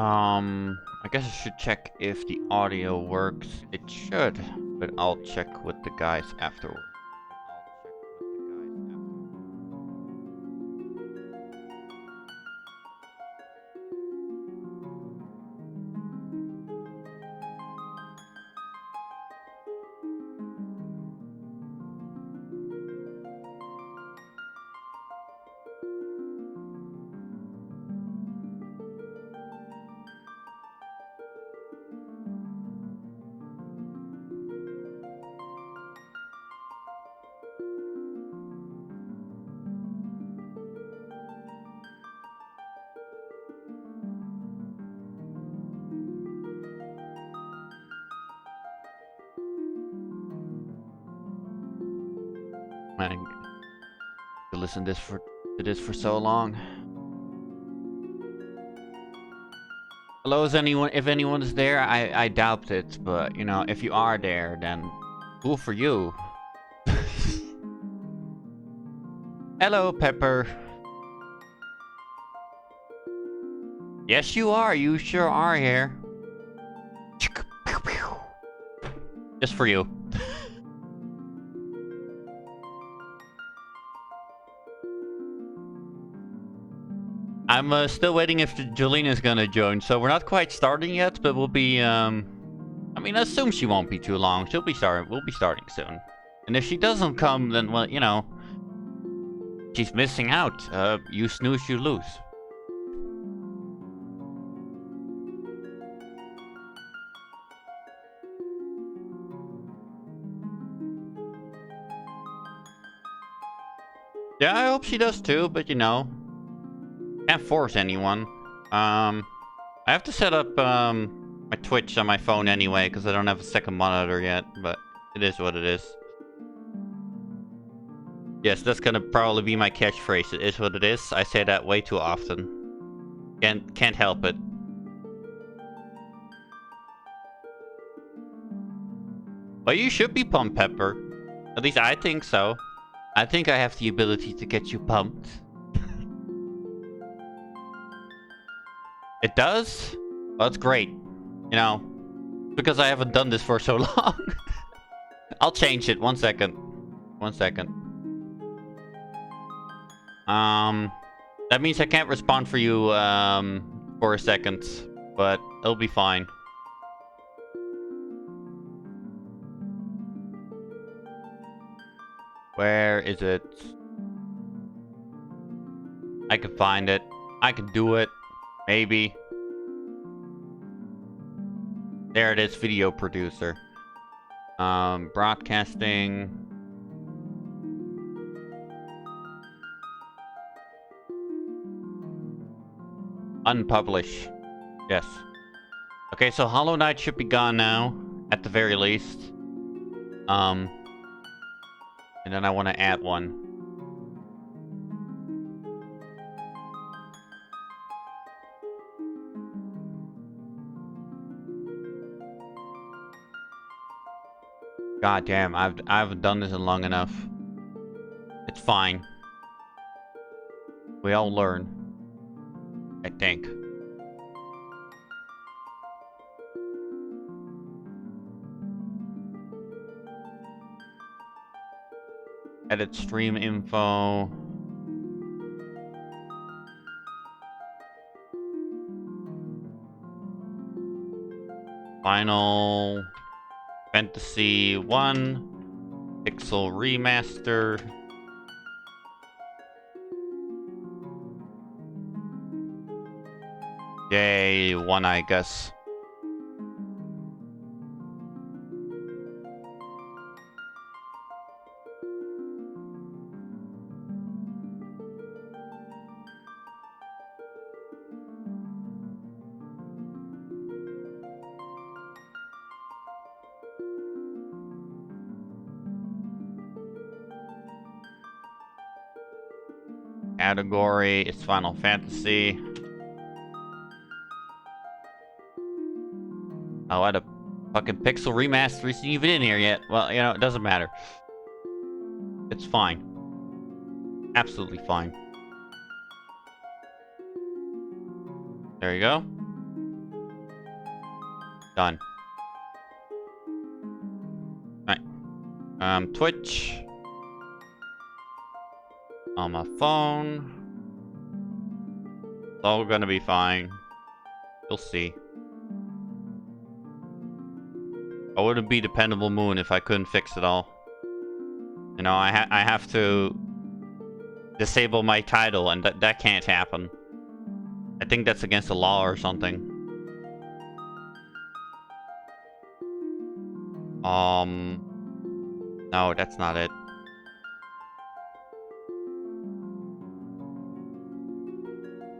I guess I should check if the audio works. It should, but I'll check with the guys afterward. Man, to listen to this for so long. Hello, is anyone? If anyone is there, I doubt it, but you know, if you are there, then cool for you. Hello, Pepper. Yes, you are. You sure are here. Just for you. I'm still waiting if Jolene is gonna join, so we're not quite starting yet, but we'll be, I mean, I assume she won't be too long. We'll be starting soon. And if she doesn't come, then, well, you know, she's missing out. You snooze, you lose. Yeah, I hope she does too, but you know, can't force anyone. I have to set up, my Twitch on my phone anyway, because I don't have a second monitor yet, but it is what it is. Yes, that's gonna probably be my catchphrase. It is what it is. I say that way too often. Can't help it. But you should be pumped, Pepper. At least I think so. I think I have the ability to get you pumped. It does? Well, that's great. You know, because I haven't done this for so long. I'll change it. 1 second. 1 second. That means I can't respond for you, for a second. But it'll be fine. Where is it? I can find it. I can do it. Maybe. There it is, video producer. Broadcasting. Unpublish. Yes. Okay, so Hollow Knight should be gone now, at the very least. And then I want to add one. God damn, I haven't done this in long enough. It's fine. We all learn. I think. Edit stream info. Final Fantasy 1 Pixel Remaster. Day 1, I guess. Category is Final Fantasy. Oh, I had a fucking Pixel Remaster isn't even in here yet. Well, you know, it doesn't matter. It's fine. Absolutely fine. There you go. Done. Alright. Twitch. On my phone. It's all gonna be fine. You'll see. I wouldn't be Dependable Moon if I couldn't fix it all. You know, I have to disable my title, and that can't happen. I think that's against the law or something. No, that's not it.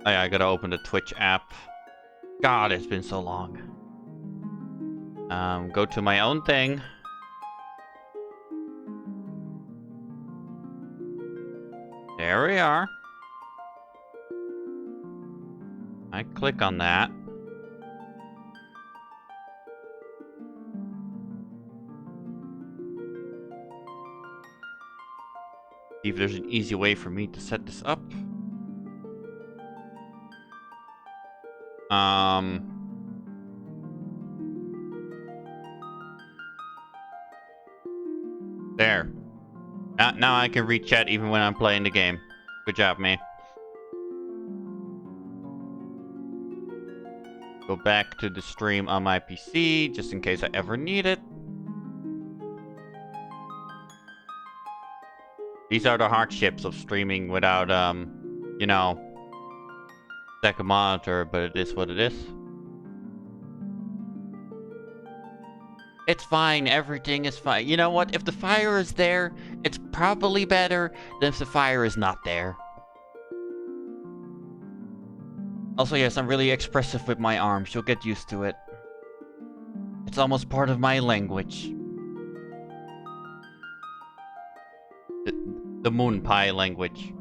Oh yeah, I gotta open the Twitch app. God, it's been so long. Go to my own thing. There we are. I click on that. See if there's an easy way for me to set this up. There. Now I can read chat even when I'm playing the game. Good job, me. Go back to the stream on my PC, just in case I ever need it. These are the hardships of streaming without, you know, second monitor, but it is what it is. It's fine, everything is fine. You know what? If the fire is there, it's probably better than if the fire is not there. Also, yes, I'm really expressive with my arms. You'll get used to it. It's almost part of my language. The moon pie language.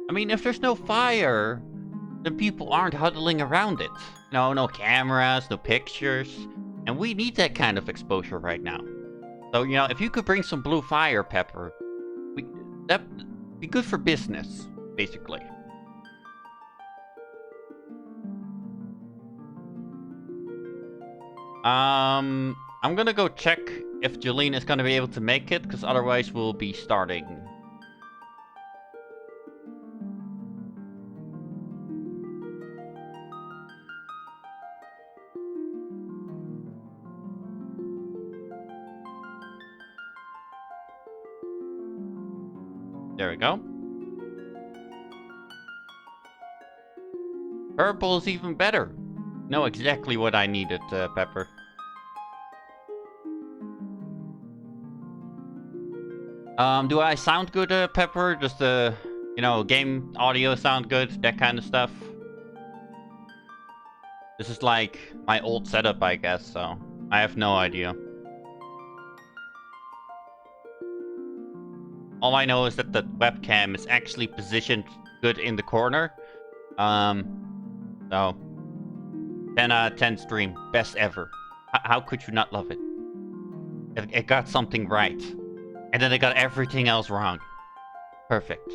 I mean, if there's no fire, then people aren't huddling around it. No cameras, no pictures. And we need that kind of exposure right now. So, you know, if you could bring some blue fire, Pepper, that'd be good for business, basically. I'm gonna go check if Jolene is gonna be able to make it, because otherwise we'll be starting. There we go. Purple is even better. Know exactly what I needed, Pepper. Do I sound good, Pepper? Just you know, game audio sound good? That kind of stuff? This is like my old setup, I guess, so I have no idea. All I know is that the webcam is actually positioned good in the corner. So 10 out of 10 stream, best ever. How could you not love it? It got something right, and then it got everything else wrong. Perfect.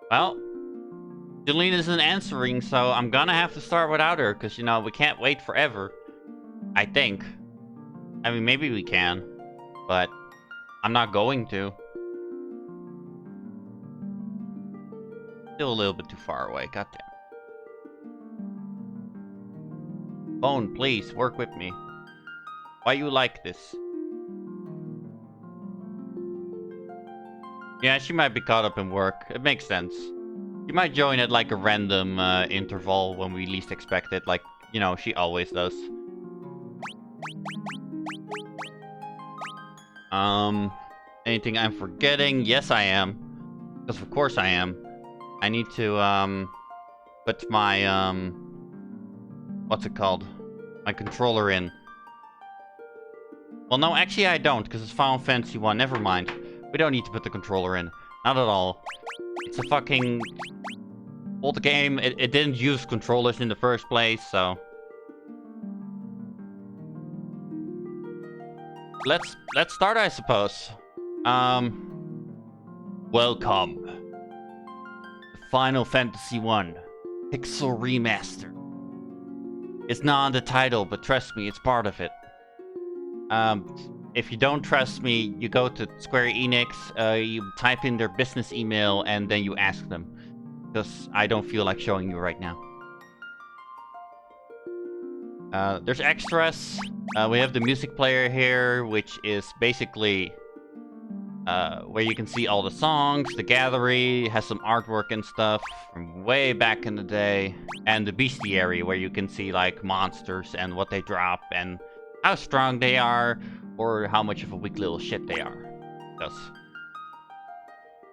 Well, Jolene isn't answering, so I'm gonna have to start without her, because, you know, we can't wait forever. I think. I mean, maybe we can, but I'm not going to. Still a little bit too far away, goddamn. Phone, please, work with me. Why you like this? Yeah, she might be caught up in work. It makes sense. She might join at like a random interval when we least expect it, like, you know, she always does. Anything I'm forgetting? Yes, I am. Because of course I am. I need to, put my, what's it called? My controller in. Well, no, actually I don't, because it's Final Fantasy 1. Never mind. We don't need to put the controller in. Not at all. It's a fucking old game. It didn't use controllers in the first place, so... Let's start, I suppose. Welcome. Final Fantasy 1. Pixel Remaster. It's not on the title, but trust me, it's part of it. If you don't trust me, you go to Square Enix, you type in their business email, and then you ask them. Because I don't feel like showing you right now. There's extras. We have the music player here, which is basically where you can see all the songs. The gallery has some artwork and stuff from way back in the day. And the bestiary, where you can see like monsters and what they drop and how strong they are, or how much of a weak little shit they are. Because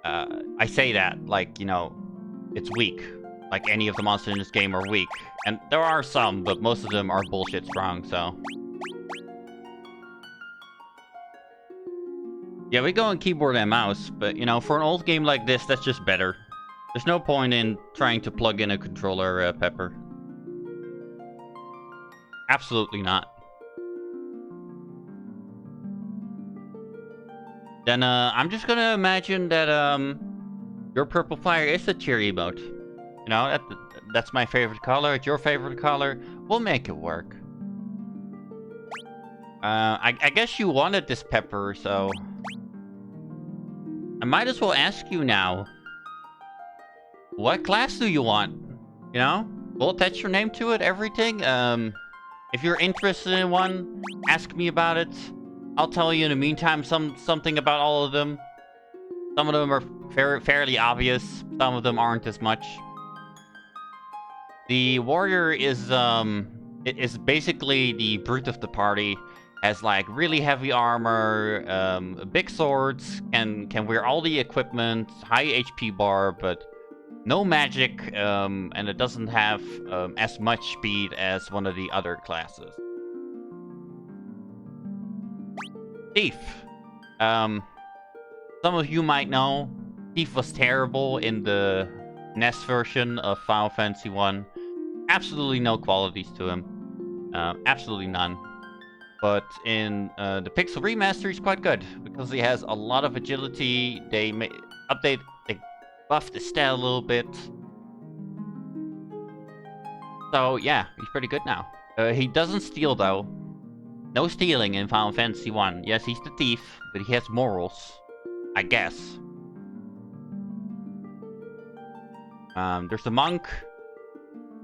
I say that like, you know, it's weak. Like any of the monsters in this game are weak. And there are some, but most of them are bullshit strong, so... Yeah, we go on keyboard and mouse, but, you know, for an old game like this, that's just better. There's no point in trying to plug in a controller, Pepper. Absolutely not. Then, I'm just gonna imagine that, your purple fire is a cheery emote. You know, that's my favorite color, it's your favorite color. We'll make it work. I guess you wanted this, Pepper, so... I might as well ask you now. What class do you want? You know? We'll attach your name to it, everything. If you're interested in one, ask me about it. I'll tell you in the meantime something about all of them. Some of them are fairly obvious. Some of them aren't as much. The warrior is basically the brute of the party. Has like really heavy armor, big swords, can wear all the equipment, high HP bar, but no magic, and it doesn't have as much speed as one of the other classes. Thief. Some of you might know, Thief was terrible in the NES version of Final Fantasy 1. Absolutely no qualities to him. Absolutely none. But in the Pixel Remaster, he's quite good, because he has a lot of agility. They buffed the stat a little bit. So yeah, he's pretty good now. He doesn't steal though. No stealing in Final Fantasy 1. Yes, he's the thief, but he has morals, I guess. There's the monk.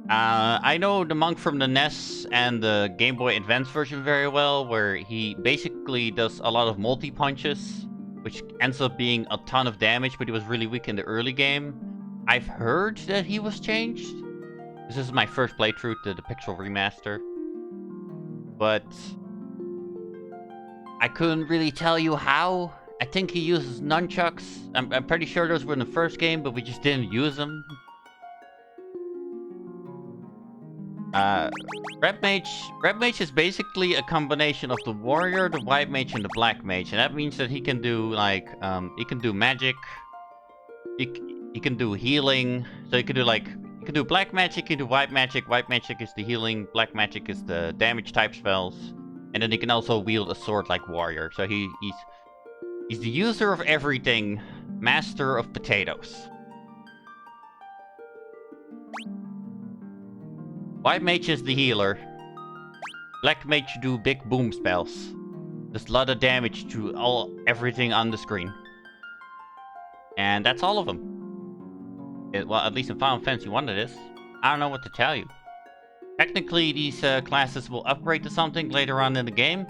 I know the monk from the NES and the Game Boy Advance version very well, where he basically does a lot of multi-punches, which ends up being a ton of damage, but he was really weak in the early game. I've heard that he was changed. This is my first playthrough to the Pixel Remaster. But I couldn't really tell you how. I think he uses nunchucks. I'm pretty sure those were in the first game, but we just didn't use them. Red Mage is basically a combination of the warrior, the white mage, and the black mage, and that means that he can do like he can do magic, he can do healing. So he can do black magic, he can do white magic. White magic is the healing, black magic is the damage type spells, and then he can also wield a sword like warrior. So he's the user of everything, master of potatoes. White mage is the healer. Black mage do big boom spells. Just a lot of damage to everything on the screen. And that's all of them. Well, at least in Final Fantasy 1 it is. I don't know what to tell you. Technically, these classes will upgrade to something later on in the game,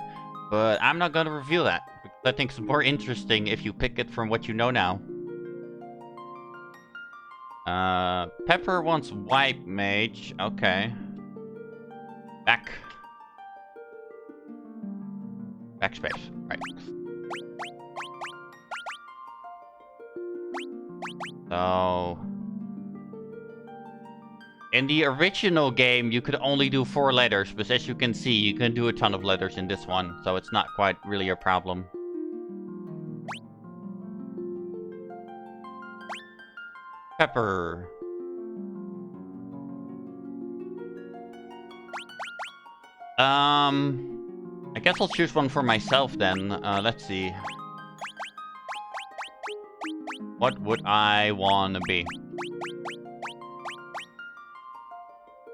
but I'm not going to reveal that. Because I think it's more interesting if you pick it from what you know now. Pepper wants white mage. Okay. Backspace. Right. So... In the original game, you could only do 4 letters, but as you can see, you can do a ton of letters in this one, so it's not quite really a problem. Pepper. I guess I'll choose one for myself then. Let's see. What would I want to be?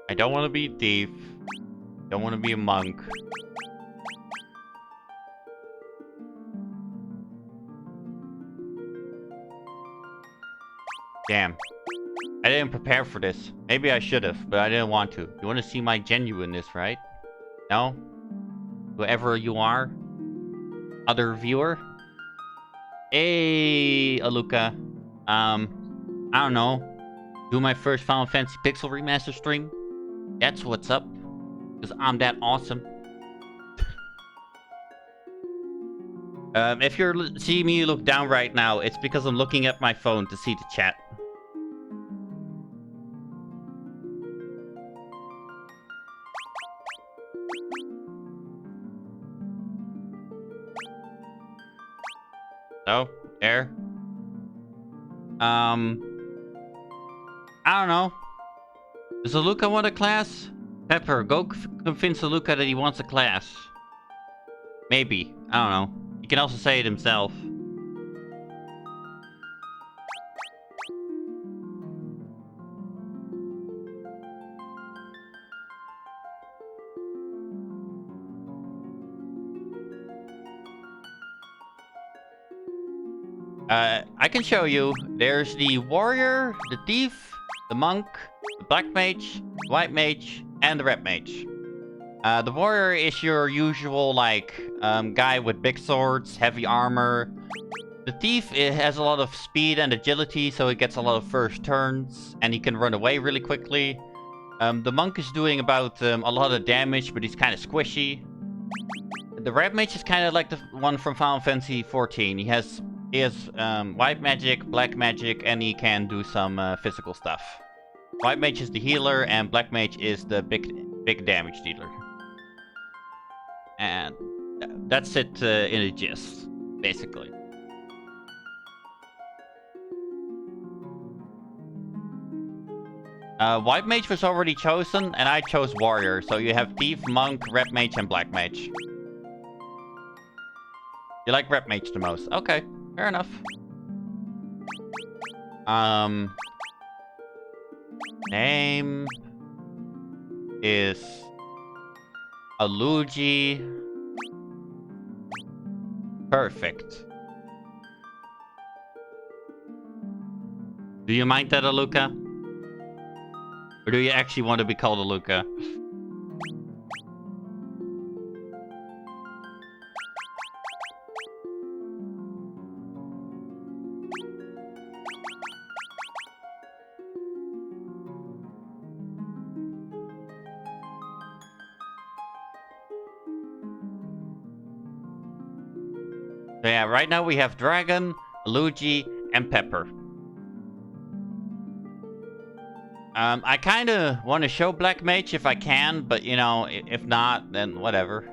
I don't want to be a thief. Don't want to be a monk. Damn. I didn't prepare for this. Maybe I should have, but I didn't want to. You want to see my genuineness, right? No? Whoever you are? Other viewer? Hey, Aluka. I don't know. Do my first Final Fantasy Pixel Remaster stream? That's what's up. Because I'm that awesome. If you're seeing me look down right now, it's because I'm looking at my phone to see the chat. So, there. I don't know. Does Aluka want a class? Pepper, go convince Aluka that he wants a class. Maybe. I don't know. He can also say it himself. I can show you. There's the warrior, the thief, the monk, the black mage, the white mage, and the red mage. The warrior is your usual, like, guy with big swords, heavy armor. The thief, it has a lot of speed and agility, so it gets a lot of first turns, and he can run away really quickly. The monk is doing about a lot of damage, but he's kind of squishy. The red mage is kind of like the one from Final Fantasy XIV. He has white magic, black magic, and he can do some physical stuff. White mage is the healer, and black mage is the big damage dealer. And that's it in a gist, basically. White mage was already chosen, and I chose warrior. So you have thief, monk, red mage, and black mage. You like red mage the most? Okay, fair enough. Name is Aluji. Perfect. Do you mind that, Aluka? Or do you actually want to be called Aluka? So yeah, right now we have Dragon, Luigi, and Pepper. I kind of want to show Black Mage if I can, but you know, if not, then whatever.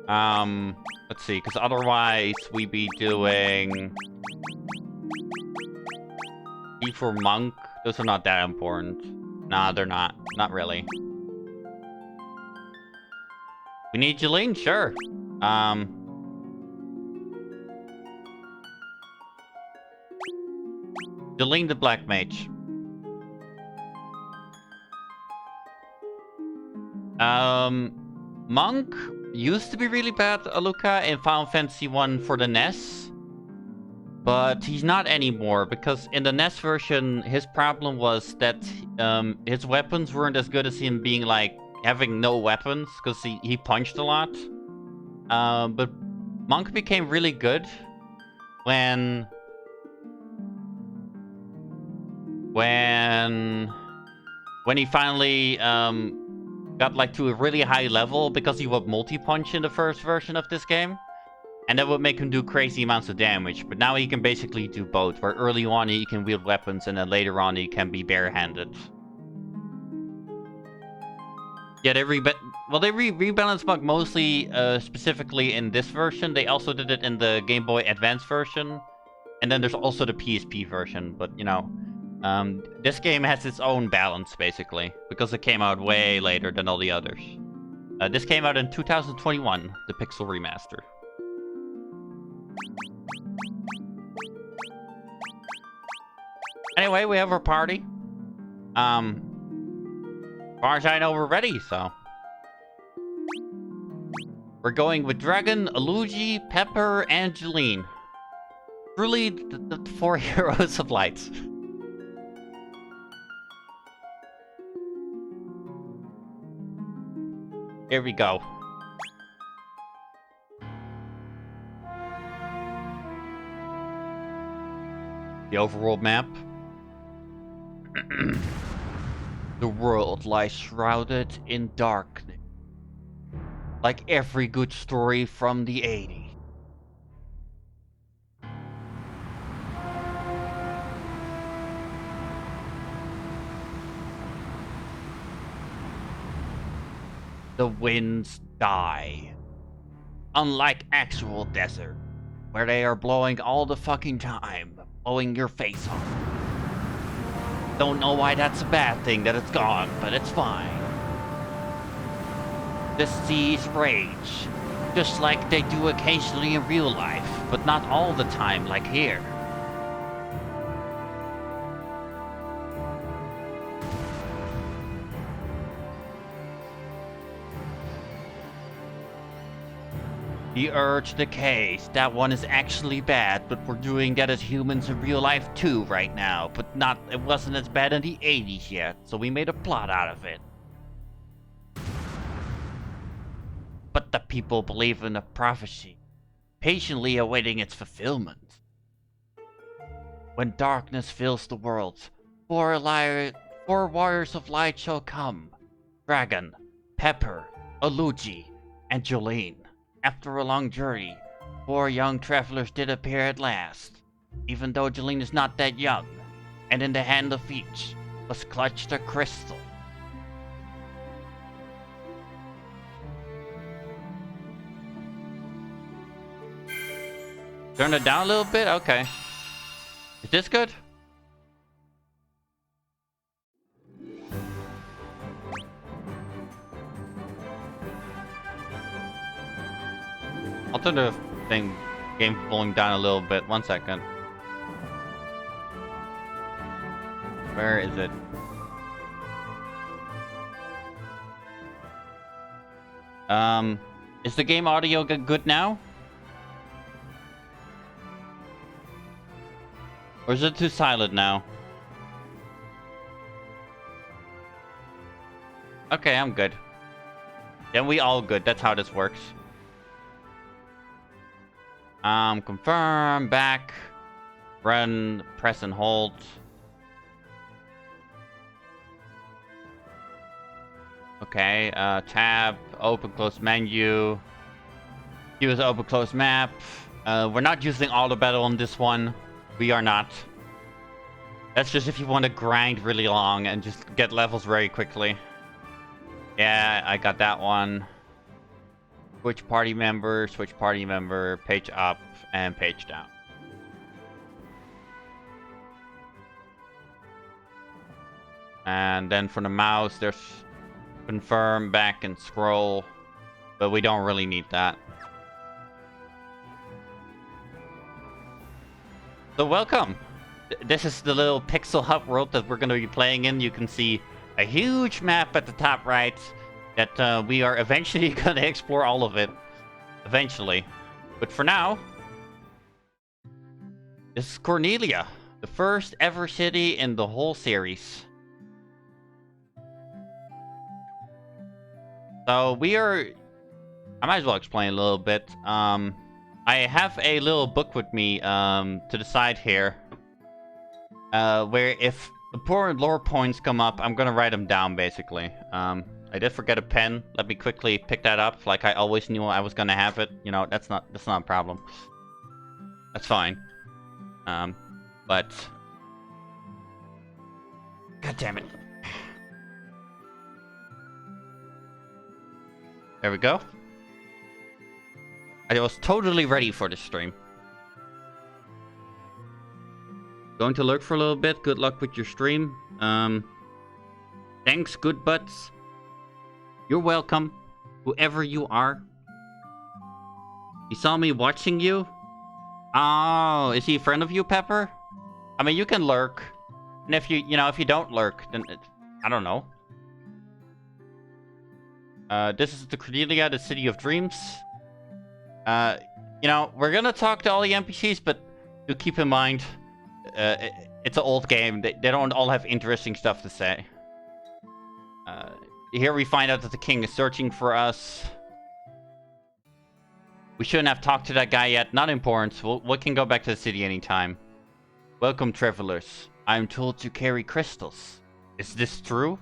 Let's see, because otherwise we be doing E4 Monk. Those are not that important. Nah, they're not. Not really. We need Jeline? Sure. Jeline the Black Mage. Monk used to be really bad, Aluka, in Final Fantasy 1 for the NES. But he's not anymore, because in the NES version, his problem was that his weapons weren't as good as him being, like, having no weapons, because he punched a lot. But Monk became really good when he finally got like to a really high level, because he would multi-punch in the first version of this game. And that would make him do crazy amounts of damage. But now he can basically do both. Where early on he can wield weapons and then later on he can be barehanded. Yeah, they rebalanced Mug mostly specifically in this version. They also did it in the Game Boy Advance version. And then there's also the PSP version. But, you know, this game has its own balance, basically. Because it came out way later than all the others. This came out in 2021, the Pixel Remaster. Anyway, we have our party. As far as I know, we're ready, so. We're going with Dragon, Luigi, Pepper, and Jeline. Truly, the 4 heroes of light. Here we go. The overworld map. The world lies shrouded in darkness. Like every good story from the 80s. The winds die. Unlike actual desert, where they are blowing all the fucking time, blowing your face off. Don't know why that's a bad thing that it's gone, but it's fine. The seas rage, just like they do occasionally in real life, but not all the time like here. The urge decays. That one is actually bad, but we're doing that as humans in real life too right now. But it wasn't as bad in the 80s yet, so we made a plot out of it. But the people believe in a prophecy, patiently awaiting its fulfillment. When darkness fills the world, four warriors of light shall come. Dragon, Pepper, Luigi, and Jeline. After a long journey, 4 young travelers did appear at last. Even though Jeline is not that young, and in the hand of each was clutched a crystal. Turn it down a little bit? Okay. Is this good? I'll turn the game volume down a little bit. 1 second. Where is it? Is the game audio good now? Or is it too silent now? Okay, I'm good. Then we all good. That's how this works. Confirm, back, run, press and hold. Okay, tab, open, close menu. Use open, close map. We're not using auto battle on this one. We are not. That's just if you want to grind really long and just get levels very quickly. Yeah, I got that one. Switch party member, page up, and page down. And then for the mouse, there's confirm, back, and scroll. But we don't really need that. So welcome! This is the little pixel hub world that we're going to be playing in. You can see a huge map at the top right that we are eventually going to explore all of it. Eventually. But for now, this is Cornelia, the first ever city in the whole series. So we are... I might as well explain a little bit. I have a little book with me to the side here. Where if important lore points come up, I'm gonna write them down, basically. I did forget a pen. Let me quickly pick that up, like I always knew I was gonna have it. You know, that's not a problem. That's fine. But God damn it. There we go. I was totally ready for the stream. Going to lurk for a little bit. Good luck with your stream. Thanks, good butts. You're welcome, whoever you are. He saw me watching you? Oh, is he a friend of you, Pepper? I mean, you can lurk. And if if you don't lurk, then I don't know. This is the Cornelia, the City of Dreams. We're gonna talk to all the NPCs, but do keep in mind, it's an old game. They don't all have interesting stuff to say. Here we find out that the king is searching for us. We shouldn't have talked to that guy yet. Not important. We can go back to the city anytime. Welcome, travelers. I'm told you carry crystals. Is this true?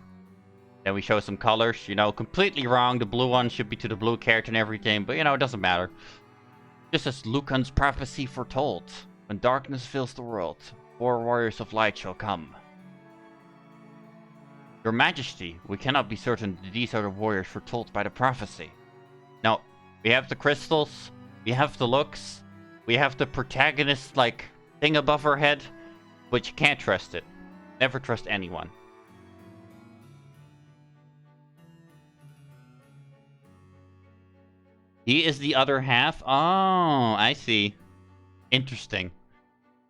Then we show some colors. Completely wrong. The blue one should be to the blue character and everything. But, it doesn't matter. Just as Lucan's prophecy foretold. When darkness fills the world, 4 warriors of light shall come. Your Majesty, we cannot be certain that these are the warriors foretold by the prophecy. Now, we have the crystals, we have the looks, we have the protagonist, thing above her head, but you can't trust it. Never trust anyone. He is the other half? Oh, I see. Interesting.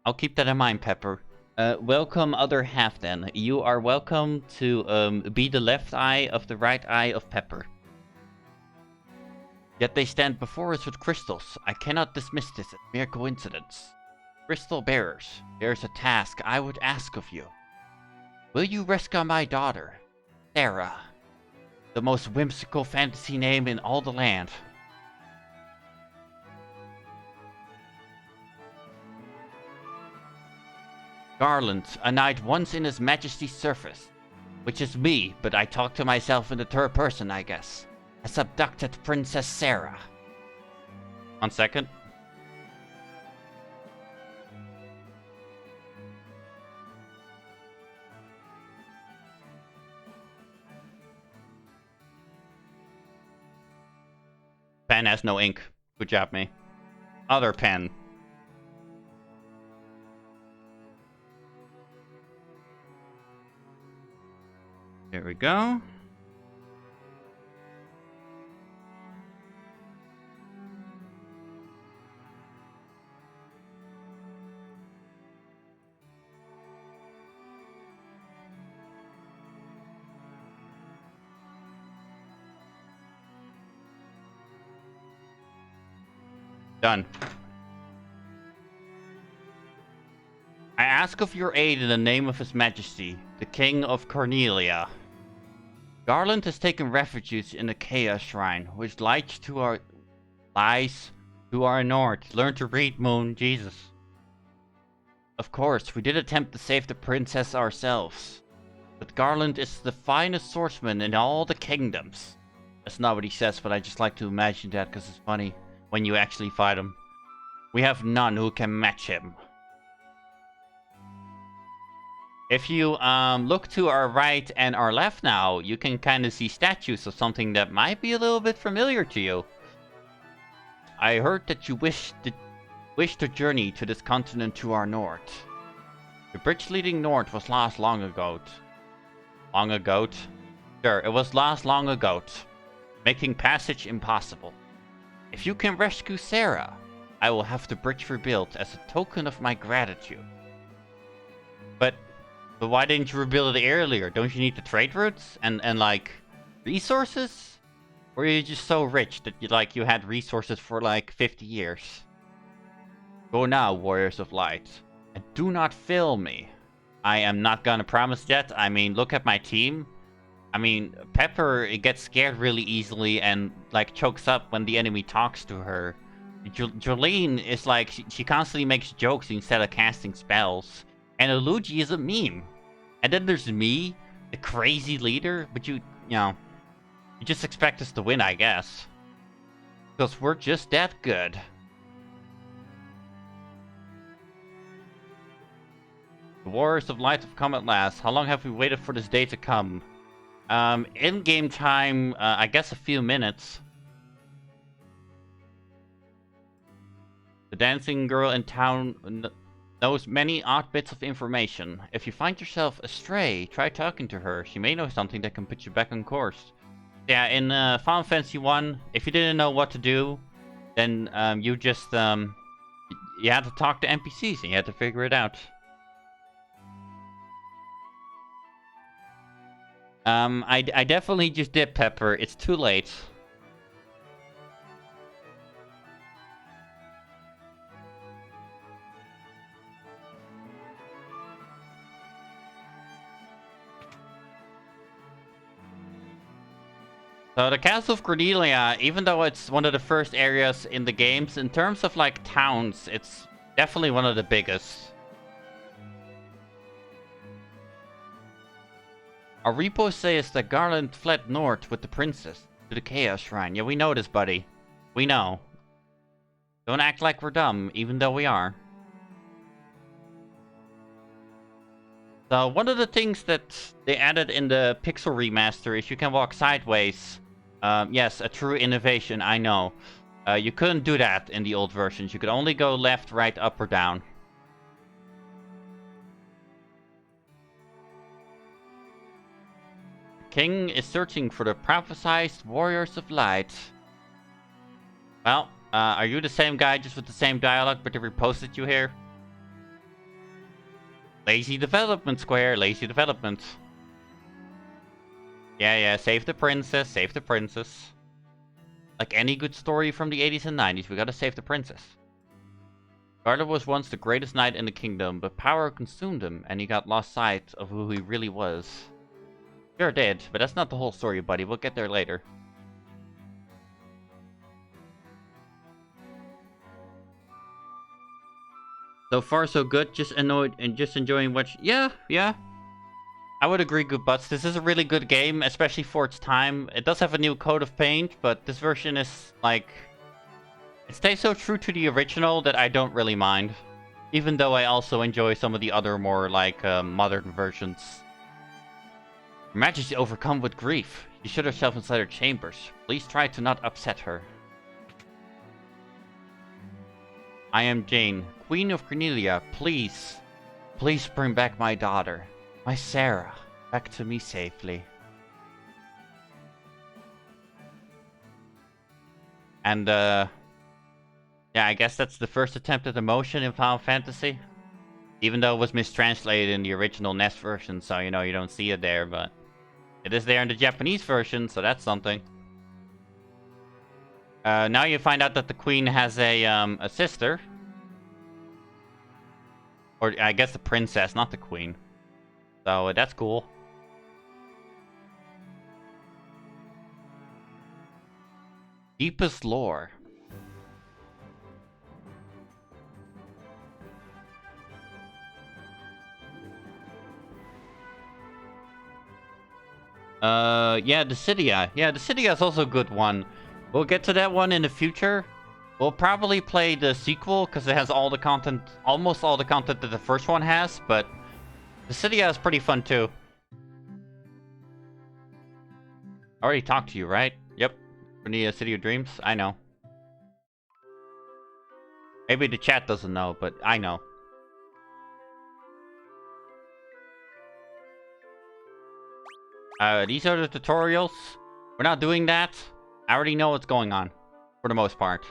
I'll keep that in mind, Pepper. Welcome, other half, then. You are welcome to be the left eye of the right eye of Pepper. Yet they stand before us with crystals. I cannot dismiss this as mere coincidence. Crystal bearers, there is a task I would ask of you. Will you rescue my daughter, Sarah? The most whimsical fantasy name in all the land. Garland, a knight once in his majesty's service, which is me, but I talk to myself in the third person, I guess, has abducted Princess Sarah. 1 second. Pen has no ink. Good job, me. Other pen. There we go. Done. I ask of your aid in the name of His Majesty, the King of Cornelia. Garland has taken refuge in the Chaos Shrine, which lies to our north. Learn to read, Moon. Jesus. Of course, we did attempt to save the princess ourselves. But Garland is the finest swordsman in all the kingdoms. That's not what he says, but I just like to imagine that because it's funny when you actually fight him. We have none who can match him. If you look to our right and our left now, you can kind of see statues of something that might be a little bit familiar to you. I heard that you wish to journey to this continent to our north. The bridge leading north was lost long ago. Long ago? Sure, it was lost long ago, making passage impossible. If you can rescue Sarah, I will have the bridge rebuilt as a token of my gratitude. But why didn't you rebuild it earlier? Don't you need the trade routes and resources? Or are you just so rich that you had resources for 50 years? Go now, Warriors of Light, and do not fail me. I am not gonna promise yet. I mean, look at my team. I mean, Pepper gets scared really easily and chokes up when the enemy talks to her. Jolene is she constantly makes jokes instead of casting spells. And Luigi is a meme. And then there's me, the crazy leader, but you know, You just expect us to win, I guess. Because we're just that good. The Warriors of Light have come at last. How long have we waited for this day to come? In-game time, I guess a few minutes. The dancing girl in town knows many odd bits of information. If you find yourself astray, try talking to her. She may know something that can put you back on course. Yeah, in Final Fantasy 1, if you didn't know what to do, then you just you had to talk to NPCs and you had to figure it out. I definitely just did Pepper. It's too late. So the Castle of Cornelia, even though it's one of the first areas in the games, in terms of like towns, it's definitely one of the biggest. Our repo says that Garland fled north with the princess to the Chaos Shrine. Yeah, we know this, buddy. We know. Don't act like we're dumb, even though we are. So one of the things that they added in the Pixel remaster is you can walk sideways. Yes, a true innovation, I know. You couldn't do that in the old versions. You could only go left, right, up, or down. The king is searching for the prophesized Warriors of Light. Well, are you the same guy just with the same dialogue, but they reposted you here? Lazy development, Square. Lazy development. Yeah, save the princess, save the princess. Like any good story from the 80s and 90s, we gotta save the princess. Garland was once the greatest knight in the kingdom, but power consumed him, and he got lost sight of who he really was. Sure did, but that's not the whole story, buddy. We'll get there later. So far, so good. Just annoyed and just enjoying what... Yeah. I would agree, good butts. This is a really good game, especially for its time. It does have a new coat of paint, but this version is, like... It stays so true to the original that I don't really mind. Even though I also enjoy some of the other more, like, modern versions. Her Majesty overcome with grief. She shut herself inside her chambers. Please try to not upset her. I am Jane, Queen of Cornelia. Please bring back my daughter, my Sarah, back to me safely. And, yeah, I guess that's the first attempt at emotion in Final Fantasy. Even though it was mistranslated in the original NES version, so, you know, you don't see it there, but... It is there in the Japanese version, so that's something. Now you find out that the queen has a sister. Or, I guess the princess, not the queen. So, that's cool. Deepest lore. Yeah, Dissidia. Yeah, Dissidia is also a good one. We'll get to that one in the future. We'll probably play the sequel, because it has all the content, almost all the content that the first one has, but Dissidia is pretty fun too. I already talked to you, right? Yep. From the City of Dreams? I know. Maybe the chat doesn't know, but I know. These are the tutorials. We're not doing that. I already know what's going on, for the most part.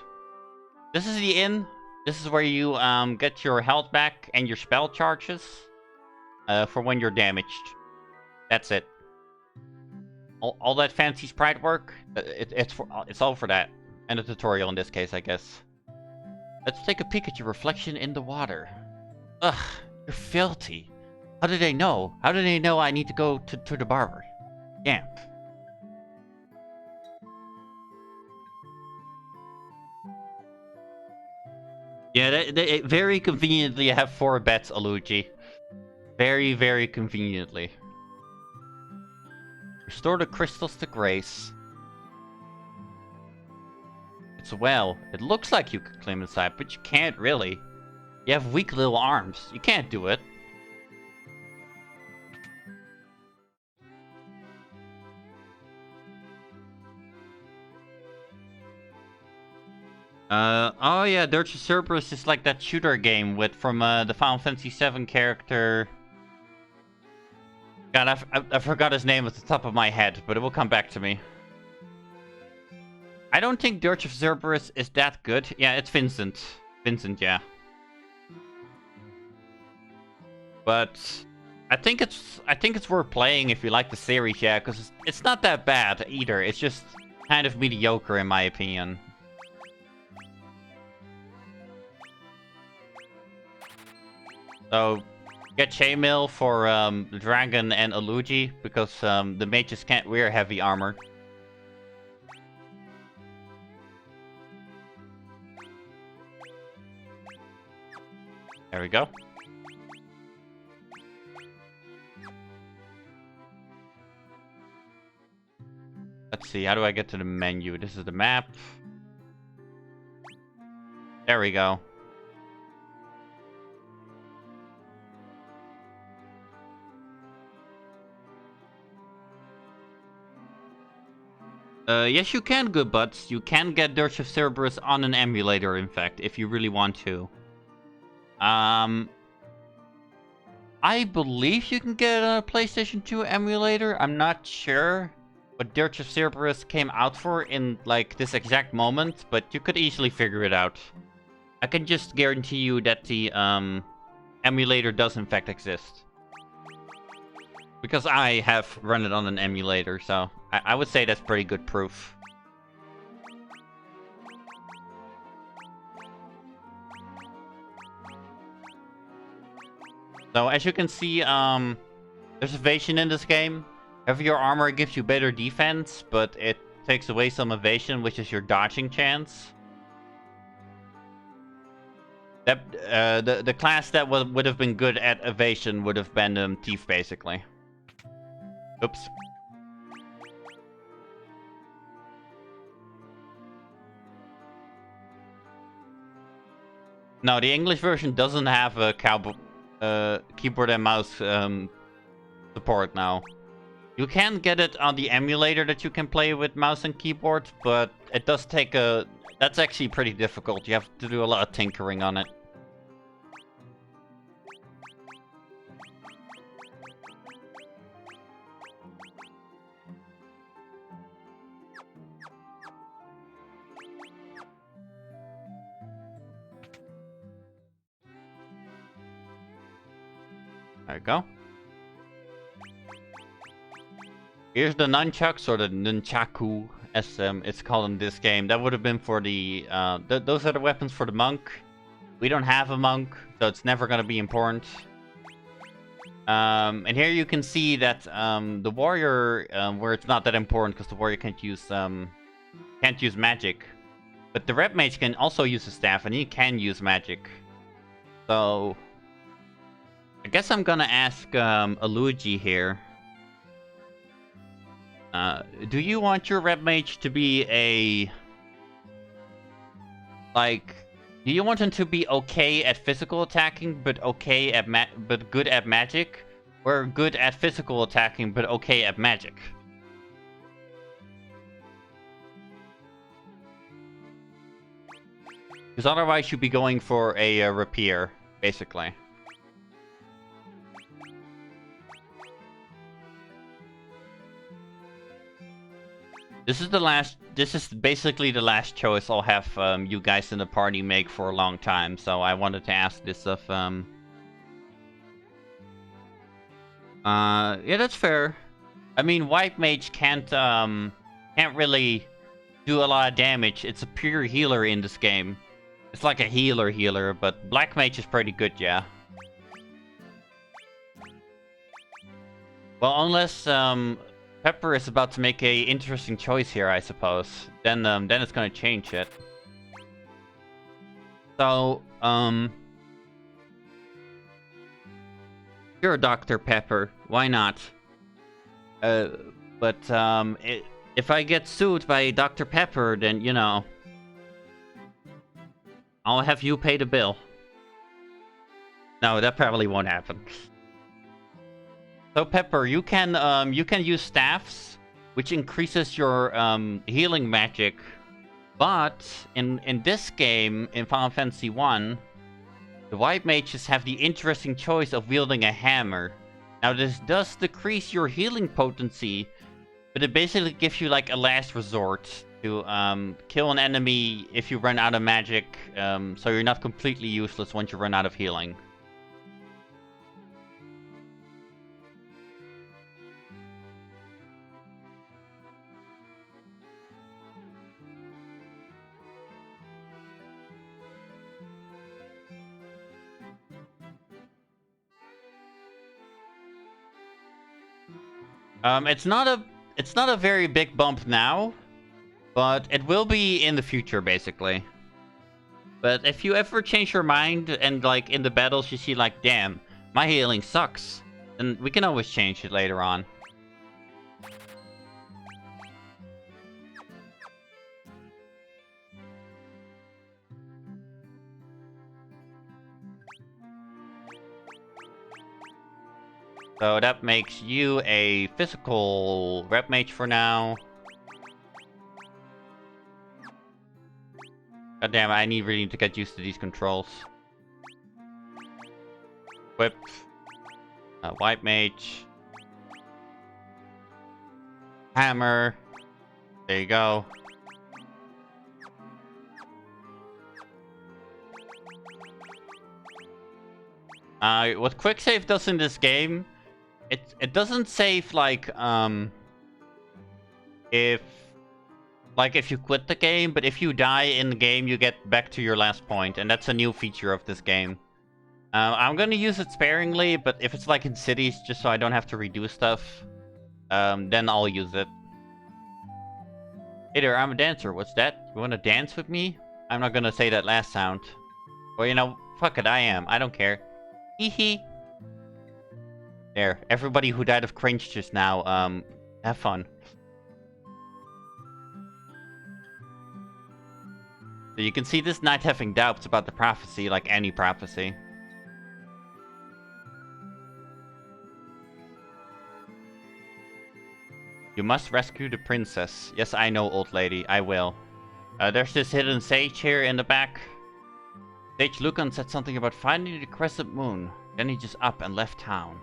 This is the inn. This is where you get your health back and your spell charges for when you're damaged. That's it. All that fancy sprite work, it's all for that. And a tutorial in this case, I guess. Let's take a peek at your reflection in the water. Ugh, you're filthy. How did they know? How did they know I need to go to the barber? Damn. Yeah, they very conveniently have 4 bets, Aluji. Very, very conveniently. Restore the crystals to Grace. as well. It looks like you could climb inside, but you can't really. You have weak little arms. You can't do it. Oh yeah, Dirge of Cerberus is like that shooter game from the Final Fantasy VII character. God, I forgot his name at the top of my head, but it will come back to me. I don't think Dirge of Cerberus is that good. Yeah, it's Vincent. Vincent, yeah. But I think it's worth playing if you like the series, yeah, because it's not that bad either. It's just kind of mediocre in my opinion. So get chainmail for Dragon and Aluji, because the mages can't wear heavy armor. There we go. Let's see, how do I get to the menu? This is the map. There we go. Yes, you can, good butts. You can get Dirge of Cerberus on an emulator, in fact, if you really want to. I believe you can get a PlayStation 2 emulator. I'm not sure what Dirge of Cerberus came out for in, like, this exact moment, but you could easily figure it out. I can just guarantee you that the, emulator does in fact exist. Because I have run it on an emulator, so I would say that's pretty good proof. So as you can see, there's evasion in this game. Heavier armor gives you better defense, but it takes away some evasion, which is your dodging chance. That the class that would have been good at evasion would have been Thief, basically. Oops. No, the English version doesn't have a keyboard and mouse support now. You can get it on the emulator that you can play with mouse and keyboard, but it does take a... That's actually pretty difficult. You have to do a lot of tinkering on it. There you go. Here's the nunchucks, or the nunchaku, as it's called in this game. That would have been for the... those are the weapons for the monk. We don't have a monk, so it's never going to be important. And here you can see that the warrior, where it's not that important, because the warrior can't use magic. But the red mage can also use a staff, and he can use magic. So... I guess I'm gonna ask Aluji here. Do you want your red mage to be a... Like... Do you want him to be okay at physical attacking, but okay at but good at magic? Or good at physical attacking, but okay at magic? Because otherwise you'd be going for a rapier, basically. This is basically the last choice I'll have you guys in the party make for a long time, so I wanted to ask this of yeah, that's fair. I mean, white mage can't really do a lot of damage. It's a pure healer in this game. It's like a healer, but black mage is pretty good, yeah. Well, unless Pepper is about to make a interesting choice here, I suppose. Then it's gonna change it. So, sure, Dr. Pepper, why not? But if I get sued by Dr. Pepper, then, you know, I'll have you pay the bill. No, that probably won't happen. So Pepper, you can use staffs, which increases your healing magic. But in this game, in Final Fantasy 1, the white mages have the interesting choice of wielding a hammer. Now this does decrease your healing potency, but it basically gives you like a last resort to kill an enemy if you run out of magic, so you're not completely useless once you run out of healing. It's not a very big bump now, but it will be in the future, basically. But if you ever change your mind and, like, in the battles you see, like, damn, my healing sucks, then we can always change it later on. So that makes you a physical rep mage for now. God damn, I really need to get used to these controls. Whip. White mage. Hammer. There you go. What quick save does in this game, it doesn't save like if you quit the game, but if you die in the game, you get back to your last point, and that's a new feature of this game. I'm gonna use it sparingly, but if it's like in cities, just so I don't have to redo stuff, then I'll use it. Hey there, I'm a dancer. What's that? You wanna dance with me? I'm not gonna say that last sound. Well, you know, fuck it, I am. I don't care. Hee hee. There, everybody who died of cringe just now, have fun. So you can see this knight having doubts about the prophecy, like any prophecy. You must rescue the princess. Yes, I know, old lady, I will. There's this hidden sage here in the back. Sage Lucan said something about finding the crescent moon. Then he just up and left town.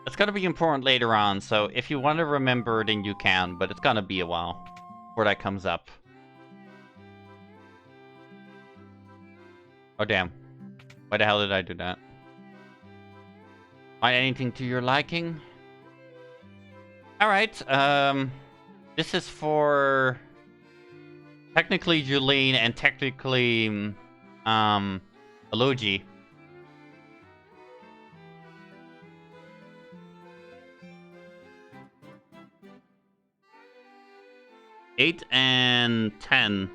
It's gonna be important later on, so if you want to remember, then you can, but it's gonna be a while before that comes up. Oh damn. Why the hell did I do that? Find anything to your liking? Alright, this is for technically Julene and technically Elogi. Eight and 10.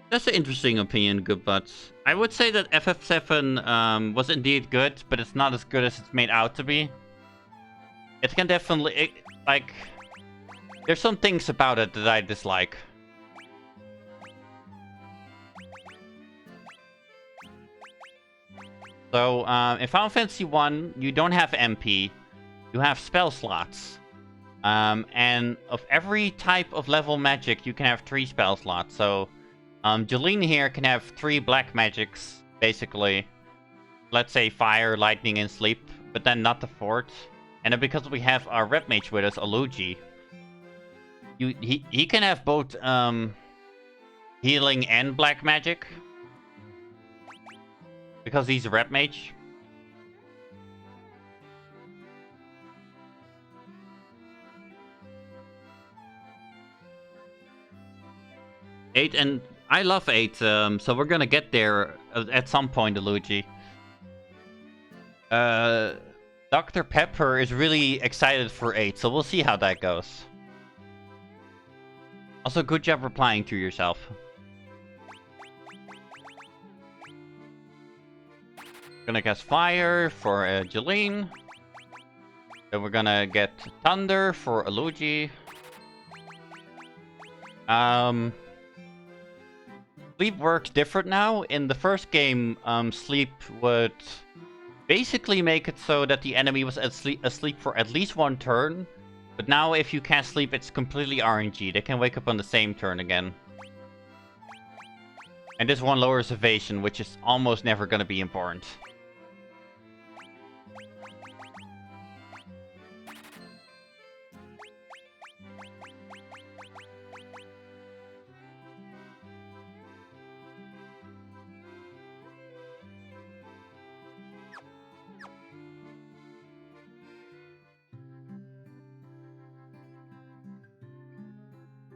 That's an interesting opinion, good butts. I would say that FF7 was indeed good, but it's not as good as it's made out to be. It can definitely, like, there's some things about it that I dislike. So, in Final Fantasy 1, you don't have MP, you have spell slots. And of every type of level magic, you can have 3 spell slots. So, Jolene here can have 3 black magics, basically. Let's say fire, lightning, and sleep, but then not the 4th. And then because we have our rep mage with us, Elogi, he can have both healing and black magic. Because he's a rep mage. Eight, and I love 8, so we're gonna get there at some point, Elogi. Dr. Pepper is really excited for 8, so we'll see how that goes. Also, good job replying to yourself. Gonna cast Fire for Jolene. Then we're gonna get Thunder for Elogi. Sleep works different now. In the first game, sleep would basically make it so that the enemy was asleep for at least one turn. But now if you can't sleep, it's completely RNG. They can wake up on the same turn again. And this one lowers evasion, which is almost never going to be important.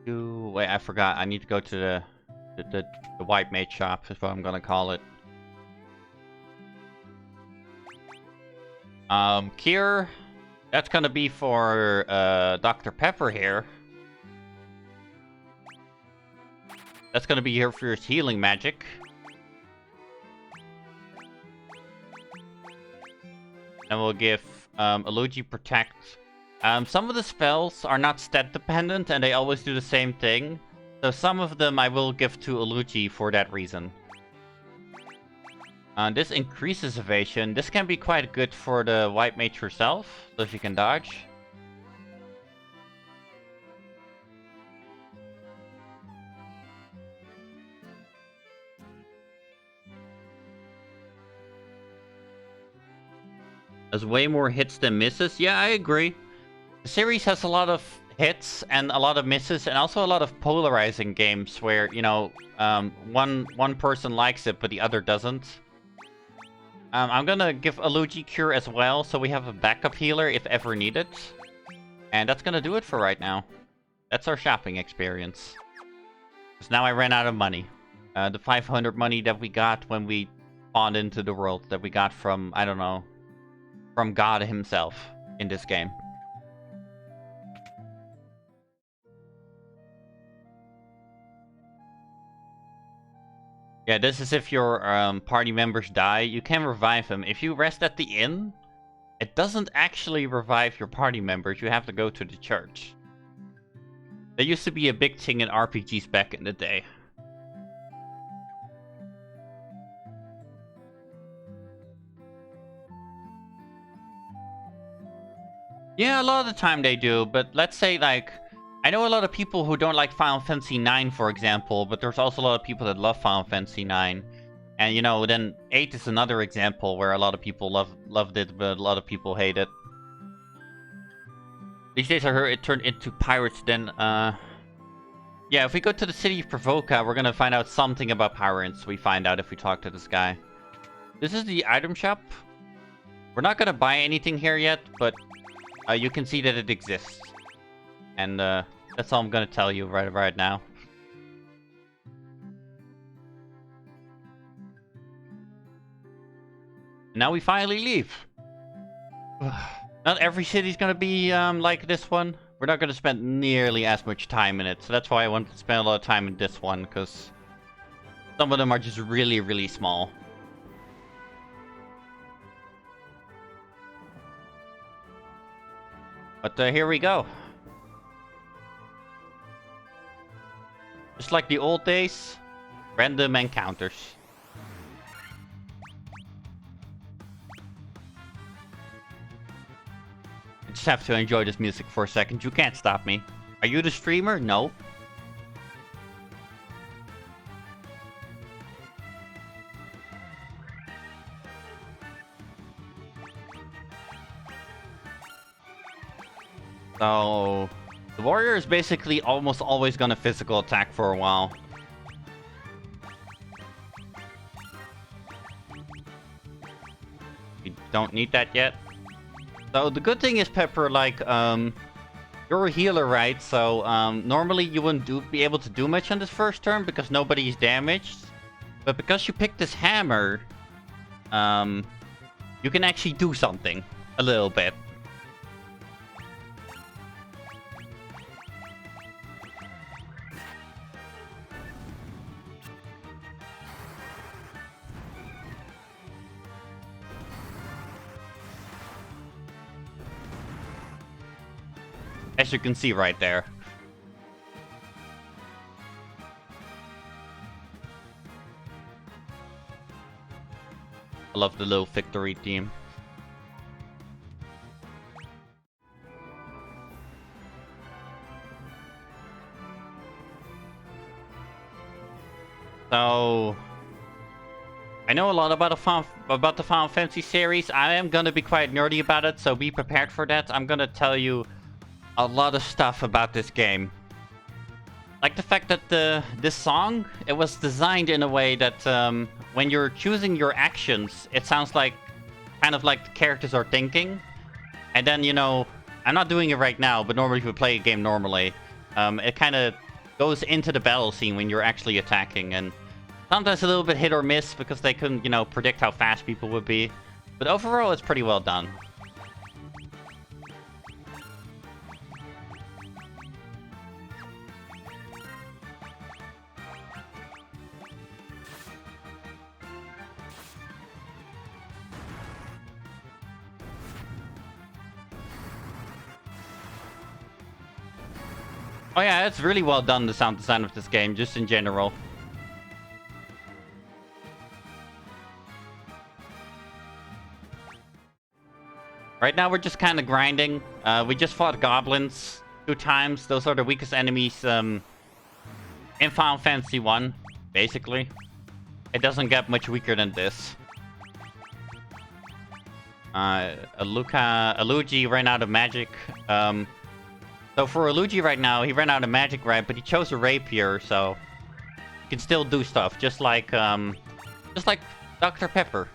Wait, I forgot. I need to go to the white mage shop, is what I'm gonna call it. Cure. That's gonna be for Dr. Pepper here. That's gonna be here for his healing magic. And we'll give Elugi Protect. Some of the spells are not stat dependent and they always do the same thing. So some of them I will give to Elugi for that reason. This increases evasion. This can be quite good for the white mage herself, so she can dodge. Has way more hits than misses. Yeah, I agree. The series has a lot of hits and a lot of misses, and also a lot of polarizing games where, you know, one person likes it but the other doesn't. I'm gonna give Elugi Cure as well, so we have a backup healer if ever needed. And that's gonna do it for right now. That's our shopping experience. Because now I ran out of money. The 500 money that we got when we spawned into the world, that we got from, I don't know, from God himself in this game. Yeah, this is if your party members die, you can revive them. If you rest at the inn, it doesn't actually revive your party members. You have to go to the church. That used to be a big thing in RPGs back in the day. Yeah, a lot of the time they do, but let's say, like, I know a lot of people who don't like Final Fantasy IX, for example, but there's also a lot of people that love Final Fantasy IX. And, you know, then 8 is another example where a lot of people loved it, but a lot of people hate it. These days I heard it turned into pirates, then, yeah, if we go to the city of Pravoka, we're gonna find out something about pirates. We find out if we talk to this guy. This is the item shop. We're not gonna buy anything here yet, but you can see that it exists. And that's all I'm gonna tell you right now. Now we finally leave. Not every city's gonna be like this one. We're not gonna spend nearly as much time in it, so that's why I wanted to spend a lot of time in this one, because some of them are just really, really small. But here we go. Just like the old days, random encounters. I just have to enjoy this music for a second. You can't stop me. Are you the streamer? No. So, the warrior is basically almost always gonna physical attack for a while. We don't need that yet. So the good thing is, Pepper, like, you're a healer, right? So, normally you wouldn't be able to do much on this first turn because nobody is damaged. But because you picked this hammer, you can actually do something. A little bit. As you can see right there. I love the little victory theme. So, I know a lot about the Final Fantasy series. I am gonna be quite nerdy about it, so be prepared for that. I'm gonna tell you a lot of stuff about this game. Like the fact that this song, it was designed in a way that when you're choosing your actions, it sounds like kind of like the characters are thinking. And then, you know, I'm not doing it right now, but normally if you play a game normally, it kind of goes into the battle scene when you're actually attacking. And sometimes a little bit hit or miss because they couldn't, you know, predict how fast people would be. But overall, it's pretty well done. Oh yeah, it's really well done, the sound design of this game, just in general. Right now we're just kind of grinding. We just fought goblins 2 times. Those are the weakest enemies in Final Fantasy 1, basically. It doesn't get much weaker than this. Luigi ran out of magic. So for Luigi right now, he ran out of magic, right? But he chose a rapier, so he can still do stuff, just like Dr. Pepper.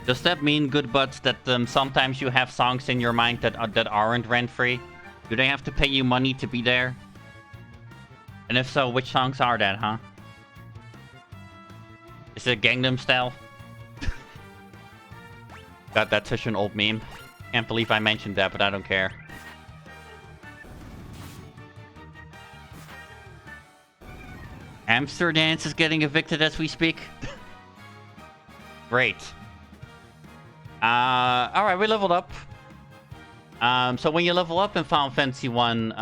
Does that mean, good butts, that sometimes you have songs in your mind that aren't rent-free? Do they have to pay you money to be there? And if so, which songs are that, huh? Is it Gangnam Style? God, that's such an old meme. Can't believe I mentioned that, but I don't care. Hamster Dance is getting evicted as we speak. Great. Alright, we leveled up. So when you level up in Final Fantasy 1,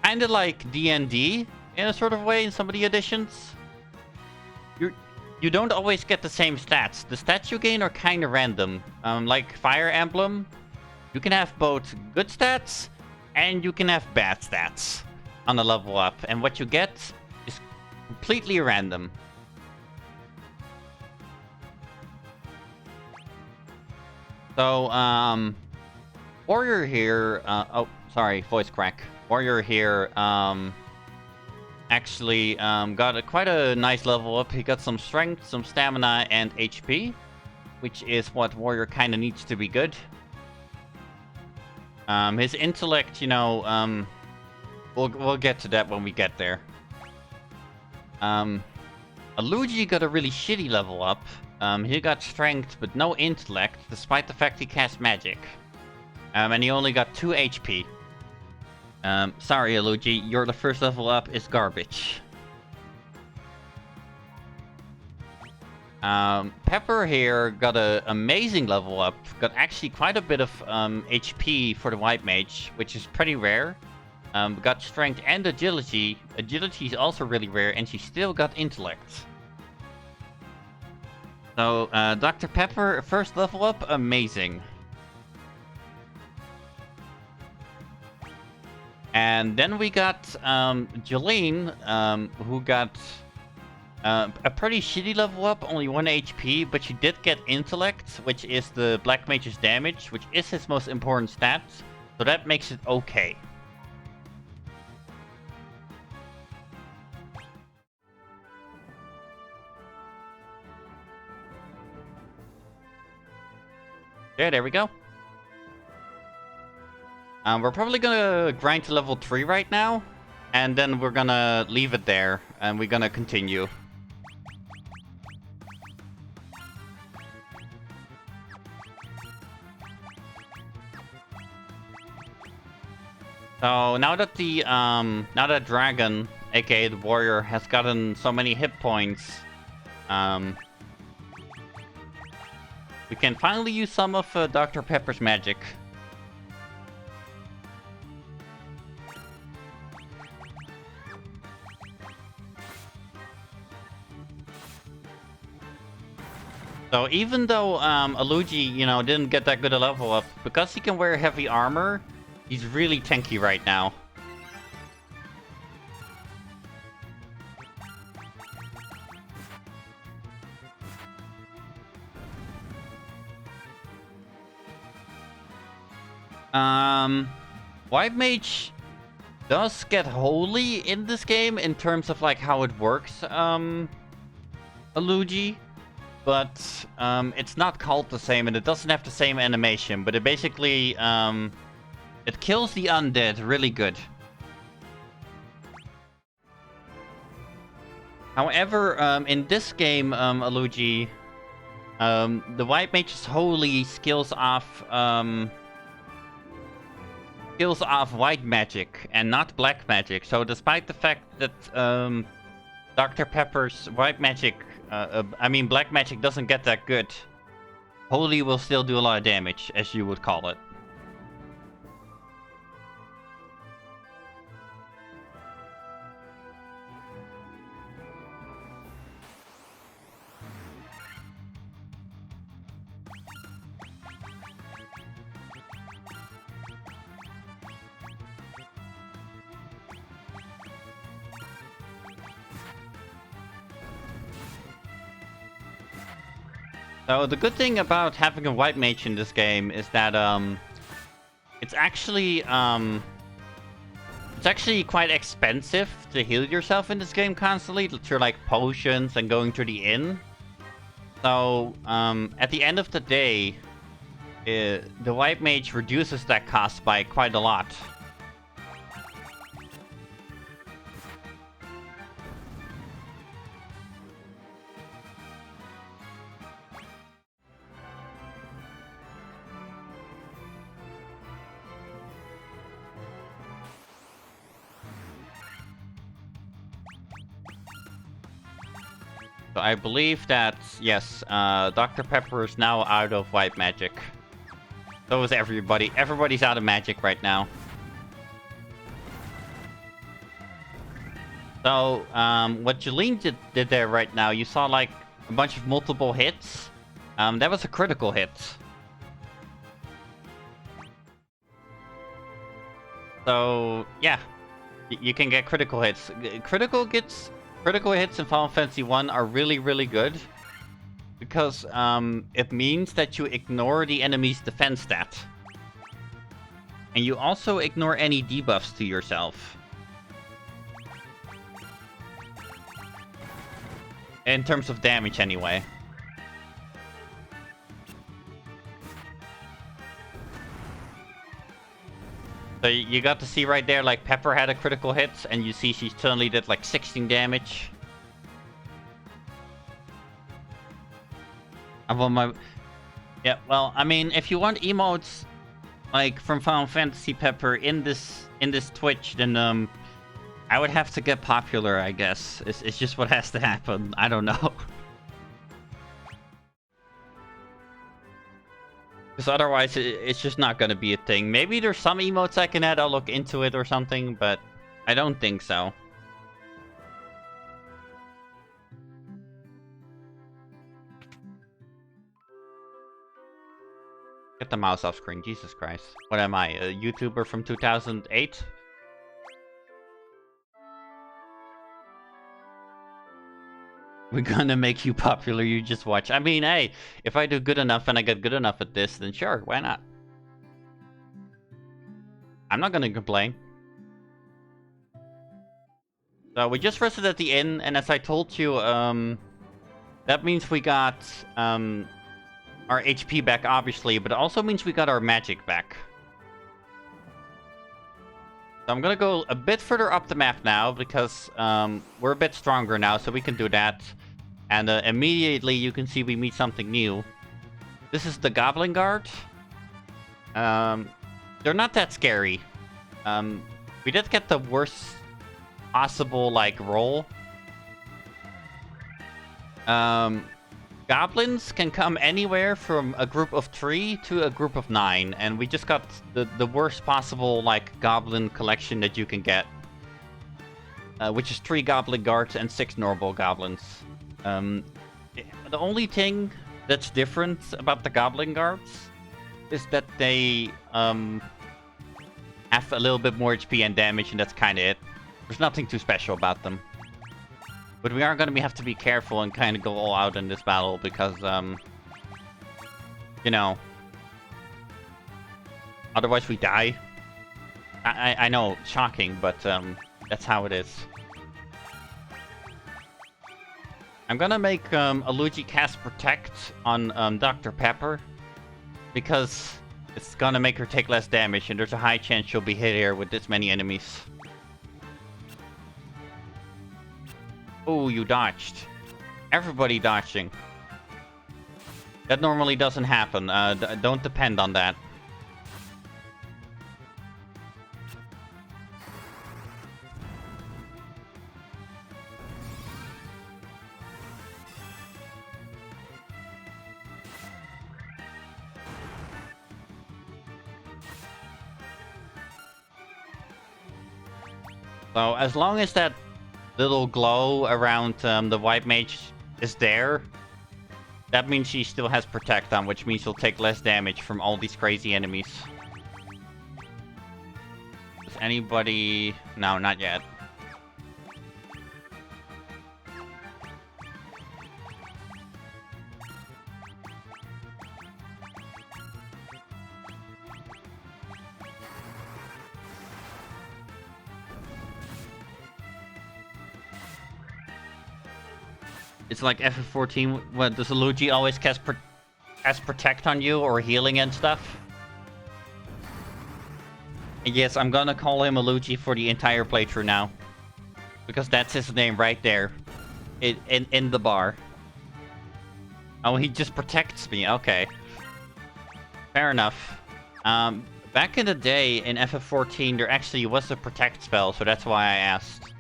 kind of like D&D in a sort of way in some of the editions, you don't always get the same stats. The stats you gain are kind of random. Like Fire Emblem, you can have both good stats and you can have bad stats on the level up, and what you get is completely random. So, Warrior here, oh, sorry, voice crack. Warrior here, actually, got quite a nice level up. He got some strength, some stamina, and HP, which is what Warrior kind of needs to be good. His intellect, you know, we'll get to that when we get there. Luigi got a really shitty level up. He got strength, but no intellect, despite the fact he cast magic. And he only got 2 HP. Sorry, Luigi, your first level up is garbage. Pepper here got an amazing level up. Got actually quite a bit of HP for the White Mage, which is pretty rare. Got strength and agility. Agility is also really rare, and she still got intellect. So, Dr. Pepper, first level up, amazing. And then we got Jolene, who got a pretty shitty level up, only 1 HP, but she did get intellect, which is the Black Mage's damage, which is his most important stat, so that makes it okay. Yeah, there we go. We're probably gonna grind to level 3 right now, and then we're gonna leave it there, and we're gonna continue. So now that the dragon, aka the warrior, has gotten so many hit points, We can finally use some of Dr. Pepper's magic. So even though Aluigi, you know, didn't get that good a level up, because he can wear heavy armor, he's really tanky right now. White Mage does get holy in this game in terms of like how it works, Aluigi. But it's not called the same, and it doesn't have the same animation. But it basically it kills the undead really good. However, in this game, Aluigi, the White Mage's holy skills off white magic and not black magic. So despite the fact that Dr. Pepper's white magic, black magic doesn't get that good, holy will still do a lot of damage, as you would call it. So the good thing about having a white mage in this game is that it's actually quite expensive to heal yourself in this game constantly through like potions and going to the inn. So at the end of the day, the white mage reduces that cost by quite a lot. So I believe that, yes, Dr. Pepper is now out of white magic. So is everybody. Everybody's out of magic right now. So, what Jolene did there right now, you saw like a bunch of multiple hits. That was a critical hit. So, yeah. You can get critical hits. Critical hits in Final Fantasy 1 are really, really good. Because it means that you ignore the enemy's defense stat. And you also ignore any debuffs to yourself. In terms of damage, anyway. So you got to see right there, like, Pepper had a critical hit, and you see she suddenly did, like, 16 damage. Yeah, well, I mean, if you want emotes, like, from Final Fantasy Pepper in this Twitch, then, I would have to get popular, I guess. It's just what has to happen. I don't know. Because otherwise, it's just not gonna be a thing. Maybe there's some emotes I can add, I'll look into it or something, but I don't think so. Get the mouse off screen, Jesus Christ. What am I, a YouTuber from 2008? We're gonna make you popular, you just watch. I mean, hey, if I do good enough and I get good enough at this, then sure, why not? I'm not gonna complain. So we just rested at the inn, and as I told you, that means we got our HP back, obviously, but it also means we got our magic back. So I'm gonna go a bit further up the map now, because we're a bit stronger now, so we can do that. And immediately you can see we meet something new. This is the Goblin Guard. They're not that scary. We did get the worst possible, like, roll. Goblins can come anywhere from a group of 3 to a group of 9, and we just got the worst possible, like, goblin collection that you can get. Which is 3 goblin guards and 6 normal goblins. The only thing that's different about the goblin guards is that they have a little bit more HP and damage, and that's kind of it. There's nothing too special about them. But we are going to have to be careful and kind of go all out in this battle because, you know, otherwise we die. I know, shocking, but that's how it is. I'm gonna make Aluigi cast Protect on Dr. Pepper because it's gonna make her take less damage, and there's a high chance she'll be hit here with this many enemies. Oh, you dodged. Everybody dodging. That normally doesn't happen. Don't depend on that. So, as long as that little glow around the white mage is there, that means she still has Protect on, which means she'll take less damage from all these crazy enemies. Does anybody... No, not yet. It's like FF14, what, does Aluigi always cast Protect on you, or healing and stuff? And yes, I'm gonna call him Aluigi for the entire playthrough now. Because that's his name right there. In the bar. Oh, he just protects me, okay. Fair enough. Back in the day, in FF14, there actually was a Protect spell, so that's why I asked.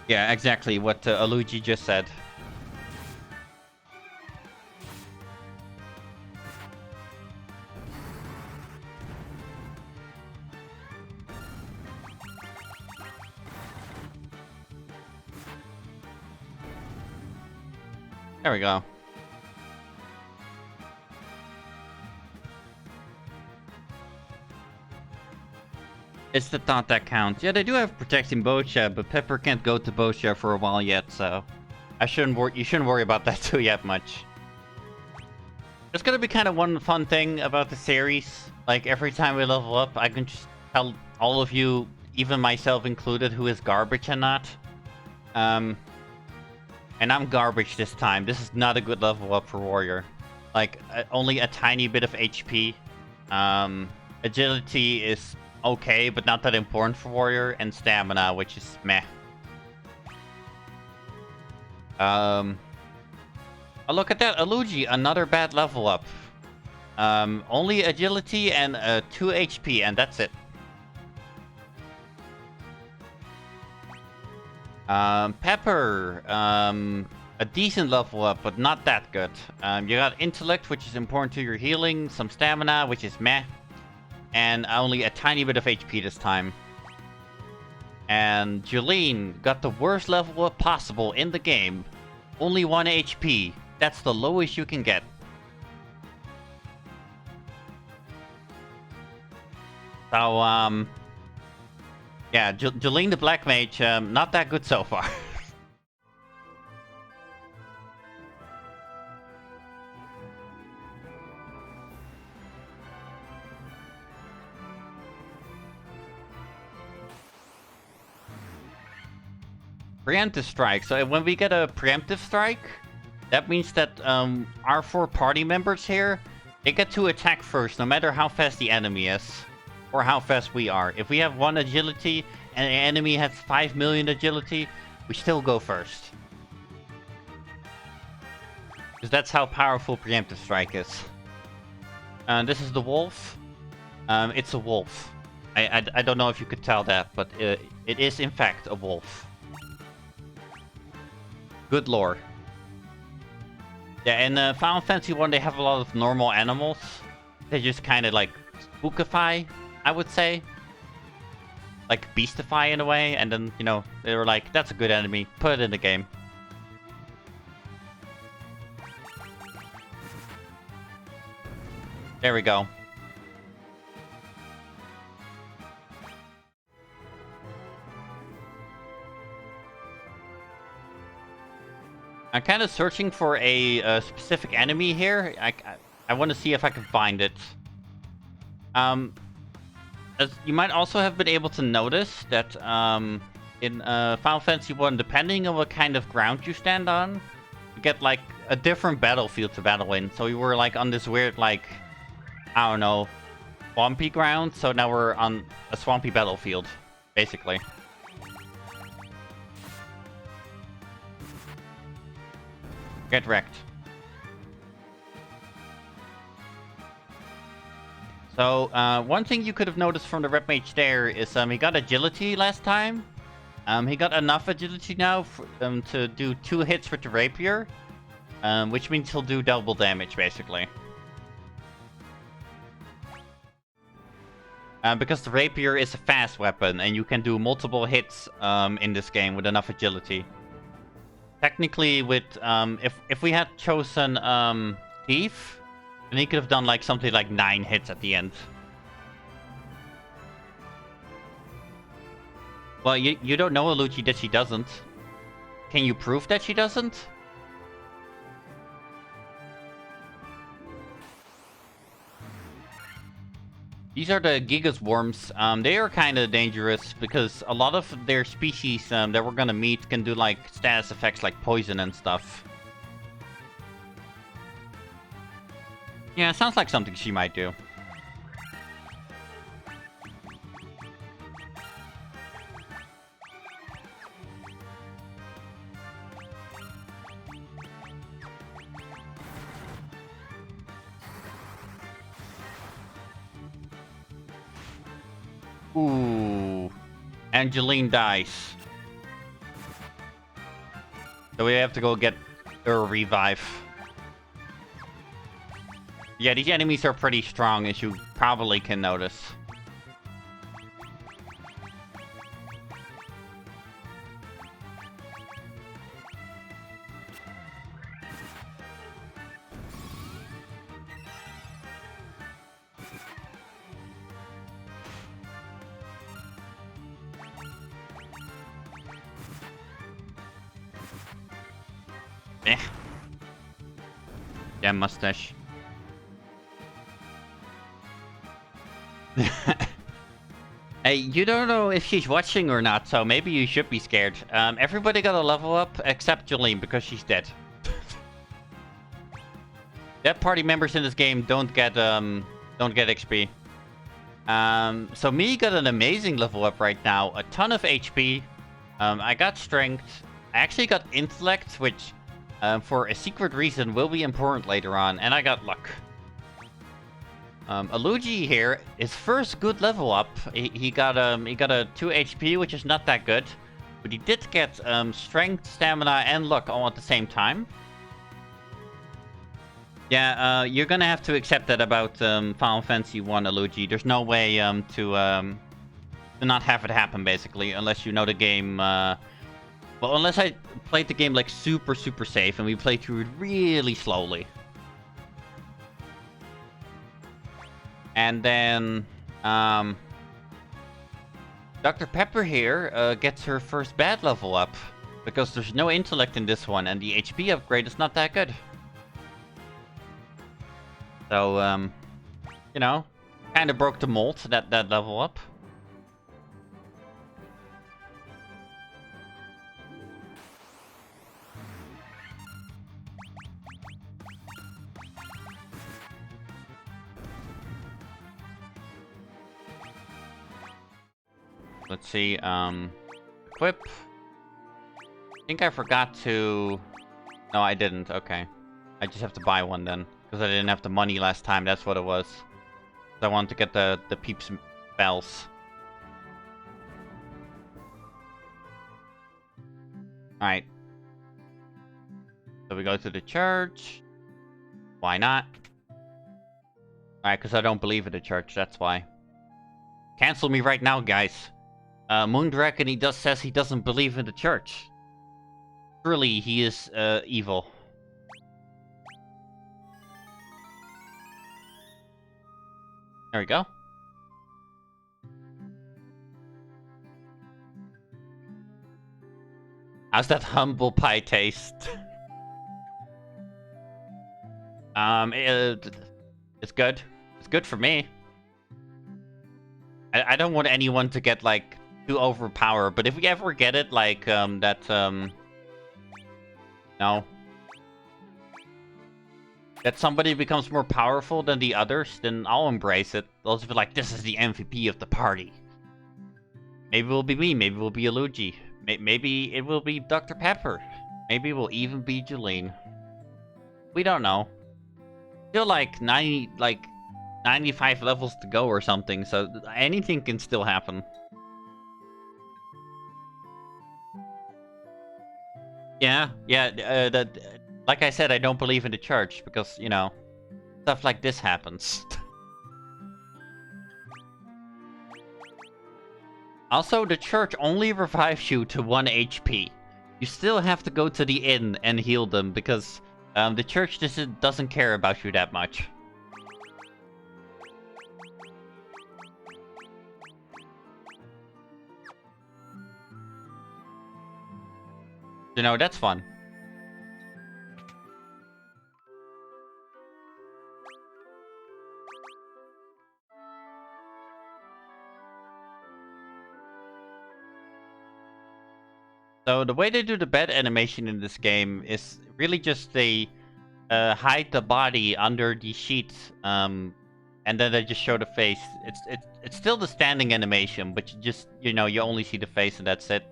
Yeah, exactly what Aluigi just said. There we go. It's the thought that counts. Yeah, they do have protecting Bocha, but Pepper can't go to Bocha for a while yet, so you shouldn't worry about that too yet much. It's gonna be kind of one fun thing about the series. Like, every time we level up, I can just tell all of you, even myself included, who is garbage and not. And I'm garbage this time. This is not a good level up for Warrior. Like, only a tiny bit of HP. Agility is okay, but not that important for Warrior, and Stamina, which is meh. Oh, look at that, Aluigi, another bad level up. Only Agility and 2 HP, and that's it. Pepper, a decent level up, but not that good. You got Intellect, which is important to your healing, some Stamina, which is meh, and only a tiny bit of HP this time. And Jolene got the worst level up possible in the game. Only 1 HP. That's the lowest you can get. So, yeah, Jolene the Black Mage, not that good so far. Preemptive strike. So when we get a preemptive strike, that means that our 4 party members here, they get to attack first, no matter how fast the enemy is, or how fast we are. If we have 1 agility and the enemy has 5 million agility, we still go first. Because that's how powerful preemptive strike is. This is the wolf. It's a wolf. I don't know if you could tell that, but it is in fact a wolf. Good lore. Yeah, in Final Fantasy 1 they have a lot of normal animals. They just kind of like spookify, I would say. Like beastify in a way, and then, you know, they were like, that's a good enemy, put it in the game. There we go. I'm kind of searching for a specific enemy here. I want to see if I can find it. As you might also have been able to notice that in Final Fantasy 1, depending on what kind of ground you stand on, you get like a different battlefield to battle in. So we were like on this weird, like, I don't know, swampy ground. So now we're on a swampy battlefield, basically. Get wrecked. So, one thing you could have noticed from the red mage there is he got agility last time. He got enough agility now for, to do 2 hits with the rapier, which means he'll do double damage, basically. Because the rapier is a fast weapon, and you can do multiple hits in this game with enough agility. Technically, with if we had chosen Thief, then he could have done like something like 9 hits at the end. Well, you don't know, Alucci, that she doesn't. Can you prove that she doesn't? These are the Gigas worms. They are kind of dangerous because a lot of their species that we're gonna meet can do like status effects like poison and stuff. Yeah, it sounds like something she might do. Ooh. Angeline dies. So we have to go get her revive. Yeah, these enemies are pretty strong, as you probably can notice. Eh. Damn mustache. Hey, you don't know if she's watching or not, so maybe you should be scared. Everybody got a level up except Jolene because she's dead. Dead party members in this game don't get XP. So me got an amazing level up right now, a ton of HP. I got strength. I actually got intellect, which for a secret reason will be important later on, and I got luck. Aluji here, his first good level up. He got a 2 HP, which is not that good, but he did get strength, stamina, and luck all at the same time. Yeah, you're gonna have to accept that about Final Fantasy 1 Aluji. There's no way to not have it happen, basically, unless you know the game. Well, unless I played the game like super safe and we played through it really slowly. And then, Dr. Pepper here gets her first bad level up, because there's no intellect in this one, and the HP upgrade is not that good. So, you know, kind of broke the mold, that level up. Let's see, equip. I think I forgot to... No, I didn't. Okay. I just have to buy one then, Because I didn't have the money last time, that's what it was. I wanted to get the peeps bells. Alright. So we go to the church. Why not? Alright, because I don't believe in the church, that's why. Cancel me right now, guys. Moondragon, he says he doesn't believe in the church. Surely he is evil. There we go. How's that humble pie taste? It's good. It's good for me. I don't want anyone to get, like, too overpowered, but if we ever get it, like, no. That somebody becomes more powerful than the others, then I'll embrace it. I'll just be like, this is the MVP of the party. Maybe it will be me, maybe it will be Luigi. Maybe it will be Dr. Pepper. Maybe it will even be Jolene. We don't know. Still like 95 levels to go or something, so anything can still happen. Yeah, like I said, I don't believe in the church because, you know, stuff like this happens. Also, the church only revives you to 1 HP. You still have to go to the inn and heal them because the church just doesn't care about you that much. You know, that's fun. So the way they do the bed animation in this game is really just they hide the body under the sheets, and then they just show the face. It's still the standing animation, but you know, you only see the face and that's it.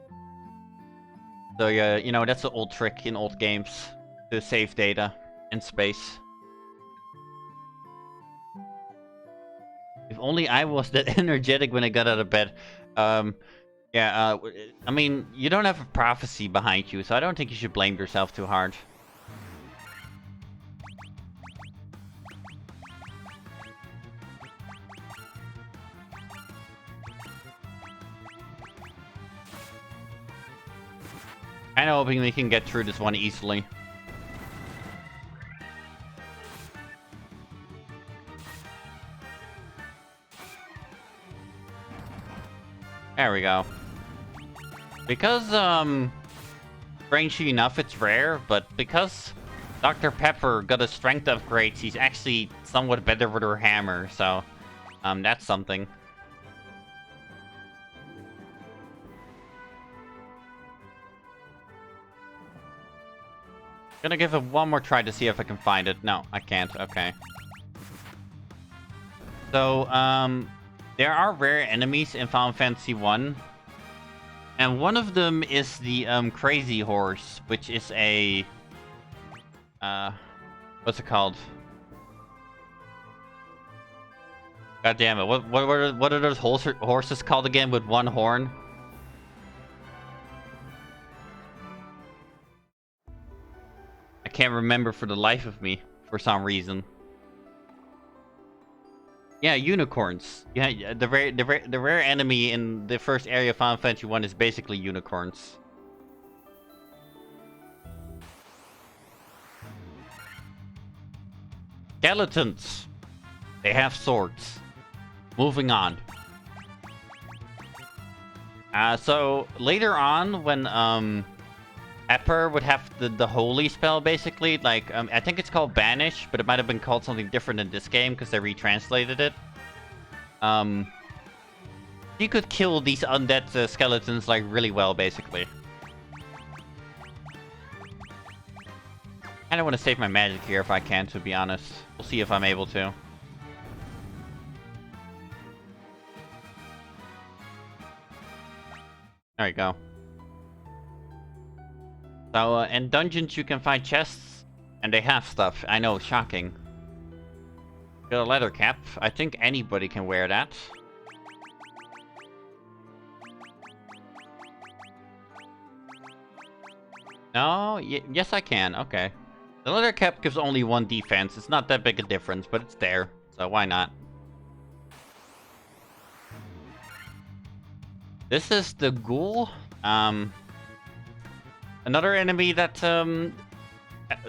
So yeah, you know, that's an old trick in old games to save data in space. If only I was that energetic when I got out of bed. Yeah, I mean, you don't have a prophecy behind you, so I don't think you should blame yourself too hard. I'm hoping we can get through this one easily. There we go. Because, strangely enough, it's rare, but because Dr. Pepper got a strength upgrade, she's actually somewhat better with her hammer, so, that's something. Gonna give it one more try to see if I can find it. No, I can't. Okay. So, there are rare enemies in Final Fantasy 1. And one of them is the, Crazy Horse, which is a... what's it called? God damn it, what are those horses called again with one horn? I can't remember for the life of me, for some reason. Yeah, unicorns. Yeah, the rare enemy in the first area of Final Fantasy 1 is basically unicorns. Skeletons. They have swords. Moving on. So later on, when Pepper would have the holy spell, basically, like, I think it's called Banish, but it might have been called something different in this game, because they retranslated it. You could kill these undead skeletons, like, really well, basically. I don't want to save my magic here if I can, to be honest. We'll see if I'm able to. There you go. So, in dungeons you can find chests, and they have stuff. I know, shocking. Got a leather cap. I think anybody can wear that. No? Yes, I can. Okay. The leather cap gives only 1 defense. It's not that big a difference, but it's there. So why not? This is the ghoul. Another enemy that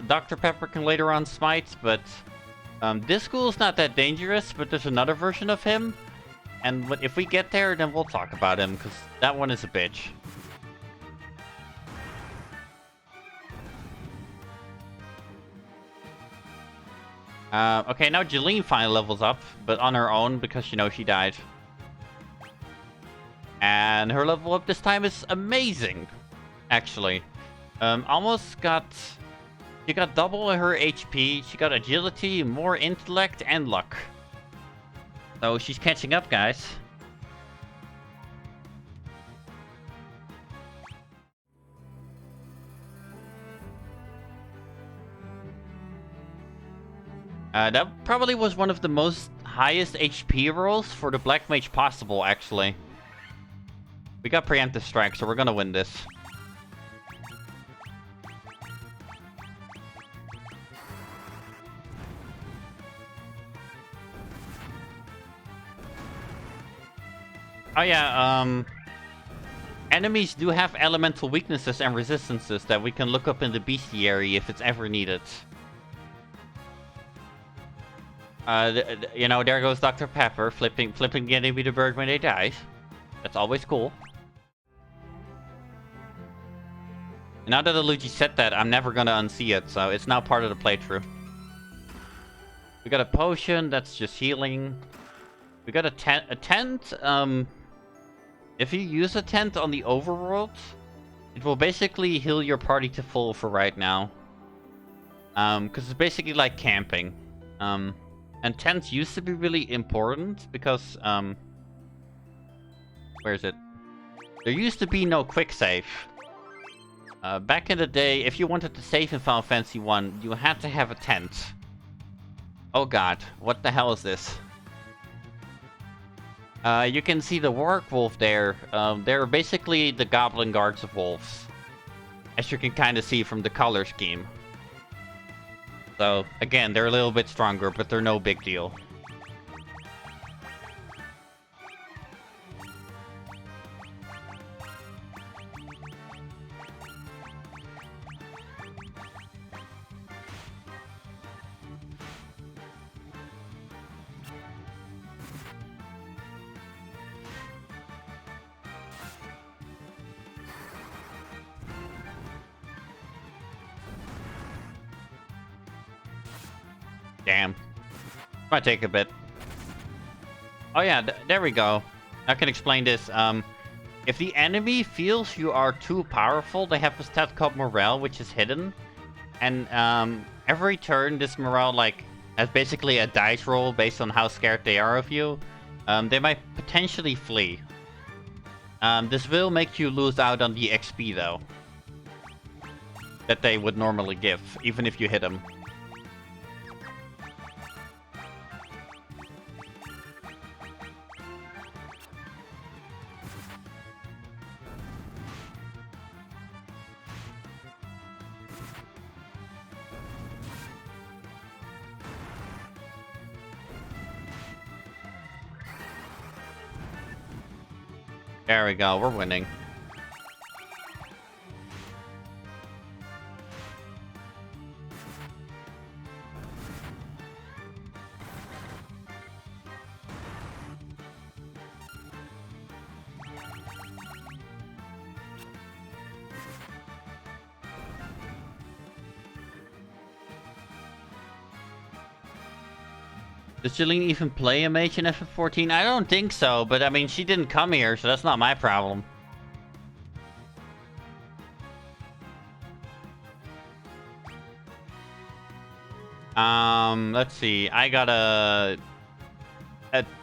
Dr. Pepper can later on smite, but this ghoul's not that dangerous, but there's another version of him. And if we get there, then we'll talk about him, because that one is a bitch. Okay, now Jeline finally levels up, but on her own, because, you know, she died. And her level up this time is amazing, actually. Almost got... She got double her HP, she got agility, more intellect, and luck. So she's catching up, guys. That probably was one of the most highest HP rolls for the Black Mage possible, actually. We got preemptive strike, so we're gonna win this. Oh yeah, enemies do have elemental weaknesses and resistances that we can look up in the bestiary if it's ever needed. You know, there goes Dr. Pepper, flipping the enemy the bird when they die. That's always cool. And now that Luigi said that, I'm never gonna unsee it, so it's now part of the playthrough. We got a potion, that's just healing. We got a tent, if you use a tent on the overworld, it will basically heal your party to full for right now. Because it's basically like camping. And tents used to be really important because, where is it? There used to be no quick save. Back in the day, if you wanted to save in Final Fantasy 1, you had to have a tent. Oh god, what the hell is this? You can see the Warg Wolf there. They're basically the Goblin Guards of Wolves. As you can kind of see from the color scheme. So, again, they're a little bit stronger, but they're no big deal. Damn. Might take a bit. Oh yeah, there we go. I can explain this. If the enemy feels you are too powerful, they have a stat called Morale, which is hidden. And every turn, this Morale like has basically a dice roll based on how scared they are of you. They might potentially flee. This will make you lose out on the XP though. That they would normally give, even if you hit them. There we go, we're winning. Does Jeline even play a mage in FF14? I don't think so, but I mean, she didn't come here, so that's not my problem. Let's see. I got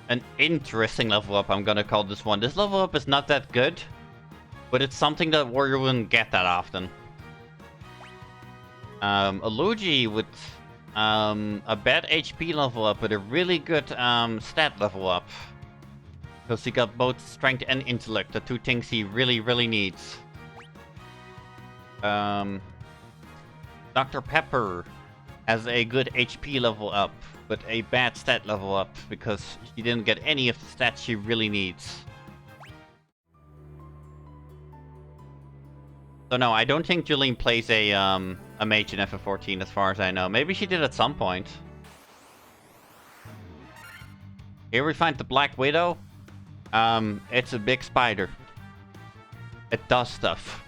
an interesting level up, I'm gonna call this one. This level up is not that good, but it's something that Warrior wouldn't get that often. A Luigi with a bad HP level up with a really good stat level up. Because he got both strength and intellect, the two things he really, really needs. Dr. Pepper has a good HP level up, but a bad stat level up because she didn't get any of the stats she really needs. So no, I don't think Jolene plays a mage in FF14 as far as I know. Maybe she did at some point. Here we find the Black Widow. It's a big spider. It does stuff.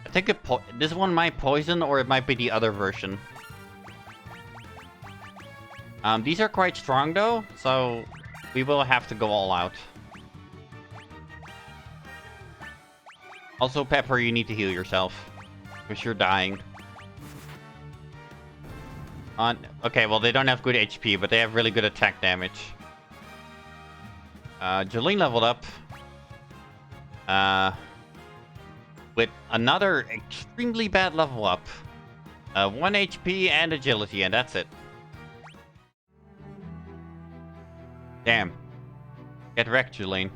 I think this one might poison, or it might be the other version. These are quite strong though, so we will have to go all out. Also, Pepper, you need to heal yourself. Because you're dying. Okay, well, they don't have good HP, but they have really good attack damage. Jolene leveled up. With another extremely bad level up. 1 HP and agility, and that's it. Damn. Get wrecked, Jolene.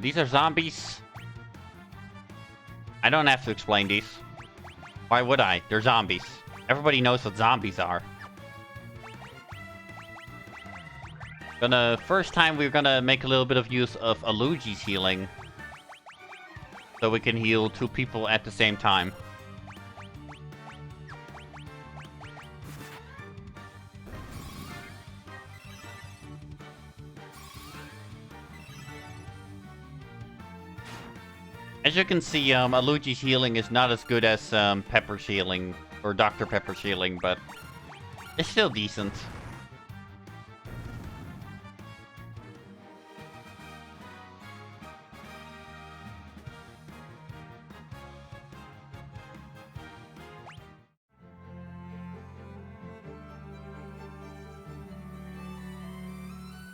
These are zombies. I don't have to explain these. Why would I? They're zombies. Everybody knows what zombies are. First time we're gonna make a little bit of use of Aluji's healing. So we can heal 2 people at the same time. As you can see, Aluji's healing is not as good as Pepper's healing, or Dr. Pepper's healing, but it's still decent.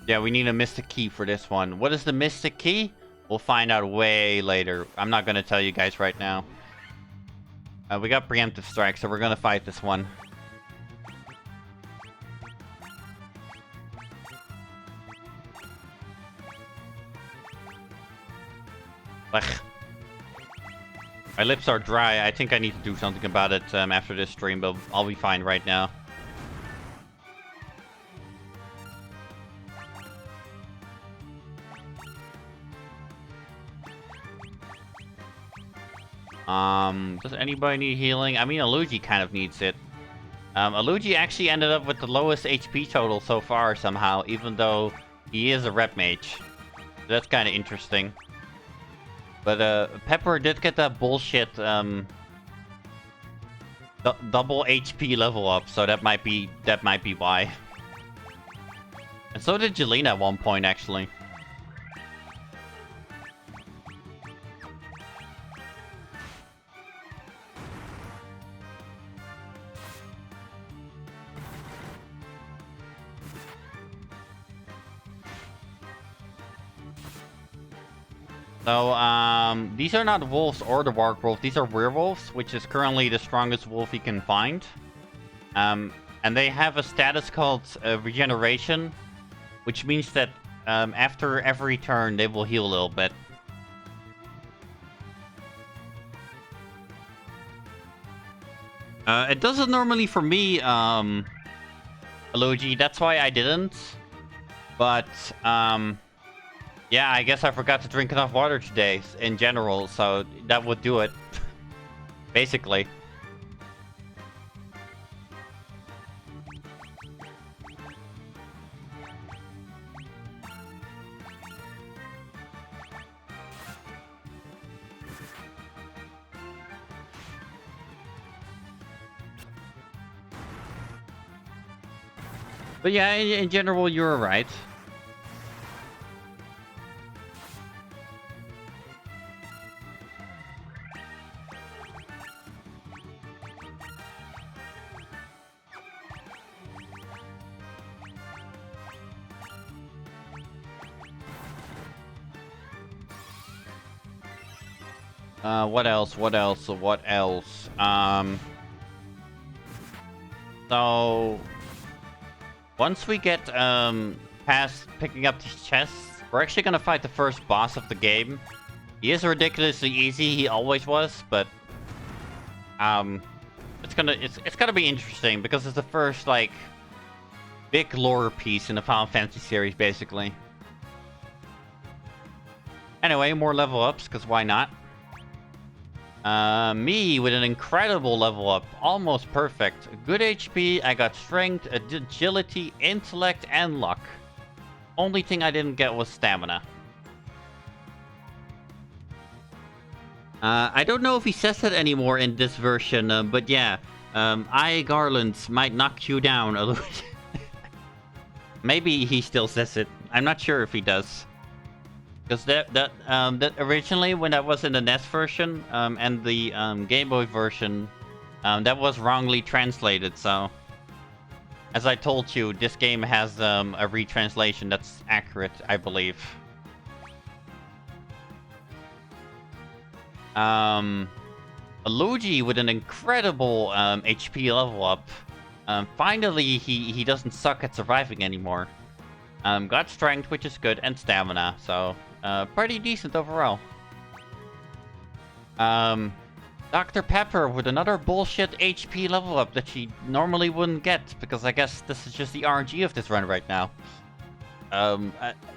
Yeah, we need a Mystic Key for this one. What is the Mystic Key? We'll find out way later. I'm not going to tell you guys right now. We got Preemptive Strike, so we're going to fight this one. Ugh. My lips are dry. I think I need to do something about it after this stream, but I'll be fine right now. Does anybody need healing? I mean, Aluji kind of needs it. Aluji actually ended up with the lowest HP total so far somehow, even though he is a rep mage. So that's kind of interesting. But Pepper did get that bullshit double HP level up, so that might be why. And so did Jelena at one point, actually. So, these are not wolves or the warg these are werewolves, which is currently the strongest wolf you can find. And they have a status called regeneration, which means that after every turn they will heal a little bit. It doesn't normally for me, Aloji, that's why I didn't. But, yeah, I guess I forgot to drink enough water today, in general, so that would do it. Basically. But yeah, in general, you're right. What else? What else? What else? So once we get past picking up these chests, we're actually gonna fight the first boss of the game. He is ridiculously easy. He always was, but it's gonna be interesting because it's the first like big lore piece in the Final Fantasy series, basically. Anyway, more level ups, because why not? Me with an incredible level up, almost perfect. Good HP, I got strength, agility, intellect, and luck. Only thing I didn't get was stamina. I don't know if he says that anymore in this version, but yeah. Eye garlands might knock you down a little bit. Maybe he still says it. I'm not sure if he does. Because that originally, when that was in the NES version and the Game Boy version, that was wrongly translated. So, as I told you, this game has a retranslation that's accurate, I believe. Luigi with an incredible HP level up. Finally, he doesn't suck at surviving anymore. Got strength, which is good, and stamina, so pretty decent overall. Dr. Pepper with another bullshit HP level up that she normally wouldn't get, because I guess this is just the RNG of this run right now.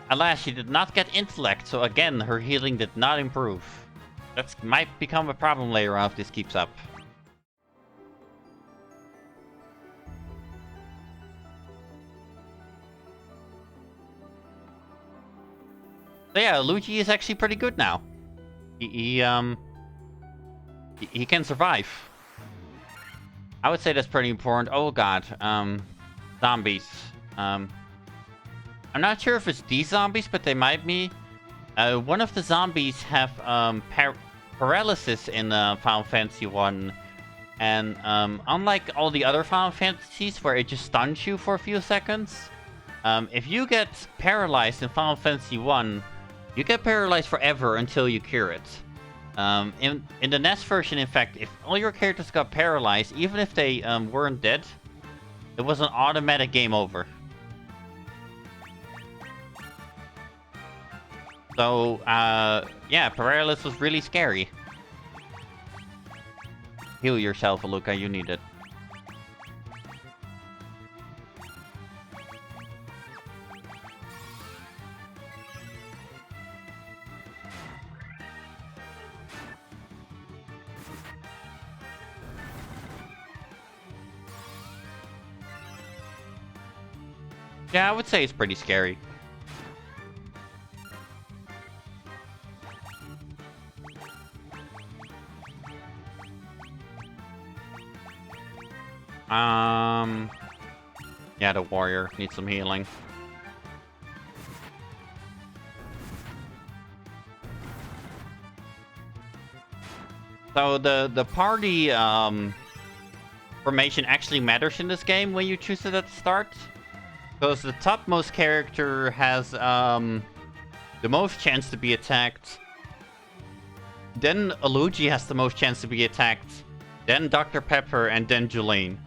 Alas, she did not get intellect, so again, her healing did not improve. That might become a problem later on if this keeps up. So yeah, Luigi is actually pretty good now. He can survive. I would say that's pretty important. Oh god, zombies. I'm not sure if it's these zombies, but they might be. One of the zombies have paralysis in Final Fantasy 1. And unlike all the other Final Fantasies where it just stuns you for a few seconds, if you get paralyzed in Final Fantasy 1, you get paralyzed forever until you cure it. In the NES version, in fact, if all your characters got paralyzed, even if they weren't dead, it was an automatic game over. So, yeah, paralysis was really scary. Heal yourself, Aluka, you need it. Yeah, I would say it's pretty scary. Yeah, the warrior needs some healing. So the party formation actually matters in this game when you choose it at the start. Because the topmost character has the most chance to be attacked. Then Luigi has the most chance to be attacked. Then Dr. Pepper, and then Jolene.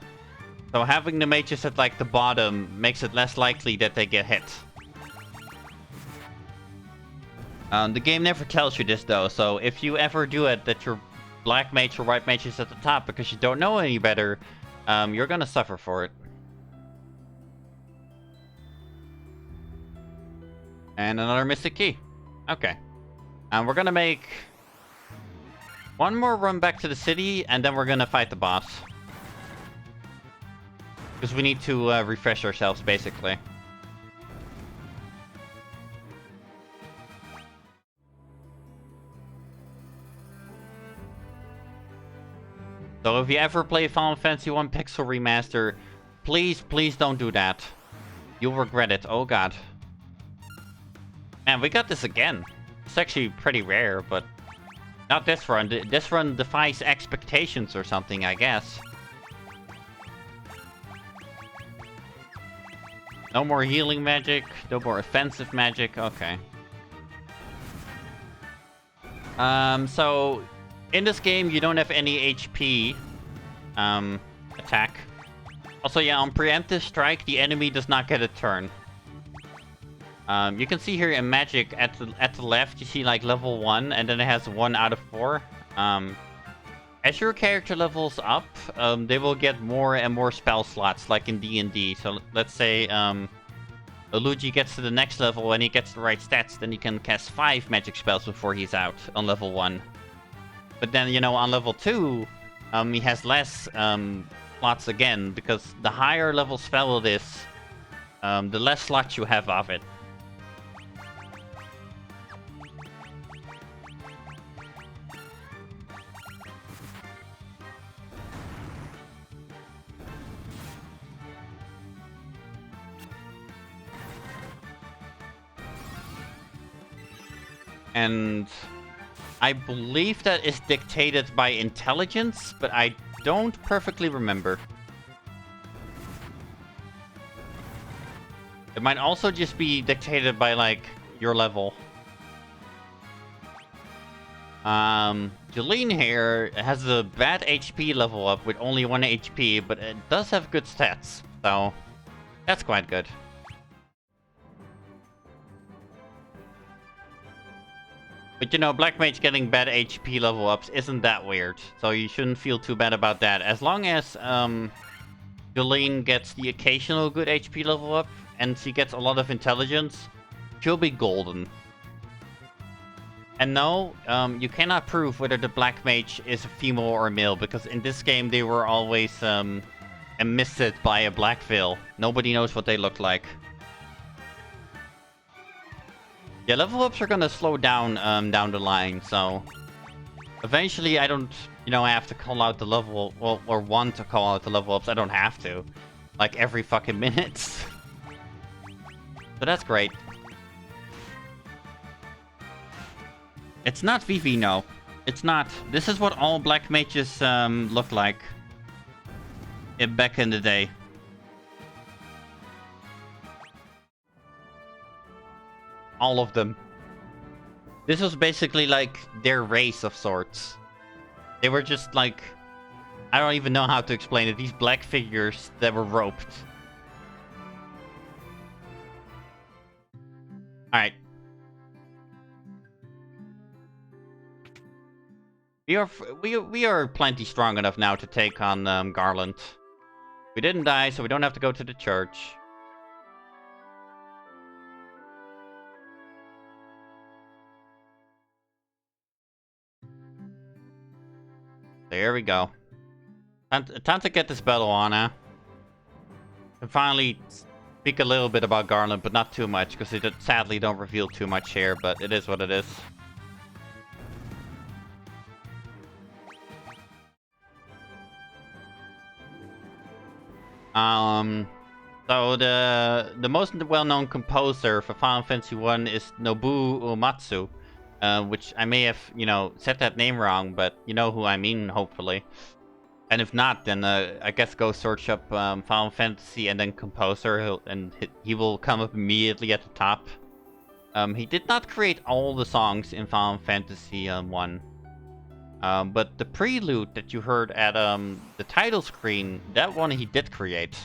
So having the mages at like the bottom makes it less likely that they get hit. The game never tells you this though, so if you ever do it that your black mage or white mage is at the top because you don't know any better, you're gonna suffer for it. And another mystic key. Okay. And we're gonna make one more run back to the city, and then we're gonna fight the boss. Because we need to refresh ourselves, basically. So if you ever play Final Fantasy 1 Pixel Remaster, please, please don't do that. You'll regret it. Oh god. Man, we got this again. It's actually pretty rare, but not this run. This run defies expectations or something, I guess. No more healing magic, no more offensive magic, okay. So In this game, you don't have any HP attack. Also, yeah, on preemptive strike, the enemy does not get a turn. You can see here in Magic at the left, you see like level 1, and then it has 1 out of 4. As your character levels up, they will get more and more spell slots, like in D&D. So let's say Luigi gets to the next level and he gets the right stats, then he can cast 5 magic spells before he's out on level 1. But then, you know, on level 2, he has less slots again, because the higher level spell it is, the less slots you have of it. And I believe that is dictated by intelligence, but I don't perfectly remember. It might also just be dictated by, like, your level. Jolene here has a bad HP level up with only 1 HP, but it does have good stats, so that's quite good. But you know, Black Mage getting bad HP level ups isn't that weird, so you shouldn't feel too bad about that. As long as Jolene gets the occasional good HP level up, and she gets a lot of intelligence, she'll be golden. And no, you cannot prove whether the Black Mage is a female or a male, because in this game they were always emitted by a black veil. Nobody knows what they look like. Yeah, level ups are gonna slow down down the line, so eventually I don't, you know, have to call out the level, well, or want to call out the level ups. I don't have to, like every fucking minute. So that's great. It's not Vivi, no. It's not. This is what all black mages look like back in the day. All of them. This was basically like their race of sorts. They were just like, I don't even know how to explain it. These black figures that were roped. Alright. We are plenty strong enough now to take on Garland. We didn't die, so we don't have to go to the church. There we go. Time to get this battle on, huh? And finally speak a little bit about Garland, but not too much, because it sadly don't reveal too much here, but it is what it is. So the most well-known composer for Final Fantasy 1 is Nobuo Uematsu. Which I may have, you know, said that name wrong, but you know who I mean, hopefully. And if not, then I guess go search up Final Fantasy and then composer, he will come up immediately at the top. He did not create all the songs in Final Fantasy 1. But the prelude that you heard at the title screen, that one he did create.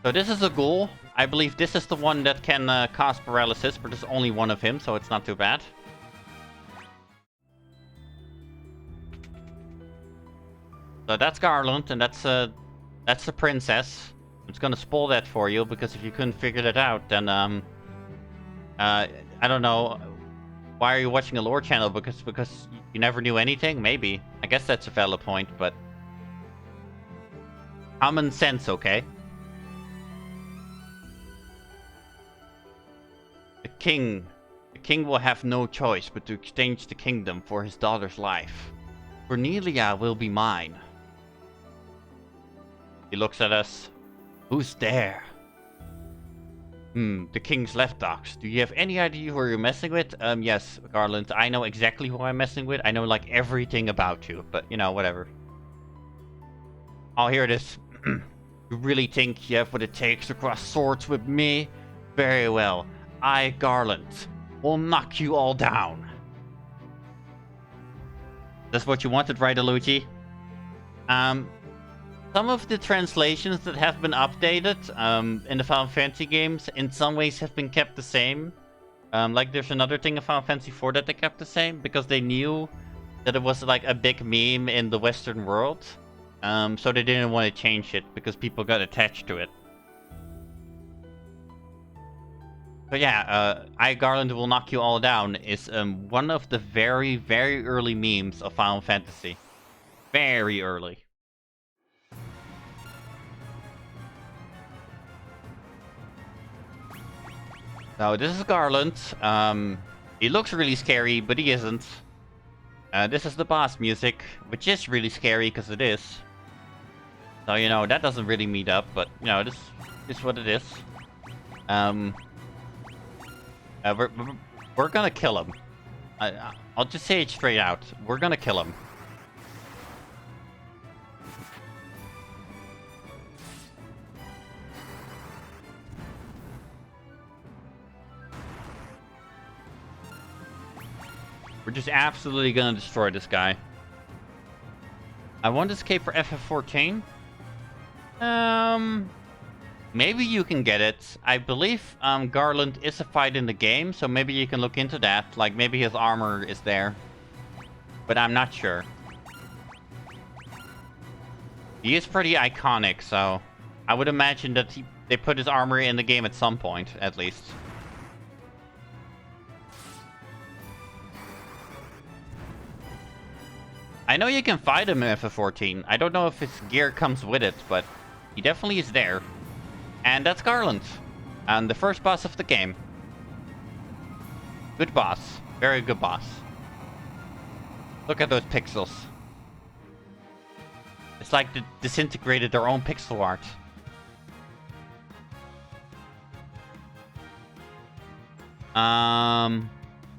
So this is a ghoul. I believe this is the one that can cause paralysis, but there's only one of him, so it's not too bad. So that's Garland, and that's the princess. I'm just gonna spoil that for you, because if you couldn't figure that out, then I don't know. Why are you watching a lore channel? Because you never knew anything? Maybe. I guess that's a valid point, but common sense, okay? The king will have no choice but to exchange the kingdom for his daughter's life. Cornelia will be mine. He looks at us. Who's there? The king's left docks. Do you have any idea who you're messing with? Yes, Garland. I know exactly who I'm messing with. I know, like, everything about you. But, you know, whatever. Oh, here it is. You really think you have what it takes to cross swords with me? Very well. I, Garland, will knock you all down. That's what you wanted, right, Aluigi? Some of the translations that have been updated in the Final Fantasy games in some ways have been kept the same. Like there's another thing in Final Fantasy IV that they kept the same because they knew that it was like a big meme in the Western world. So they didn't want to change it because people got attached to it. So yeah, I Garland will knock you all down is one of the very, very early memes of Final Fantasy. Very early. So this is Garland. He looks really scary, but he isn't. This is the boss music, which is really scary because it is. So, you know, that doesn't really meet up, but, you know, this is what it is. We're gonna kill him. I'll just say it straight out. We're gonna kill him. We're just absolutely gonna destroy this guy. I want to escape for FF14. Maybe you can get it. I believe Garland is a fight in the game, so maybe you can look into that. Like maybe his armor is there, but I'm not sure. He is pretty iconic, so I would imagine that they put his armor in the game at some point, at least. I know you can fight him in FF14. I don't know if his gear comes with it, but he definitely is there. And that's Garland. And the first boss of the game. Good boss. Very good boss. Look at those pixels. It's like they disintegrated their own pixel art.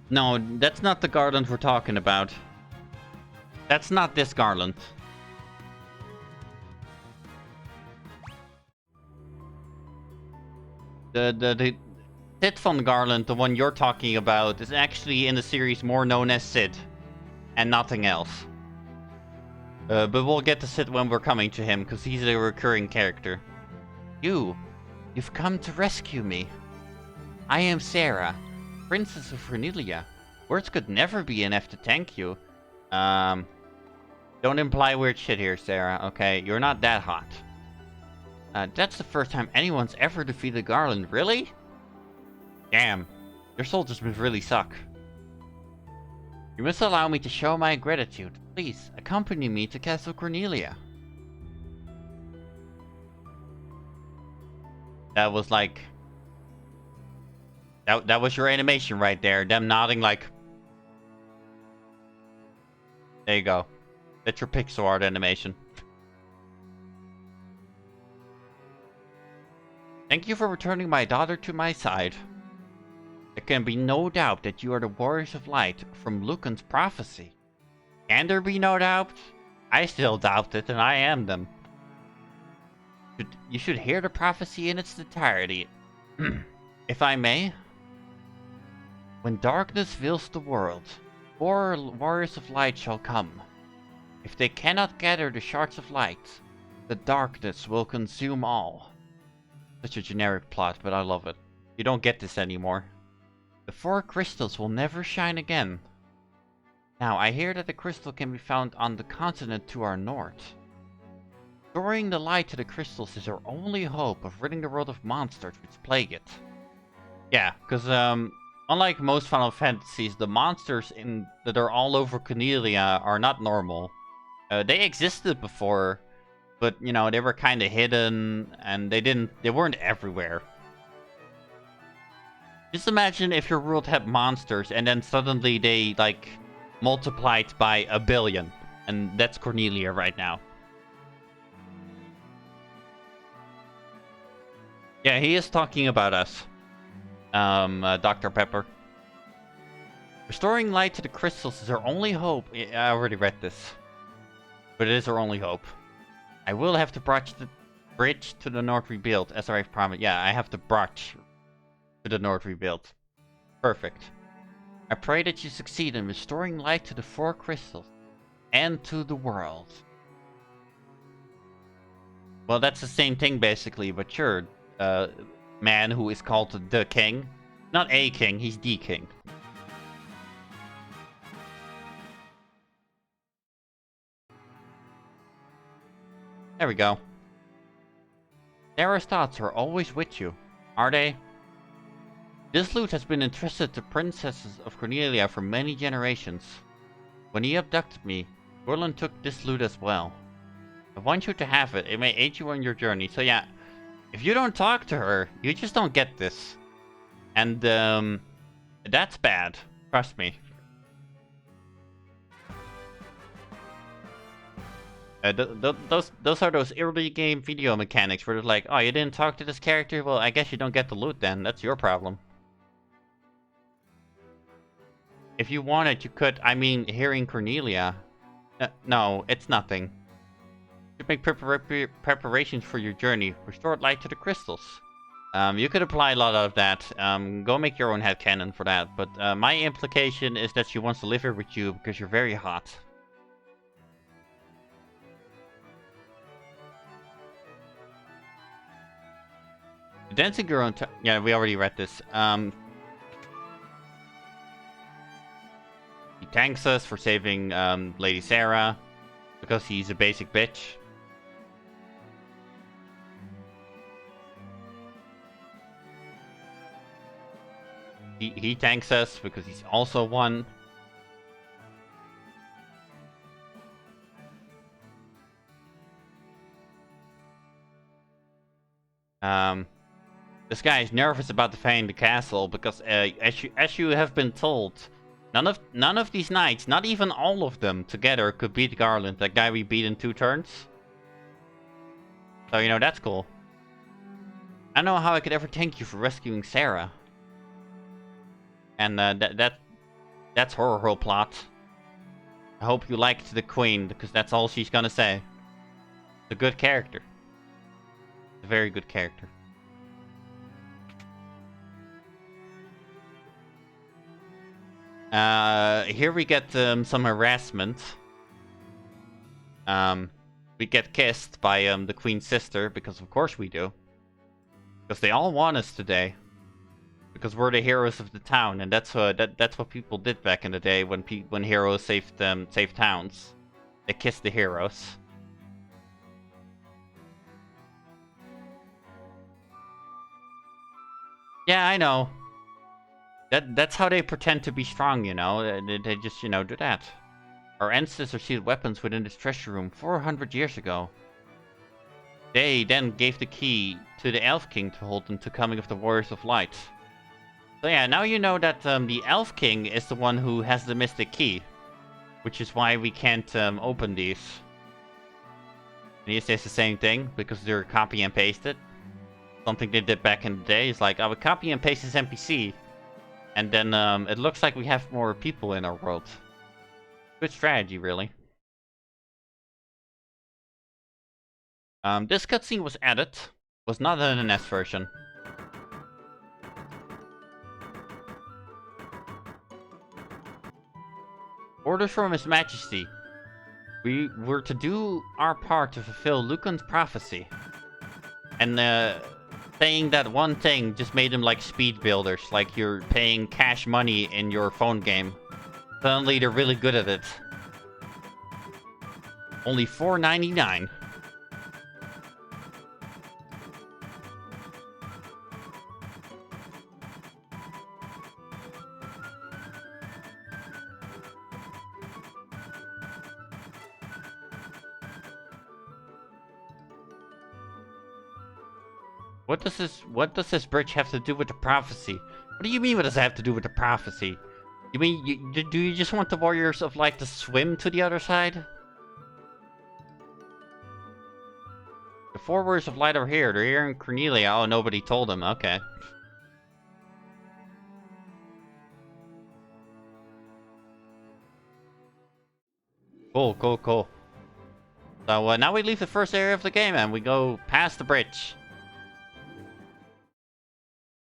No, that's not the Garland we're talking about. That's not this Garland. The Sid von Garland, the one you're talking about, is actually in the series more known as Sid, and nothing else. But we'll get to Sid when we're coming to him, because he's a recurring character. You've come to rescue me. I am Sarah, Princess of Cornelia. Words could never be enough to thank you. Don't imply weird shit here, Sarah, okay? You're not that hot. That's the first time anyone's ever defeated Garland, really? Damn, your soldiers must really suck. You must allow me to show my gratitude. Please, accompany me to Castle Cornelia. That was like... That was your animation right there. Them nodding like... There you go. That's your pixel art animation. Thank you for returning my daughter to my side. There can be no doubt that you are the warriors of light from Lucan's prophecy. Can there be no doubt? I still doubt it, and I am them. You should hear the prophecy in its entirety. If I may. When darkness fills the world, 4 warriors of light shall come. If they cannot gather the shards of light, the darkness will consume all. Such a generic plot, but I love it. You don't get this anymore. The 4 crystals will never shine again. Now, I hear that the crystal can be found on the continent to our north. Restoring the light to the crystals is our only hope of ridding the world of monsters which plague it. Yeah, because unlike most Final Fantasies, the monsters that are all over Cornelia are not normal. They existed before, but you know, they were kind of hidden and they weren't everywhere. Just imagine if your world had monsters and then suddenly they like multiplied by 1 billion, and that's Cornelia right now. Yeah, he is talking about us. Dr. Pepper. Restoring light to the crystals is our only hope. I already read this. But it is our only hope. I will have to bridge to the north rebuild, as I've promised. Yeah, I have to bridge to the north rebuild. Perfect. I pray that you succeed in restoring life to the 4 crystals and to the world. Well, that's the same thing basically, but sure. Man who is called the king. Not a king, he's the king. There we go. Sarah's thoughts are always with you, are they? This loot has been entrusted to princesses of Cornelia for many generations. When he abducted me, Gorlin took this loot as well. I want you to have it. It may aid you on your journey. So yeah, if you don't talk to her, you just don't get this. And that's bad. Trust me. Those are those early game video mechanics where it's like, oh, you didn't talk to this character? Well, I guess you don't get the loot then. That's your problem. If you wanted, you could. I mean, hearing Cornelia. No, it's nothing. You make preparations for your journey. Restore light to the crystals. You could apply a lot of that. Go make your own headcanon for that. But my implication is that she wants to live here with you because you're very hot. The dancing girl. Yeah, we already read this. He thanks us for saving Lady Sarah because he's a basic bitch. He thanks us because he's also one. This guy is nervous about defending the castle because, as you have been told, none of these knights, not even all of them together, could beat Garland, that guy we beat in 2 turns. So you know that's cool. I don't know how I could ever thank you for rescuing Sarah. And that's her whole plot. I hope you liked the queen because that's all she's gonna say. It's a good character. A very good character. Here we get some harassment. We get kissed by the queen's sister because of course we do. Because they all want us today. Because we're the heroes of the town, and that's what people did back in the day when heroes saved towns. They kissed the heroes. Yeah, I know. That's how they pretend to be strong, you know. They just, you know, do that. Our ancestors sealed weapons within this treasure room 400 years ago. They then gave the key to the Elf King to hold them to coming of the Warriors of Light. So yeah, now you know that the Elf King is the one who has the Mystic Key. Which is why we can't open these. And he says the same thing, because they're copy and pasted. Something they did back in the day is like, I would copy and paste this NPC. And then it looks like we have more people in our world. Good strategy, really. This cutscene was added. Was not in the NES version. Orders from His Majesty. We were to do our part to fulfill Lucan's prophecy. And saying that one thing just made them like speed builders, like you're paying cash money in your phone game. Suddenly they're really good at it. Only $4.99. What does this bridge have to do with the prophecy? What do you mean what does it have to do with the prophecy? You mean, do you just want the Warriors of Light to swim to the other side? The 4 Warriors of Light are here. They're here in Cornelia. Oh, nobody told them. Okay. Cool. So now we leave the first area of the game and we go past the bridge.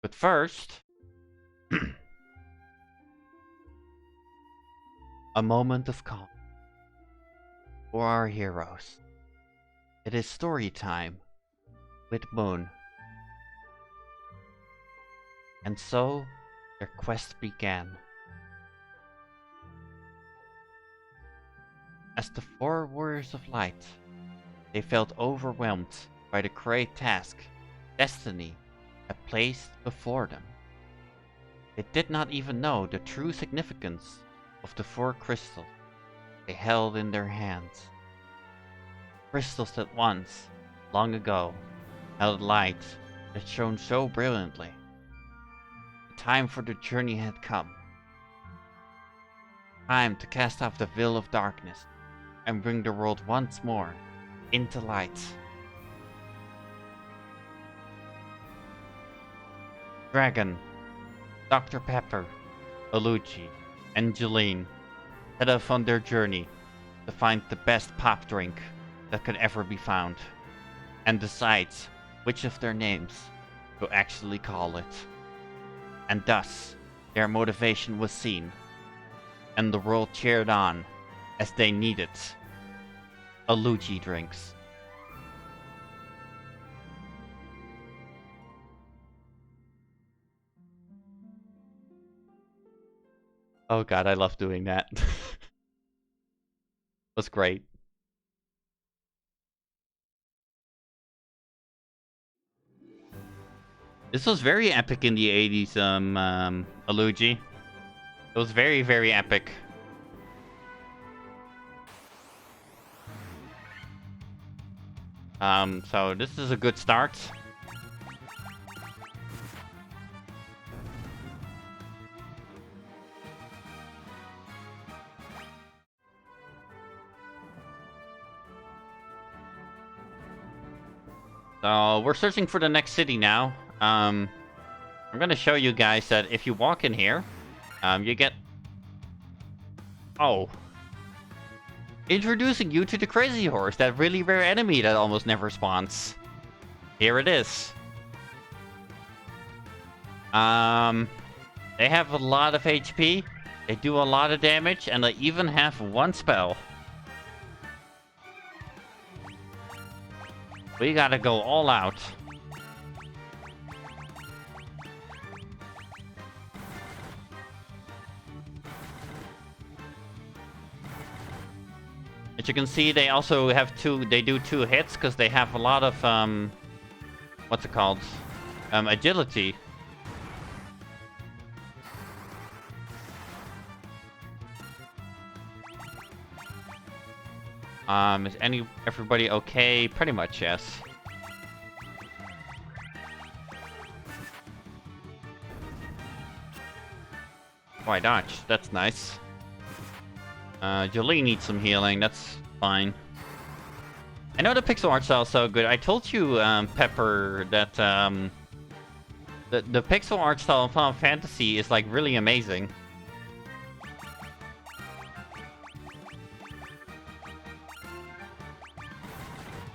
But first... A moment of calm for our heroes. It is story time with Moon. And so, their quest began. As the four warriors of light, they felt overwhelmed by the great task destiny had placed before them. They did not even know the true significance of the four crystals they held in their hands. Crystals that once, long ago, held light that shone so brilliantly. The time for the journey had come. Time to cast off the veil of darkness and bring the world once more into light. Dragon, Dr. Pepper, Alucci, and Jeline set off on their journey to find the best pop drink that could ever be found, and decide which of their names to actually call it. And thus, their motivation was seen, and the world cheered on as they needed Alucci drinks. Oh god, I love doing that. Was great. This was very epic in the 80s, Alucci. It was very, very epic. So this is a good start. So we're searching for the next city now. I'm gonna show you guys that if you walk in here, you get... Oh. Introducing you to the Crazy Horse, that really rare enemy that almost never spawns. Here it is. They have a lot of HP, they do a lot of damage, and they even have one spell. We gotta go all out. As you can see, they also have they do two hits because they have a lot of, what's it called? Agility. Is everybody okay? Pretty much, yes. Why dodge? That's nice. Jolie needs some healing, that's fine. I know the pixel art style is so good. I told you, Pepper, that, the pixel art style of Final Fantasy is, like, really amazing.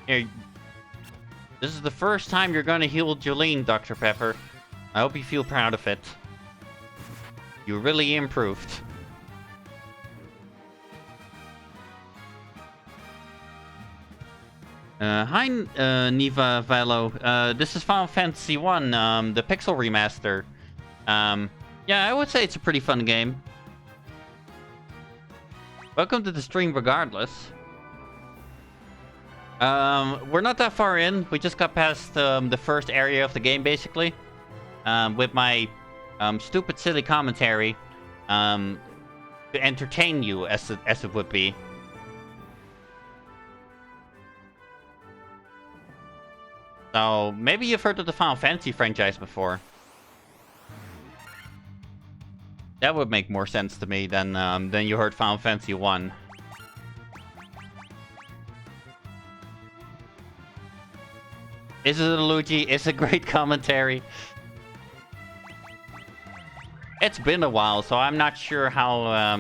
Here, this is the first time you're gonna heal Jolene, Dr. Pepper. I hope you feel proud of it. You really improved. Hi, Niva Valo. This is Final Fantasy 1, the Pixel Remaster. Yeah, I would say it's a pretty fun game. Welcome to the stream regardless. We're not that far in. We just got past the first area of the game, basically. With my stupid, silly commentary to entertain you, as it would be. So, maybe you've heard of the Final Fantasy franchise before. That would make more sense to me than you heard Final Fantasy 1. Is it Luigi? It's a great commentary. It's been a while, so I'm not sure how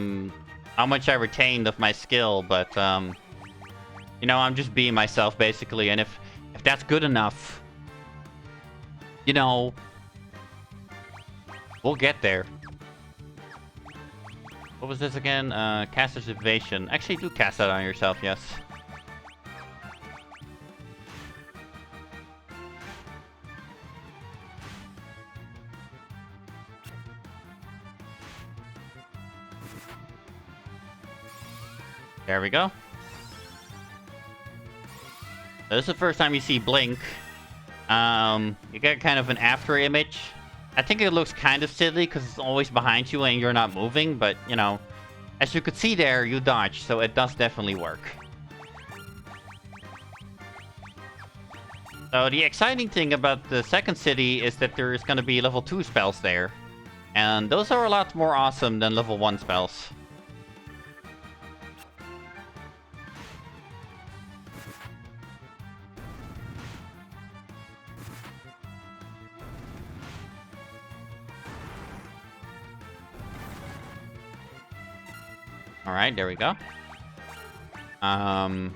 much I retained of my skill, but you know, I'm just being myself basically, and if that's good enough, you know, we'll get there. What was this again? Caster's Evasion. Actually, do cast that on yourself, yes. There we go. This is the first time you see Blink. You get kind of an after image. I think it looks kind of silly because it's always behind you and you're not moving, but, you know, as you could see there, you dodge, so it does definitely work. So the exciting thing about the second city is that there is going to be level 2 spells there. And those are a lot more awesome than level 1 spells. Alright, there we go. No.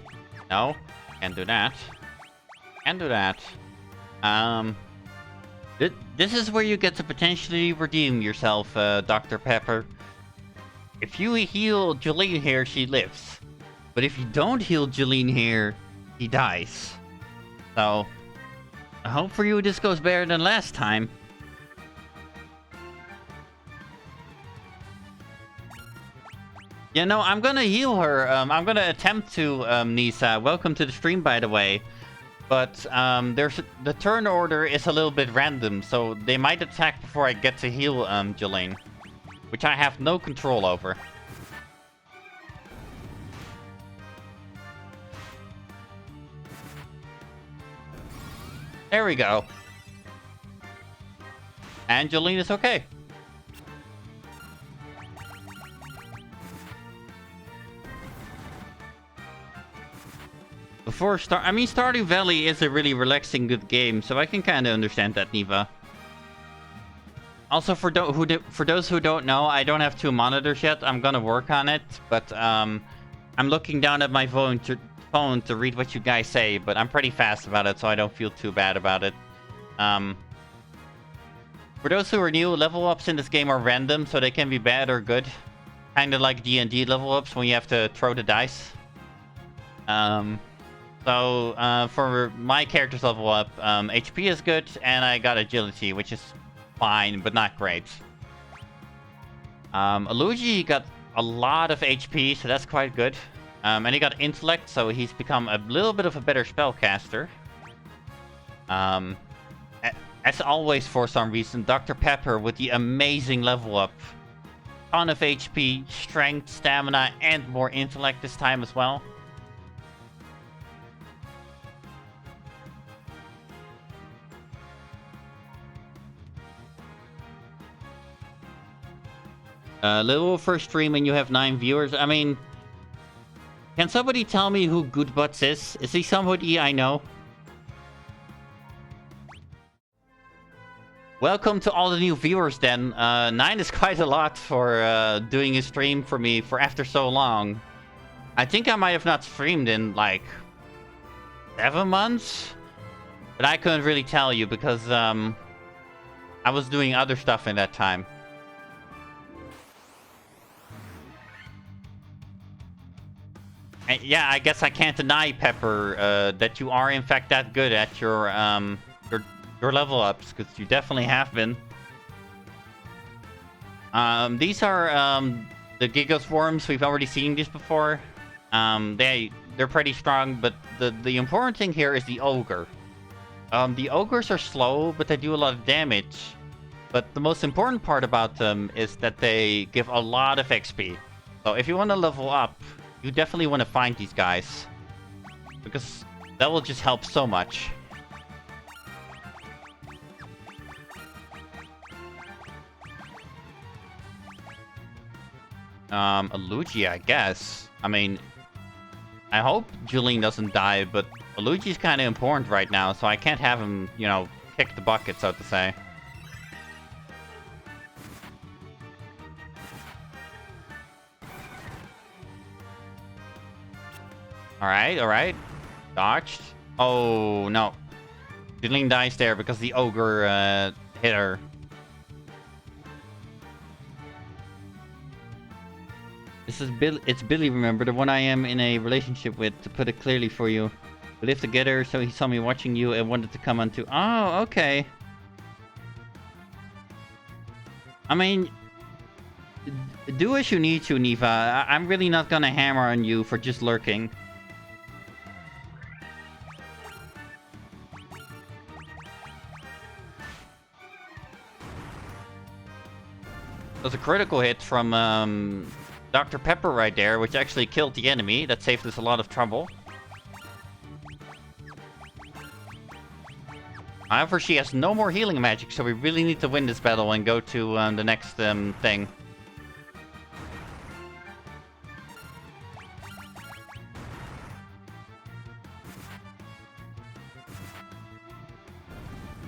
Can't do that. Can't do that. This is where you get to potentially redeem yourself, Dr. Pepper. If you heal Jolene here, she lives. But if you don't heal Jolene here, he dies. So, I hope for you this goes better than last time. You know, I'm gonna heal her. I'm gonna attempt to, Nisa. Welcome to the stream, by the way. But, the turn order is a little bit random, so they might attack before I get to heal, Jolene. Which I have no control over. There we go. And Jolene is okay. Stardew Valley is a really relaxing, good game, so I can kind of understand that, Neva. Also, for those who don't know, I don't have 2 monitors yet. I'm gonna work on it, but I'm looking down at my phone to read what you guys say, but I'm pretty fast about it, so I don't feel too bad about it. For those who are new, level ups in this game are random, so they can be bad or good. Kind of like D&D level ups when you have to throw the dice. So, for my character's level up, HP is good, and I got agility, which is fine, but not great. Aluigi got a lot of HP, so that's quite good. And he got intellect, so he's become a little bit of a better spellcaster. As always, for some reason, Dr. Pepper with the amazing level up. Ton of HP, strength, stamina, and more intellect this time as well. Little first stream and you have 9 viewers. I mean, can somebody tell me who Goodbutts is? Is he somebody I know? Welcome to all the new viewers then. 9 is quite a lot for doing a stream for me for after so long. I think I might have not streamed in like 7 months, but I couldn't really tell you because I was doing other stuff in that time. And yeah, I guess I can't deny, Pepper, that you are in fact that good at your level ups, because you definitely have been. These are the Gigoswarms. We've already seen these before. They're pretty strong, but the important thing here is the ogre. The ogres are slow, but they do a lot of damage. But the most important part about them is that they give a lot of XP. So if you want to level up, you definitely want to find these guys, because that will just help so much. Aluigi, I guess. I mean, I hope Julian doesn't die, but Aluigi's kind of important right now, so I can't have him, you know, kick the bucket, so to say. Alright. Dodged. Oh, no. Julian dies there because the ogre hit her. This is Bill. It's Billy, remember, the one I am in a relationship with, to put it clearly for you. We live together, so he saw me watching you and wanted to come on too. Oh, okay. I mean, do as you need to, Niva. I'm really not gonna hammer on you for just lurking. That was a critical hit from Dr. Pepper right there, which actually killed the enemy. That saved us a lot of trouble. However, she has no more healing magic, so we really need to win this battle and go to the next thing.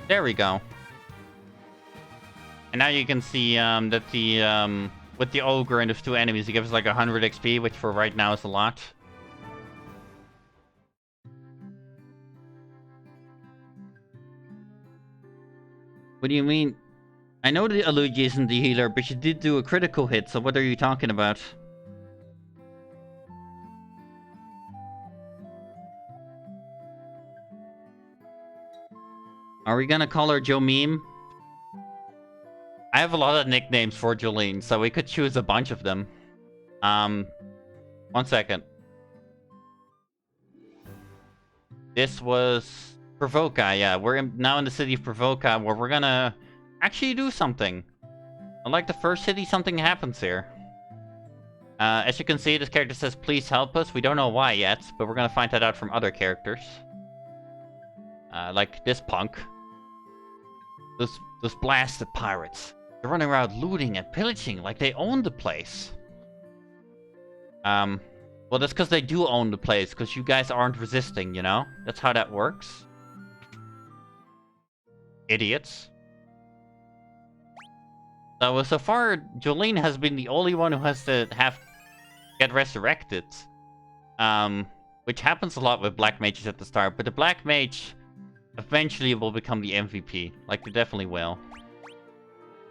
There we go. And now you can see that the with the ogre and those two enemies, it gives us like 100 XP, which for right now is a lot. What do you mean? I know the Alugi isn't the healer, but she did do a critical hit, so what are you talking about? Are we gonna call her Joe Meme? I have a lot of nicknames for Jolene, so we could choose a bunch of them. 1 second. This was Provoca, yeah. We're now in the city of Provoca, where we're gonna actually do something. Unlike the first city, something happens here. As you can see, this character says, please help us. We don't know why yet, but we're gonna find that out from other characters. Like this punk. Those blasted pirates. They're running around looting and pillaging like they own the place. Well, that's because they do own the place, because you guys aren't resisting, you know? That's how that works. Idiots. So far, Jolene has been the only one who has to get resurrected. Which happens a lot with black mages at the start, but the black mage eventually will become the MVP. Like, they definitely will.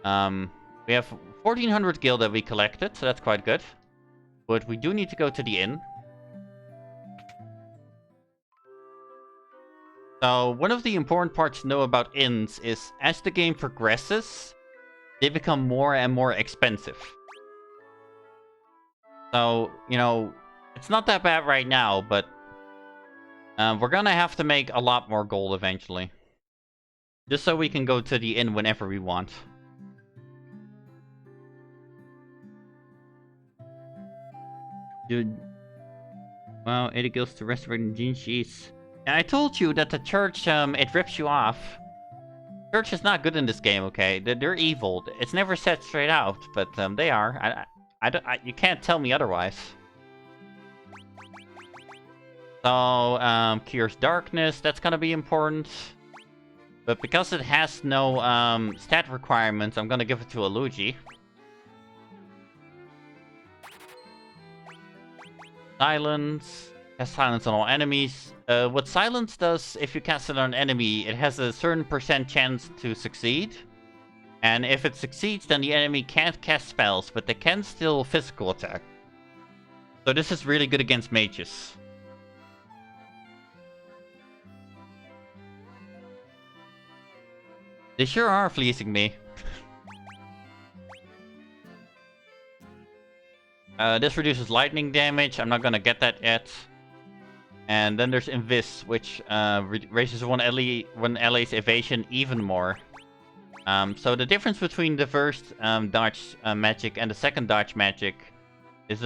We have 1400 gil that we collected, so that's quite good. But we do need to go to the inn. So, one of the important parts to know about inns is, as the game progresses, they become more and more expensive. So, you know, it's not that bad right now, but we're gonna have to make a lot more gold eventually. Just so we can go to the inn whenever we want. Dude. Wow, 80 gills to restorating gene sheets. And I told you that the church, it rips you off. Church is not good in this game, okay? They're evil. It's never said straight out, but they are. You can't tell me otherwise. So, cures darkness, that's gonna be important. But because it has no stat requirements, I'm gonna give it to Alugi. Silence. Cast silence on all enemies. What silence does, if you cast it on an enemy, it has a certain % chance to succeed. And if it succeeds, then the enemy can't cast spells, but they can still physical attack. So this is really good against mages. They sure are fleecing me. This reduces lightning damage. I'm not gonna get that yet. And then there's Invis, which raises one ally's evasion even more. So the difference between the first dodge magic and the second dodge magic is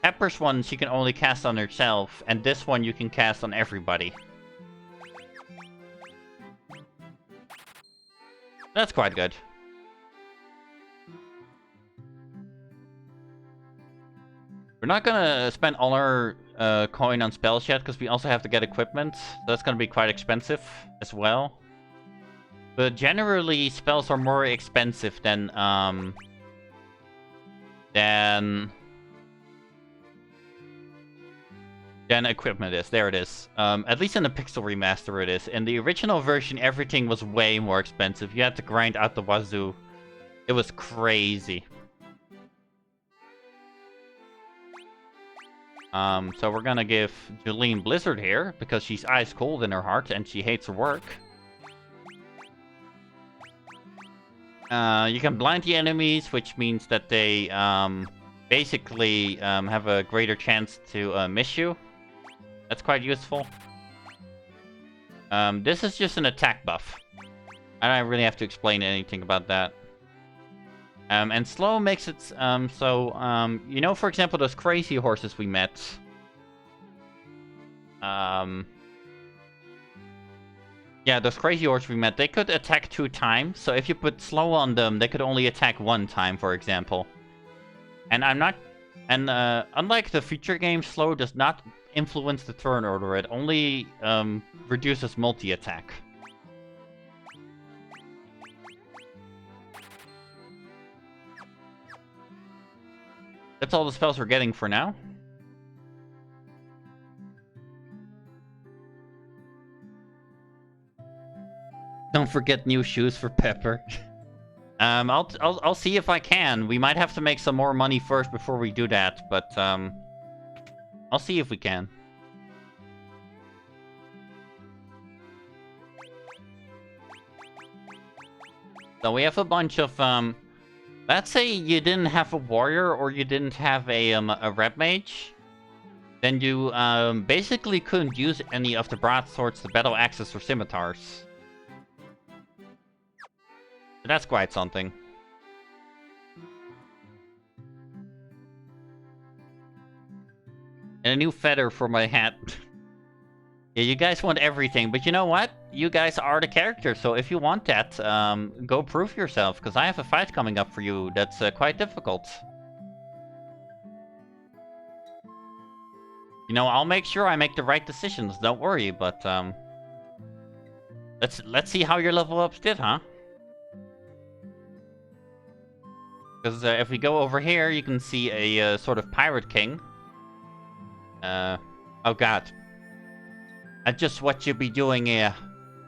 Pepper's one she can only cast on herself, and this one you can cast on everybody. That's quite good. We're not gonna spend all our coin on spells yet, because we also have to get equipment. So that's gonna be quite expensive as well. But generally, spells are more expensive than equipment is. There it is. At least in the Pixel Remaster it is. In the original version, everything was way more expensive. You had to grind out the wazoo. It was crazy. So we're gonna give Jolene Blizzard here, because she's ice cold in her heart and she hates her work. You can blind the enemies, which means that they, basically, have a greater chance to, miss you. That's quite useful. This is just an attack buff. I don't really have to explain anything about that. And slow makes it, you know, for example, those crazy horses we met. Yeah, those crazy horses we met, they could attack 2 times. So if you put slow on them, they could only attack 1 time, for example. And unlike the feature game, slow does not influence the turn order. It only reduces multi-attack. That's all the spells we're getting for now. Don't forget new shoes for Pepper. I'll see if I can. We might have to make some more money first before we do that, but I'll see if we can. So we have a bunch of let's say you didn't have a warrior or you didn't have a red mage, then you basically couldn't use any of the broadswords, the battle axes, or scimitars. So that's quite something. And a new feather for my hat. Yeah, you guys want everything, but you know what? You guys are the characters, so if you want that, go prove yourself, because I have a fight coming up for you that's quite difficult. You know, I'll make sure I make the right decisions, don't worry, but let's see how your level ups did, huh? Because if we go over here, you can see a sort of pirate king. Oh god. That's just what you'd be doing here.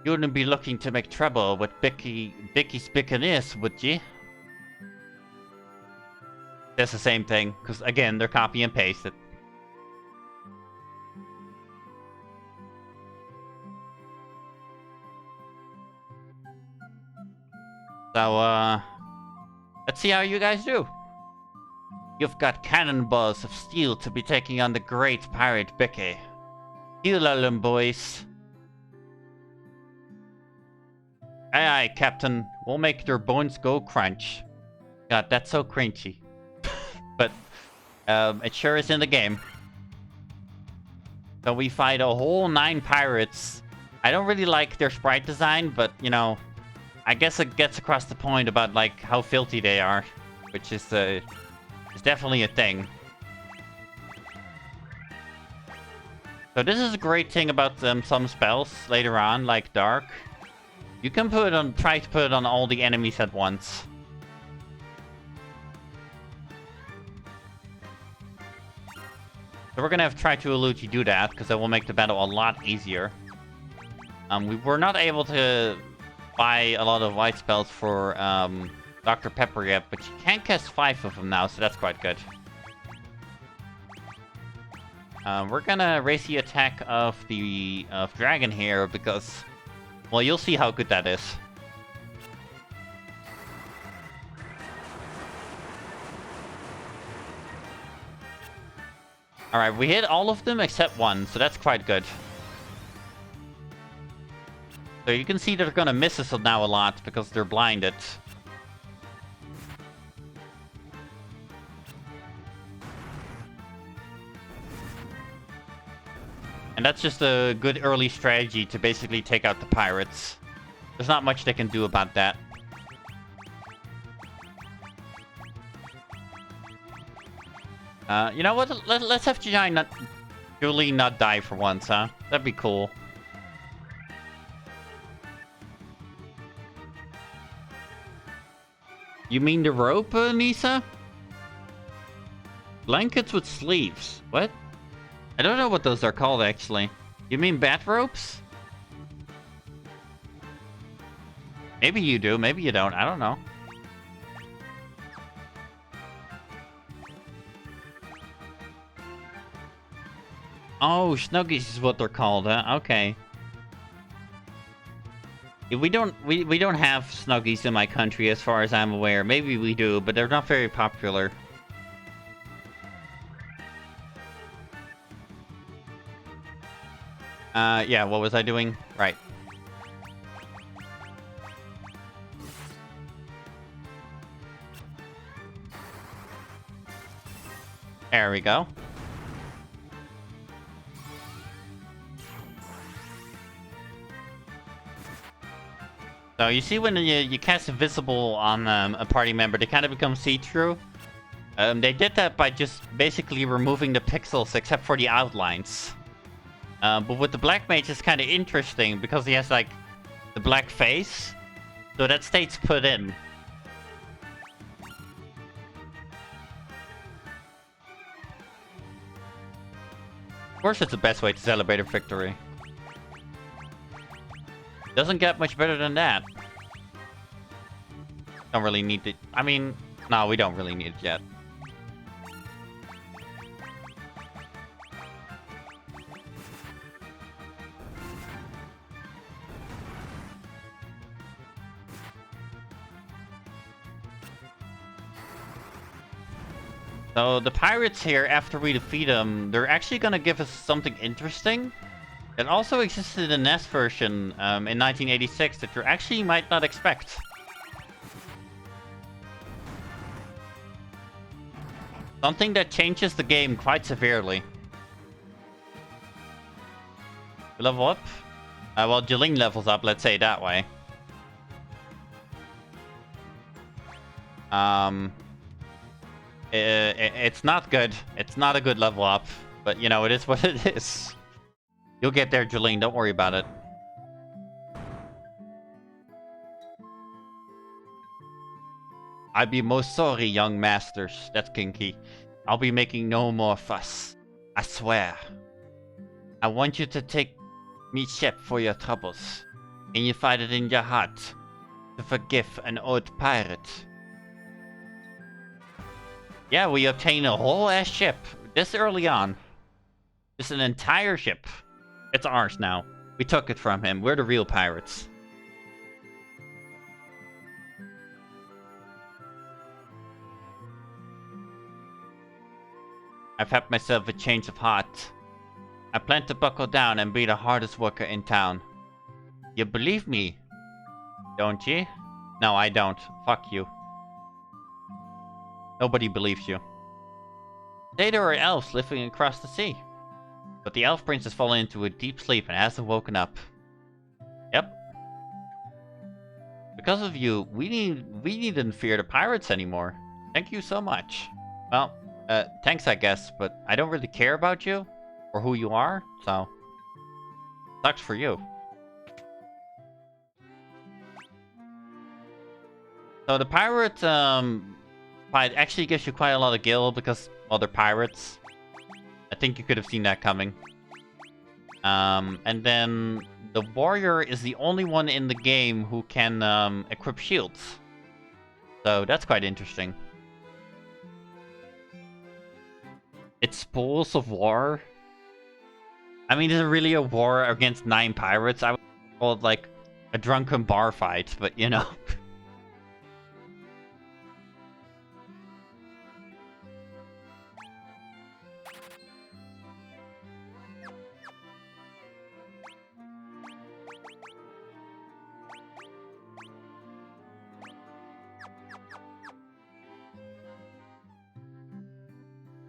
You wouldn't be looking to make trouble with Bicky's Bickiness, would you? That's the same thing, because again, they're copy and pasted. So, let's see how you guys do. You've got cannonballs of steel to be taking on the great pirate Bicky. Heal them, boys. Aye, aye, Captain. We'll make their bones go crunch. God, that's so cringy. But, it sure is in the game. So we fight a whole 9 pirates. I don't really like their sprite design, but, you know, I guess it gets across the point about, like, how filthy they are. Which is definitely a thing. So this is a great thing about some spells later on, like Dark. You can try to put it on all the enemies at once. So we're gonna have to try to elude you do that, because that will make the battle a lot easier. We were not able to buy a lot of white spells for Dr. Pepper yet, but you can cast 5 of them now, so that's quite good. We're gonna raise the attack of the dragon here because, well, you'll see how good that is. Alright, we hit all of them except one, so that's quite good. So you can see they're gonna miss us now a lot because they're blinded. And that's just a good early strategy to basically take out the pirates. There's not much they can do about that. You know what? Let's have Julie not die for once, huh? That'd be cool. You mean the rope, Nisa? Blankets with sleeves. What? I don't know what those are called, actually. You mean bat ropes? Maybe you do, maybe you don't. I don't know. Oh, Snuggies is what they're called, huh? Okay. Yeah, we don't have Snuggies in my country as far as I'm aware. Maybe we do, but they're not very popular. Yeah, what was I doing? Right. There we go. So you see when you cast Invisible on a party member, they kind of become see-through. They did that by just basically removing the pixels except for the outlines. But with the Black Mage, it's kind of interesting because he has like the black face, so that stays put in. Of course, it's the best way to celebrate a victory. Doesn't get much better than that. Don't really need it. I mean, no, we don't really need it yet. So the pirates here, after we defeat them, they're actually gonna give us something interesting. It also existed in NES version in 1986 that you actually might not expect. Something that changes the game quite severely. We level up? Well, Jolene levels up, let's say it that way. It's not good. It's not a good level up. But, you know, it is what it is. You'll get there, Jolene. Don't worry about it. I'd be most sorry, young masters. That's kinky. I'll be making no more fuss. I swear. I want you to take me ship for your troubles. And you find it in your heart to forgive an old pirate. Yeah, we obtain a whole ass ship this early on. It's an entire ship. It's ours now. We took it from him. We're the real pirates. I've had myself a change of heart. I plan to buckle down and be the hardest worker in town. You believe me, don't you? No, I don't. Fuck you. Nobody believes you. Say there are elves living across the sea. But the elf prince has fallen into a deep sleep and hasn't woken up. Yep. Because of you, we needn't fear the pirates anymore. Thank you so much. Well, thanks I guess, but I don't really care about you or who you are, so sucks for you. So the pirate fight actually gives you quite a lot of gil because, well, they're pirates. I think you could have seen that coming. And then the warrior is the only one in the game who can equip shields. So that's quite interesting. It's spoils of war. I mean, is it really a war against 9 pirates? I would call it like a drunken bar fight, but you know.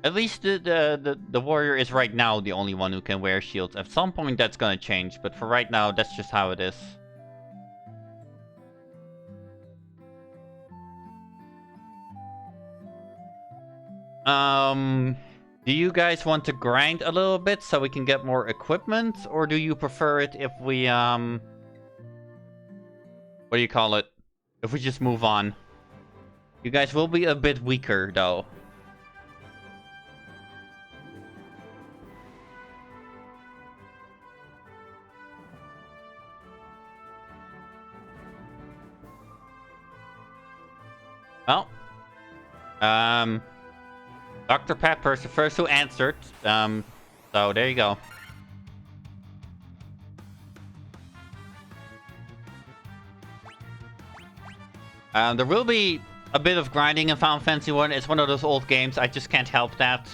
At least the warrior is right now the only one who can wear shields. At some point that's gonna change, but for right now that's just how it is. Do you guys want to grind a little bit so we can get more equipment? Or do you prefer it if we, what do you call it? If we just move on. You guys will be a bit weaker, though. Well, Dr. Pepper is the first who answered. So there you go. There will be a bit of grinding in Final Fantasy 1. It's one of those old games. I just can't help that.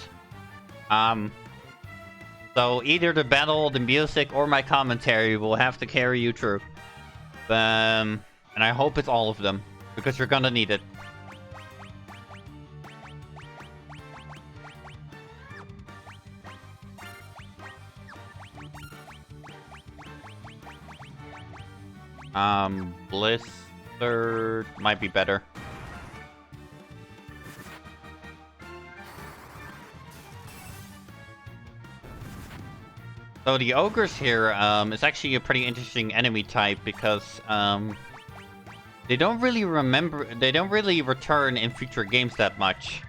So either the battle, the music, or my commentary will have to carry you through. And I hope it's all of them, because you're gonna need it. Blizzard might be better. So the ogres here is actually a pretty interesting enemy type because they don't really return in future games that much.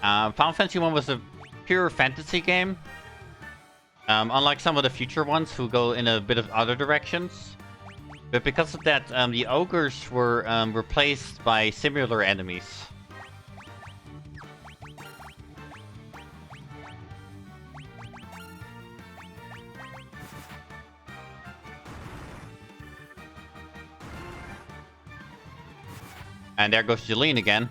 Final Fantasy 1 was a pure fantasy game, unlike some of the future ones who go in a bit of other directions. But because of that, the ogres were replaced by similar enemies. And there goes Jeline again.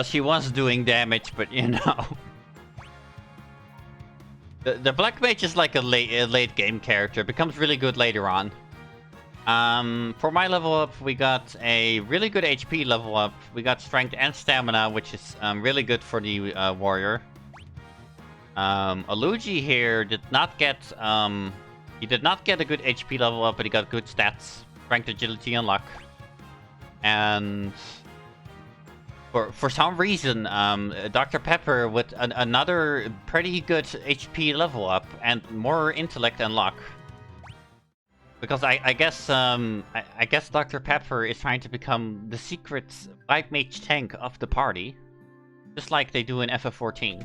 She was doing damage, but you know. The Black Mage is like a late game character. It becomes really good later on. For my level up, we got a really good HP level up. We got Strength and Stamina, which is really good for the warrior. Aluji here did not get he did not get a good HP level up, but he got good stats, Strength, Agility, and Luck. And for some reason, Dr. Pepper with another pretty good HP level up and more intellect and luck. Because I guess Dr. Pepper is trying to become the secret White Mage tank of the party, just like they do in FF14.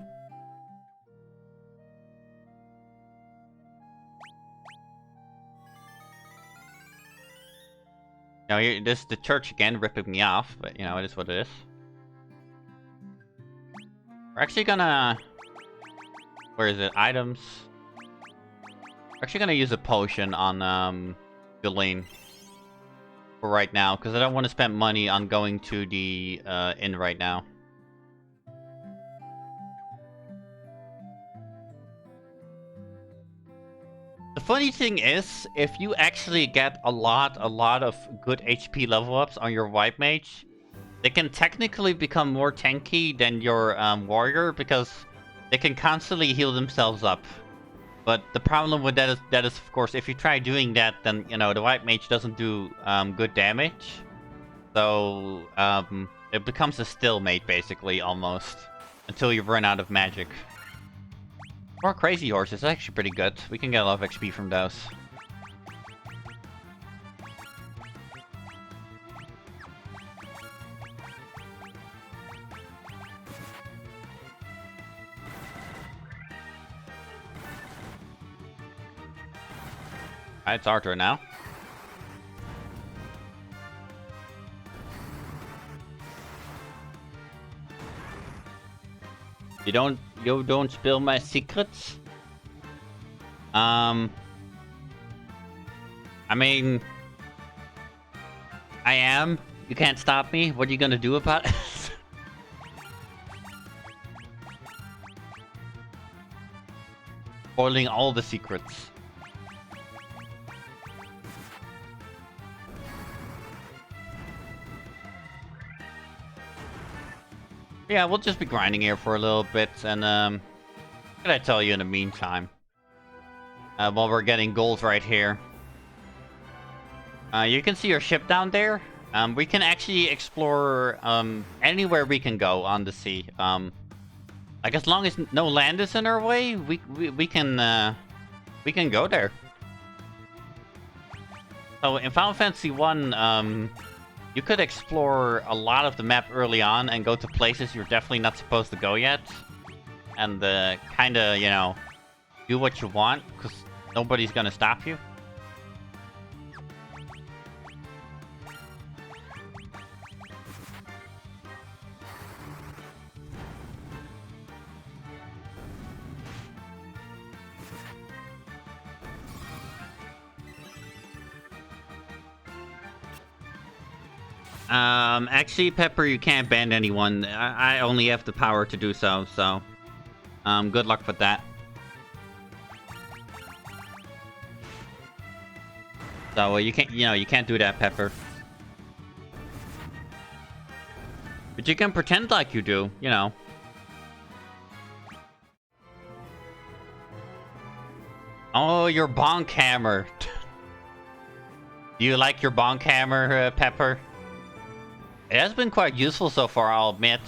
Now here, this is the church again, ripping me off, but you know, it is what it is. We're actually gonna... Where is it? Items. We're actually gonna use a potion on, Jeline. For right now, because I don't want to spend money on going to the, inn right now. The funny thing is, if you actually get a lot of good HP level ups on your White Mage, they can technically become more tanky than your warrior because they can constantly heal themselves up. But the problem with that is of course, if you try doing that, then you know the White Mage doesn't do good damage. So it becomes a stalemate basically almost until you run out of magic. More crazy horses, that's actually pretty good. We can get a lot of XP from those. Alright, it's Arthur now. You don't spill my secrets? I mean, I am. You can't stop me. What are you gonna do about it? Spoiling all the secrets. Yeah, we'll just be grinding here for a little bit, and what can I tell you in the meantime? While we're getting gold right here. You can see your ship down there. We can actually explore anywhere we can go on the sea. Like as long as no land is in our way, we can go there. So in Final Fantasy 1, you could explore a lot of the map early on and go to places you're definitely not supposed to go yet. And kinda, you know, do what you want, because nobody's gonna stop you. Actually, Pepper, you can't ban anyone. I only have the power to do so, so... good luck with that. So, you can't, you can't do that, Pepper. But you can pretend like you do, you know. Oh, your bonk hammer. Do you like your bonk hammer, Pepper? It has been quite useful so far, I'll admit.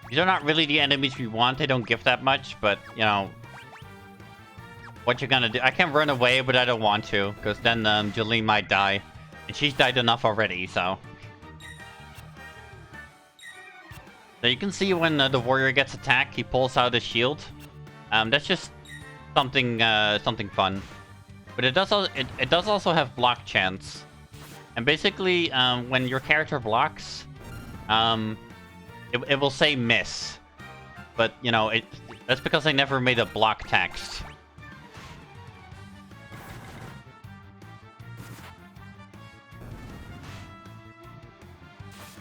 These are not really the enemies we want. They don't give that much, but, you know... What you're gonna do... I can run away, but I don't want to, because then Jolene might die. And she's died enough already, so... So you can see when the warrior gets attacked, he pulls out his shield. That's just something something fun. But it does also have block chance. And basically, when your character blocks, it will say miss. But you know, that's because I never made a block text.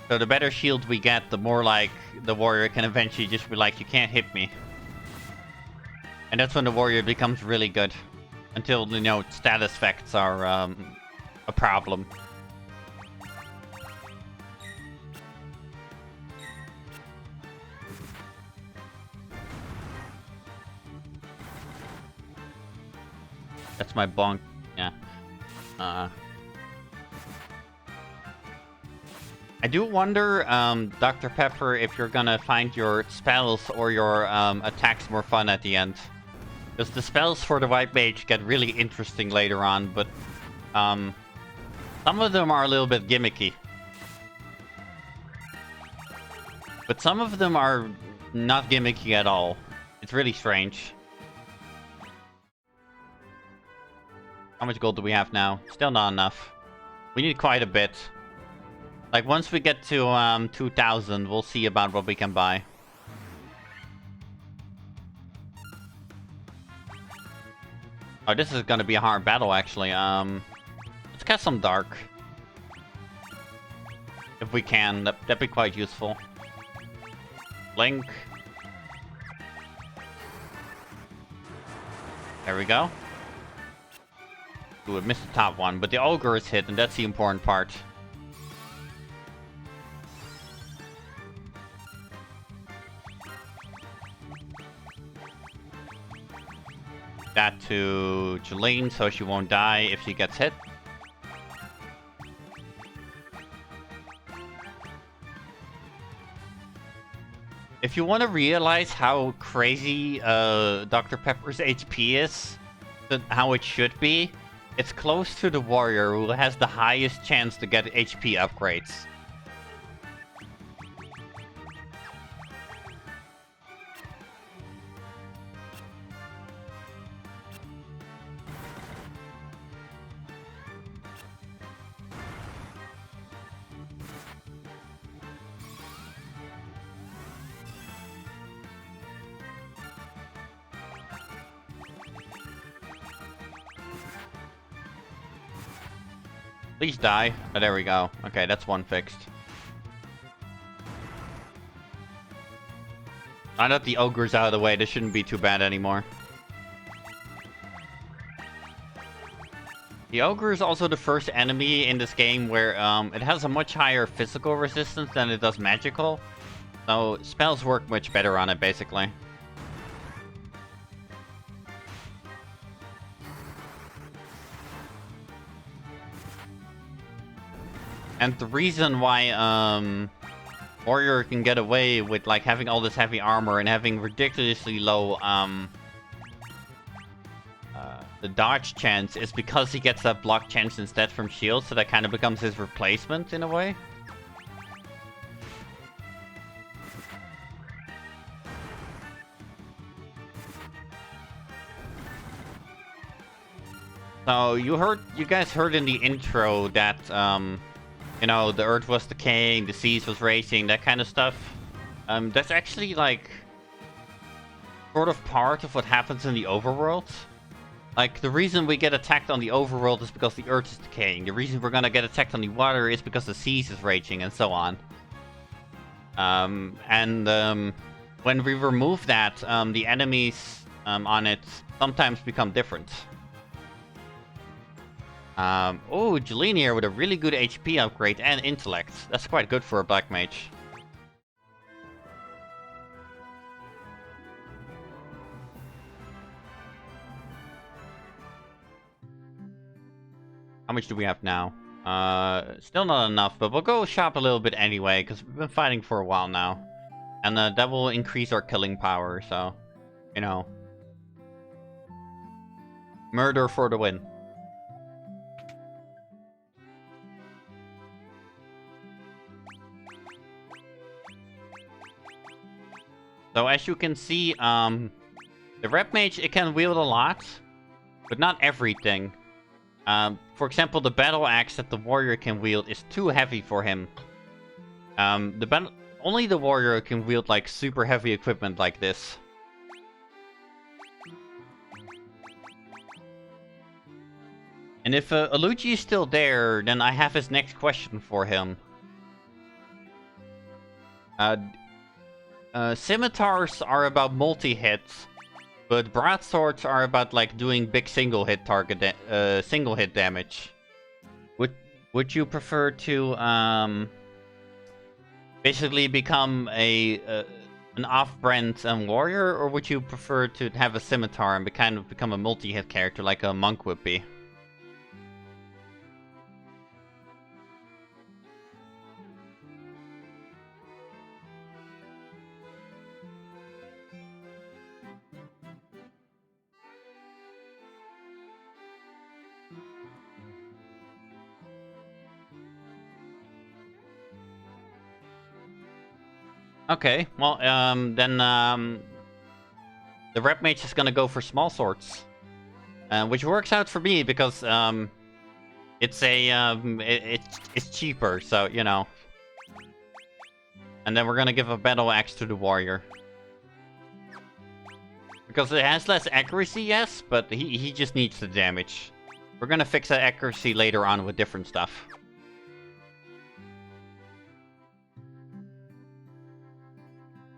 So the better shield we get, the more like the warrior can eventually just be like, you can't hit me. And that's when the warrior becomes really good. Until, you know, status effects are a problem. That's my bonk. Yeah. I do wonder, Dr. Pepper, if you're gonna find your spells or your attacks more fun at the end. Because the spells for the White Mage get really interesting later on, but some of them are a little bit gimmicky. But some of them are not gimmicky at all. It's really strange. How much gold do we have now? Still not enough. We need quite a bit. Like, once we get to 2,000, we'll see about what we can buy. Oh, this is gonna be a hard battle, actually. Let's cast some Dark. If we can, that'd be quite useful. Blink. There we go. Ooh, we missed the top one, but the Ogre is hit, and that's the important part. That to Jolene so she won't die if she gets hit. If you want to realize how crazy Dr. Pepper's HP is, how it should be, it's close to the warrior who has the highest chance to get HP upgrades. Please die. Oh, there we go. Okay, that's one fixed. Now that the ogre's out of the way, this shouldn't be too bad anymore. The ogre is also the first enemy in this game where it has a much higher physical resistance than it does magical. So spells work much better on it, basically. And the reason why warrior can get away with like having all this heavy armor and having ridiculously low the dodge chance is because he gets that block chance instead from shield, so that kind of becomes his replacement in a way. So you guys heard in the intro that you know, the earth was decaying, the seas was racing, that kind of stuff. That's actually like sort of part of what happens in the overworld. Like, the reason we get attacked on the overworld is because the earth is decaying. The reason we're gonna get attacked on the water is because the seas is raging, and so on. When we remove that, the enemies on it sometimes become different. Oh, Jeline here with a really good HP upgrade and intellect. That's quite good for a black mage. How much do we have now? Still not enough, but we'll go shop a little bit anyway, because we've been fighting for a while now. And that will increase our killing power, so, you know. Murder for the win. So as you can see, the Red Mage, it can wield a lot, but not everything. For example, the battle axe that the warrior can wield is too heavy for him. Only the warrior can wield like super heavy equipment like this. And if Aluji is still there, then I have his next question for him. Scimitars are about multi-hits, but broadswords are about like doing big single-hit single-hit damage. Would you prefer to basically become an off-brand warrior, or would you prefer to have a scimitar and become a multi-hit character like a monk would be? Okay, well, then the Red Mage is gonna go for small swords, which works out for me because it's it's cheaper, so you know. And then we're gonna give a battle axe to the warrior because it has less accuracy, yes, but he just needs the damage. We're gonna fix that accuracy later on with different stuff.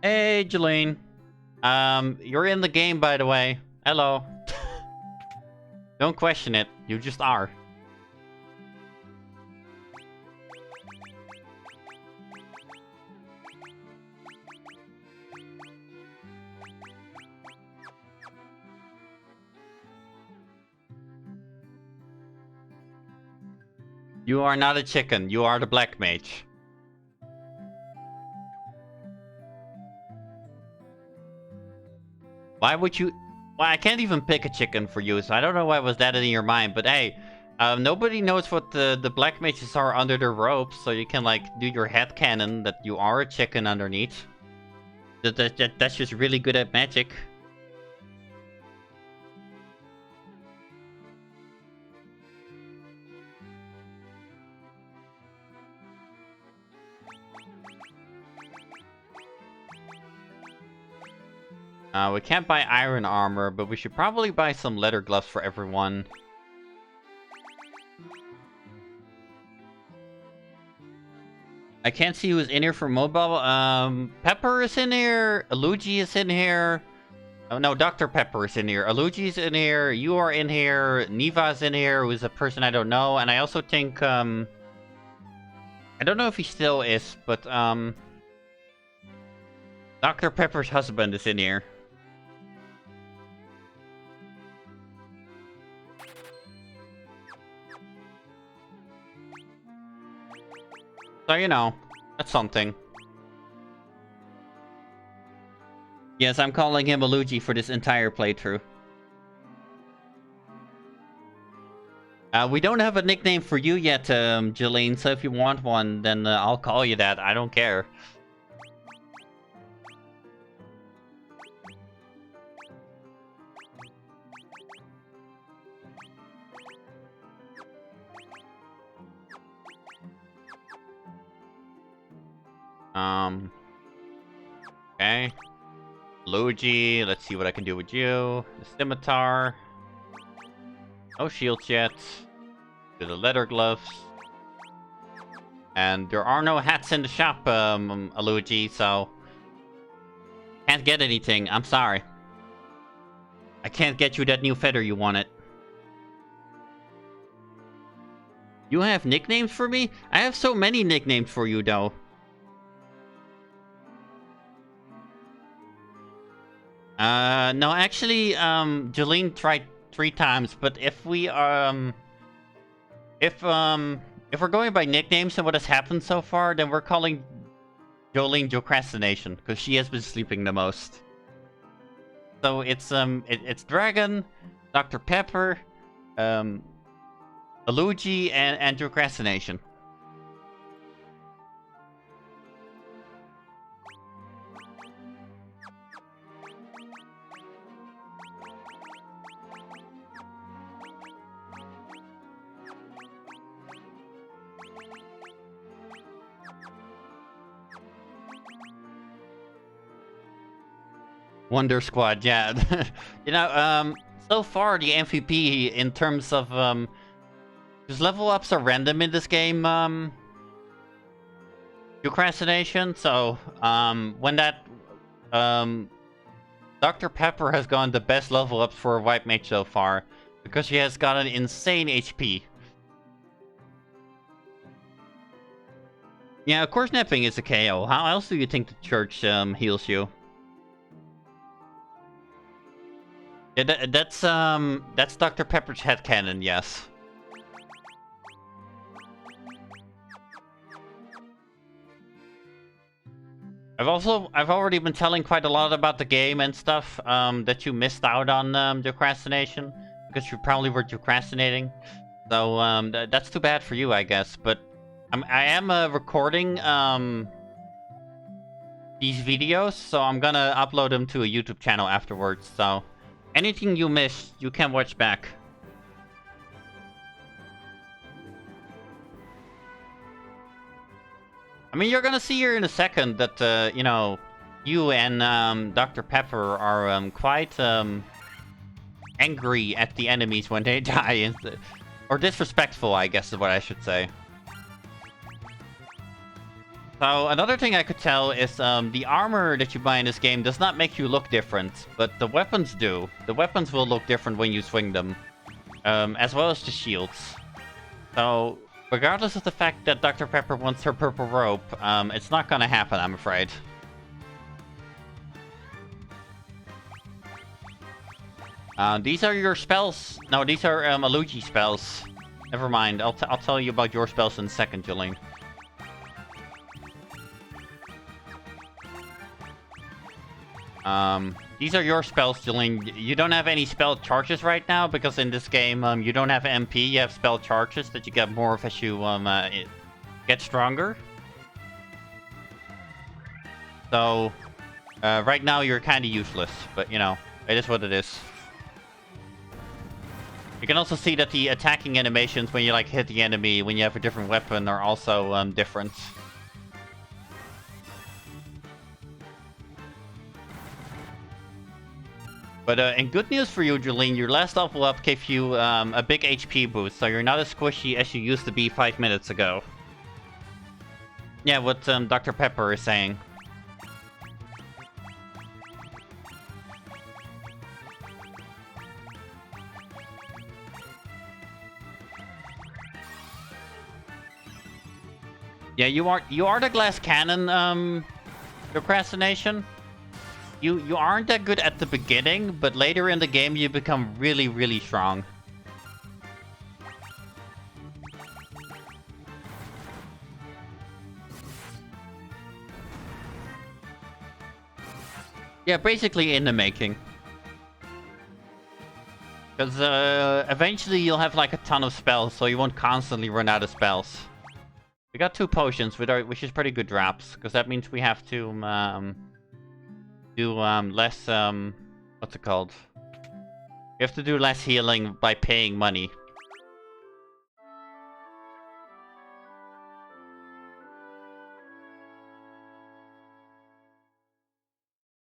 Hey, Jeline. You're in the game, by the way. Hello. Don't question it. You just are. You are not a chicken. You are the black mage. Why would you... Well, I can't even pick a chicken for you, so I don't know why was that in your mind. But hey, nobody knows what the black mages are under the ropes, so you can, like, do your headcanon that you are a chicken underneath. That's just really good at magic. We can't buy iron armor, but we should probably buy some leather gloves for everyone. I can't see who's in here for mobile. Pepper is in here. Aluji is in here. Oh no, Dr. Pepper is in here. Aluji's in here. You are in here. Niva's in here, who's a person I don't know. And I also think, I don't know if he still is, but, Dr. Pepper's husband is in here. So, you know, that's something. Yes, I'm calling him Aluji for this entire playthrough. We don't have a nickname for you yet, Jeline, so if you want one, then I'll call you that. I don't care. Okay. Luigi, let's see what I can do with you. The scimitar. No shields yet. To the leather gloves. And there are no hats in the shop, Luigi, so... Can't get anything, I'm sorry. I can't get you that new feather you wanted. You have nicknames for me? I have so many nicknames for you, though. No, actually, Jolene tried 3 times, but if we're going by nicknames and what has happened so far, then we're calling Jolene Jocrastination, because she has been sleeping the most. So it's Dragon, Dr. Pepper, Luigi, and Jocrastination. Wonder Squad, yeah. You know, so far the MVP in terms of, because level ups are random in this game, Procrastination, so, when that, Dr. Pepper has gone the best level ups for a White Mage so far, because she has got an insane HP. Yeah, of course napping is a KO. How else do you think the church, heals you? Yeah, that's Dr. Pepper's headcanon, yes. I've already been telling quite a lot about the game and stuff, that you missed out on, Procrastination, because you probably were procrastinating. So, that's too bad for you, I guess, but I am recording, these videos, so I'm gonna upload them to a YouTube channel afterwards, so... Anything you missed, you can watch back. I mean, you're gonna see here in a second that, you know, you and Dr. Pepper are quite angry at the enemies when they die. Or disrespectful, I guess is what I should say. So, another thing I could tell is the armor that you buy in this game does not make you look different, but the weapons do. The weapons will look different when you swing them, as well as the shields. So, regardless of the fact that Dr. Pepper wants her purple rope, it's not gonna happen, I'm afraid. These are your spells. No, these are Luigi spells. Never mind, I'll tell you about your spells in a second, Jolene. These are your spells, Jolene. You don't have any spell charges right now, because in this game, you don't have MP, you have spell charges that you get more of as you, get stronger. So, right now you're kinda useless, but, you know, it is what it is. You can also see that the attacking animations when you, like, hit the enemy, when you have a different weapon, are also, different. But in good news for you, Jolene, your last level up gave you a big HP boost, so you're not as squishy as you used to be 5 minutes ago. Yeah, what Dr. Pepper is saying. Yeah, you are the glass cannon, Procrastination. You aren't that good at the beginning, but later in the game you become really, really strong. Yeah, basically in the making. Because eventually you'll have like a ton of spells, so you won't constantly run out of spells. We got 2 potions, which is pretty good drops, because that means we have to do less, what's it called? You have to do less healing by paying money.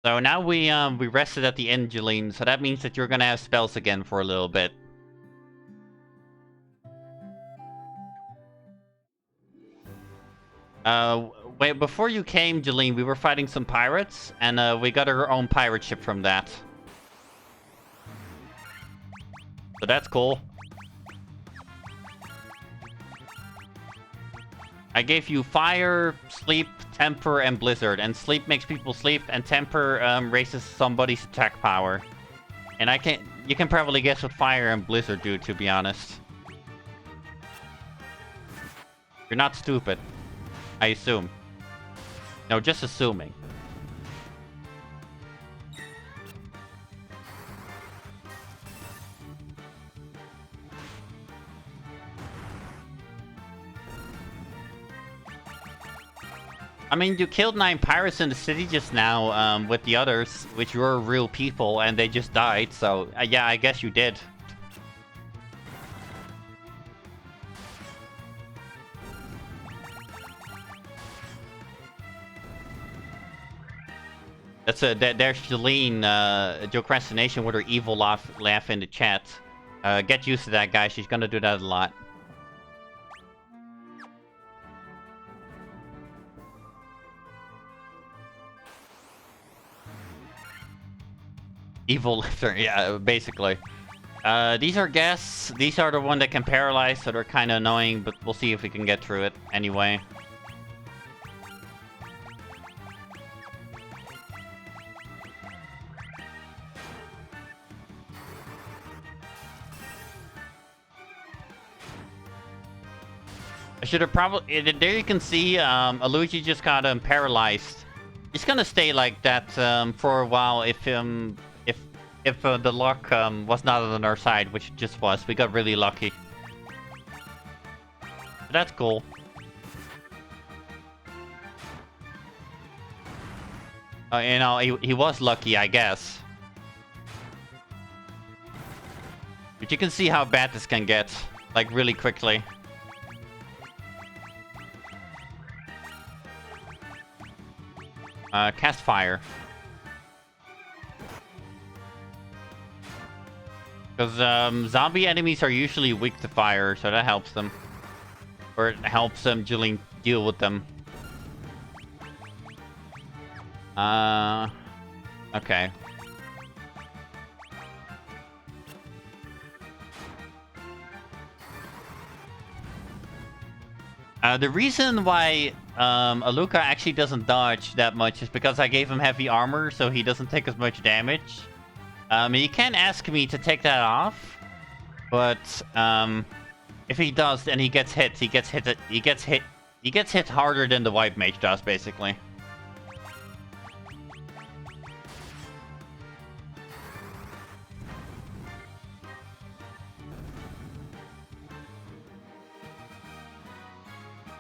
So now we rested at the end, Jolene, so that means that you're gonna have spells again for a little bit. Wait, before you came, Jeline, we were fighting some pirates, and we got our own pirate ship from that. So that's cool. I gave you fire, sleep, temper, and blizzard. And sleep makes people sleep, and temper raises somebody's attack power. And you can probably guess what fire and blizzard do, to be honest. You're not stupid, I assume. No, just assuming. I mean, you killed 9 pirates in the city just now, with the others, which were real people, and they just died, so, yeah, I guess you did. There's Jeline, Jocrastination with her evil laugh in the chat. Get used to that, guys, she's gonna do that a lot. Evil lifter, yeah, basically. These are guests. These are the one that can paralyze, so they're kind of annoying, but we'll see if we can get through it anyway. I should have probably... There you can see, Aluji just got paralyzed. He's gonna stay like that for a while if the luck was not on our side, which it just was. We got really lucky. But that's cool. You know, he was lucky, I guess. But you can see how bad this can get, like, really quickly. Cast fire. Because zombie enemies are usually weak to fire, so that helps them. Or it helps them deal with them. Okay. The reason why Aluka actually doesn't dodge that much is because I gave him heavy armor, so he doesn't take as much damage. You can ask me to take that off, but if he does, then he gets hit. He gets hit harder than the white mage does, basically.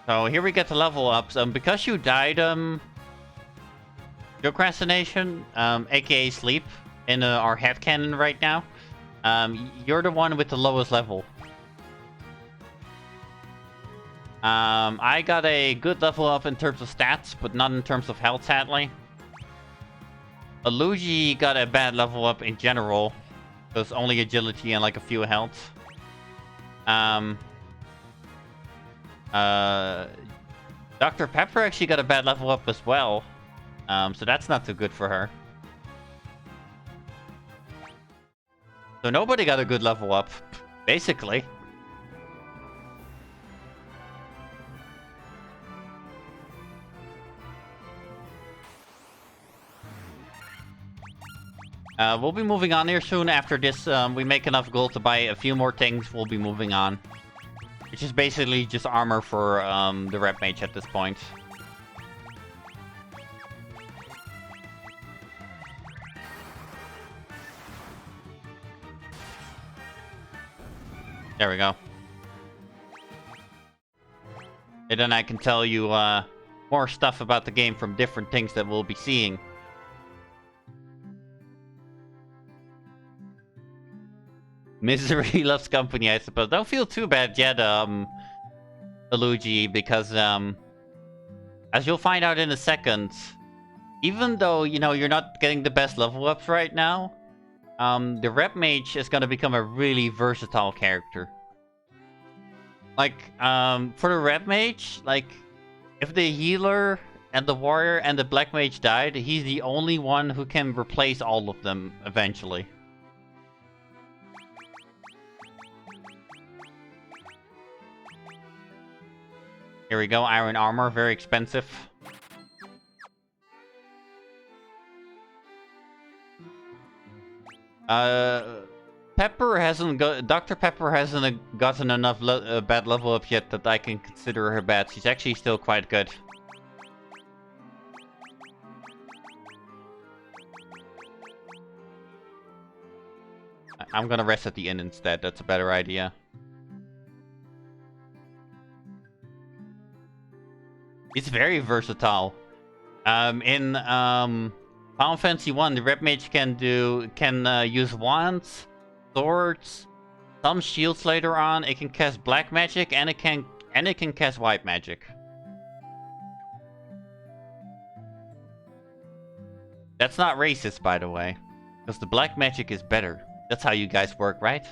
So here we get the level ups. Because you died, Procrastination, aka Sleep, in our headcanon right now, you're the one with the lowest level. I got a good level up in terms of stats, but not in terms of health, sadly. Aluji got a bad level up in general. There's only agility and like a few health. Dr. Pepper actually got a bad level up as well. So that's not too good for her. So nobody got a good level up, basically. We'll be moving on here soon. After this, we make enough gold to buy a few more things. We'll be moving on. Which is basically just armor for the Red Mage at this point. There we go. And then I can tell you more stuff about the game from different things that we'll be seeing. Misery loves company, I suppose. Don't feel too bad yet, Aluji, because, as you'll find out in a second, even though, you know, you're not getting the best level ups right now, the Rep Mage is gonna become a really versatile character. Like, for the Rep Mage, like, If the healer and the warrior and the black mage died, he's the only one who can replace all of them eventually. Here we go, iron armor, very expensive. Pepper hasn't got... Dr. Pepper hasn't gotten enough bad level up yet that I can consider her bad. She's actually still quite good. I'm gonna rest at the inn instead, that's a better idea. It's very versatile. In Final Fantasy 1, the Red Mage can use wands, swords, some shields later on. It can cast black magic and it can cast white magic. That's not racist, by the way, because the black magic is better. That's how you guys work, right?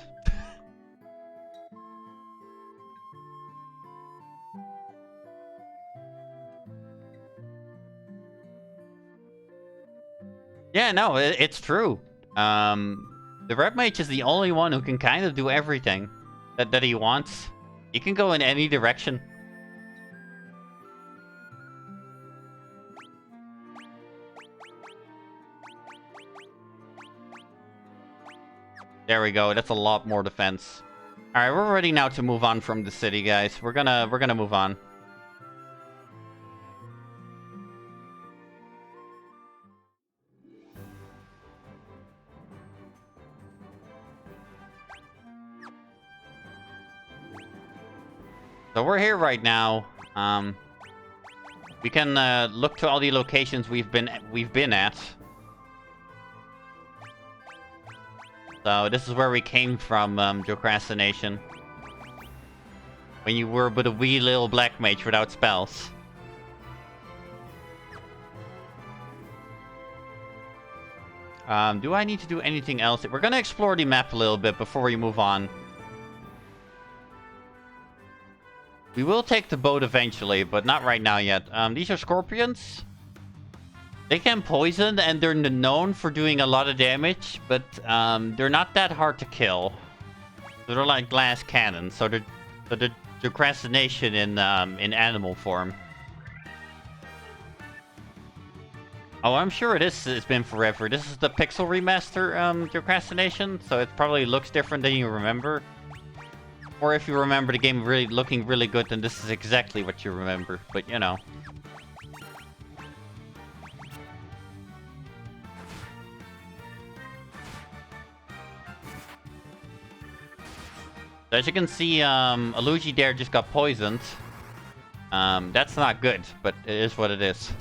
Yeah, no, it's true. The Red Mage is the only one who can kind of do everything that he wants. He can go in any direction. There we go. That's a lot more defense. All right, we're ready now to move on from the city, guys. We're gonna move on. So we're here right now. We can look to all the locations we've been at. So this is where we came from, Procrastination. When you were but a wee little black mage without spells. Do I need to do anything else? We're gonna explore the map a little bit before we move on. We will take the boat eventually, but not right now yet. These are scorpions. They can poison, and they're known for doing a lot of damage, but they're not that hard to kill. They're like glass cannons, so they're procrastination in animal form. Oh, I'm sure it's been forever. This is the pixel remaster procrastination, so it probably looks different than you remember. Or if you remember the game really looking really good, then this is exactly what you remember. But, you know. So as you can see, Aluji there just got poisoned. That's not good, but it is what it is.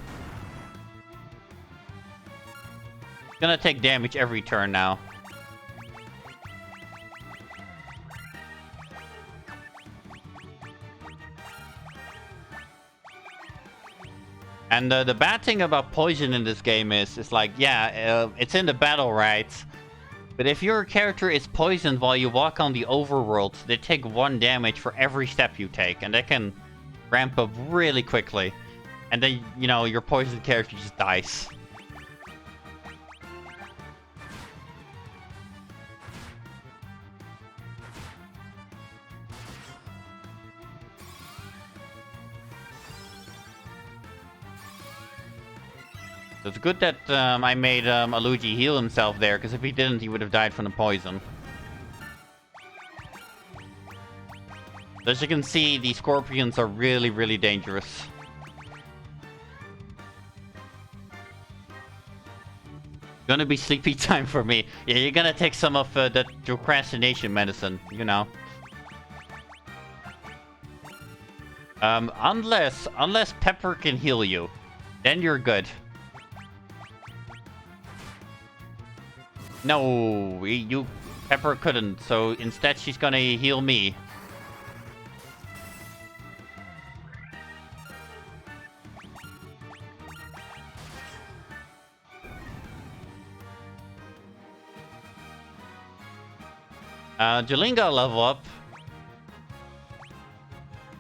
Gonna take damage every turn now. And the bad thing about poison in this game is like, yeah, it's in the battle, right? But if your character is poisoned while you walk on the overworld, they take 1 damage for every step you take, and that can ramp up really quickly. And then, you know, your poisoned character just dies. So it's good that I made Aluji heal himself there, because if he didn't, he would have died from the poison. So as you can see, these scorpions are really, really dangerous. Gonna be sleepy time for me. Yeah, you're gonna take some of that procrastination medicine, you know. Unless Pepper can heal you, then you're good. No, Pepper couldn't, so instead she's gonna heal me. Jolene got a level up.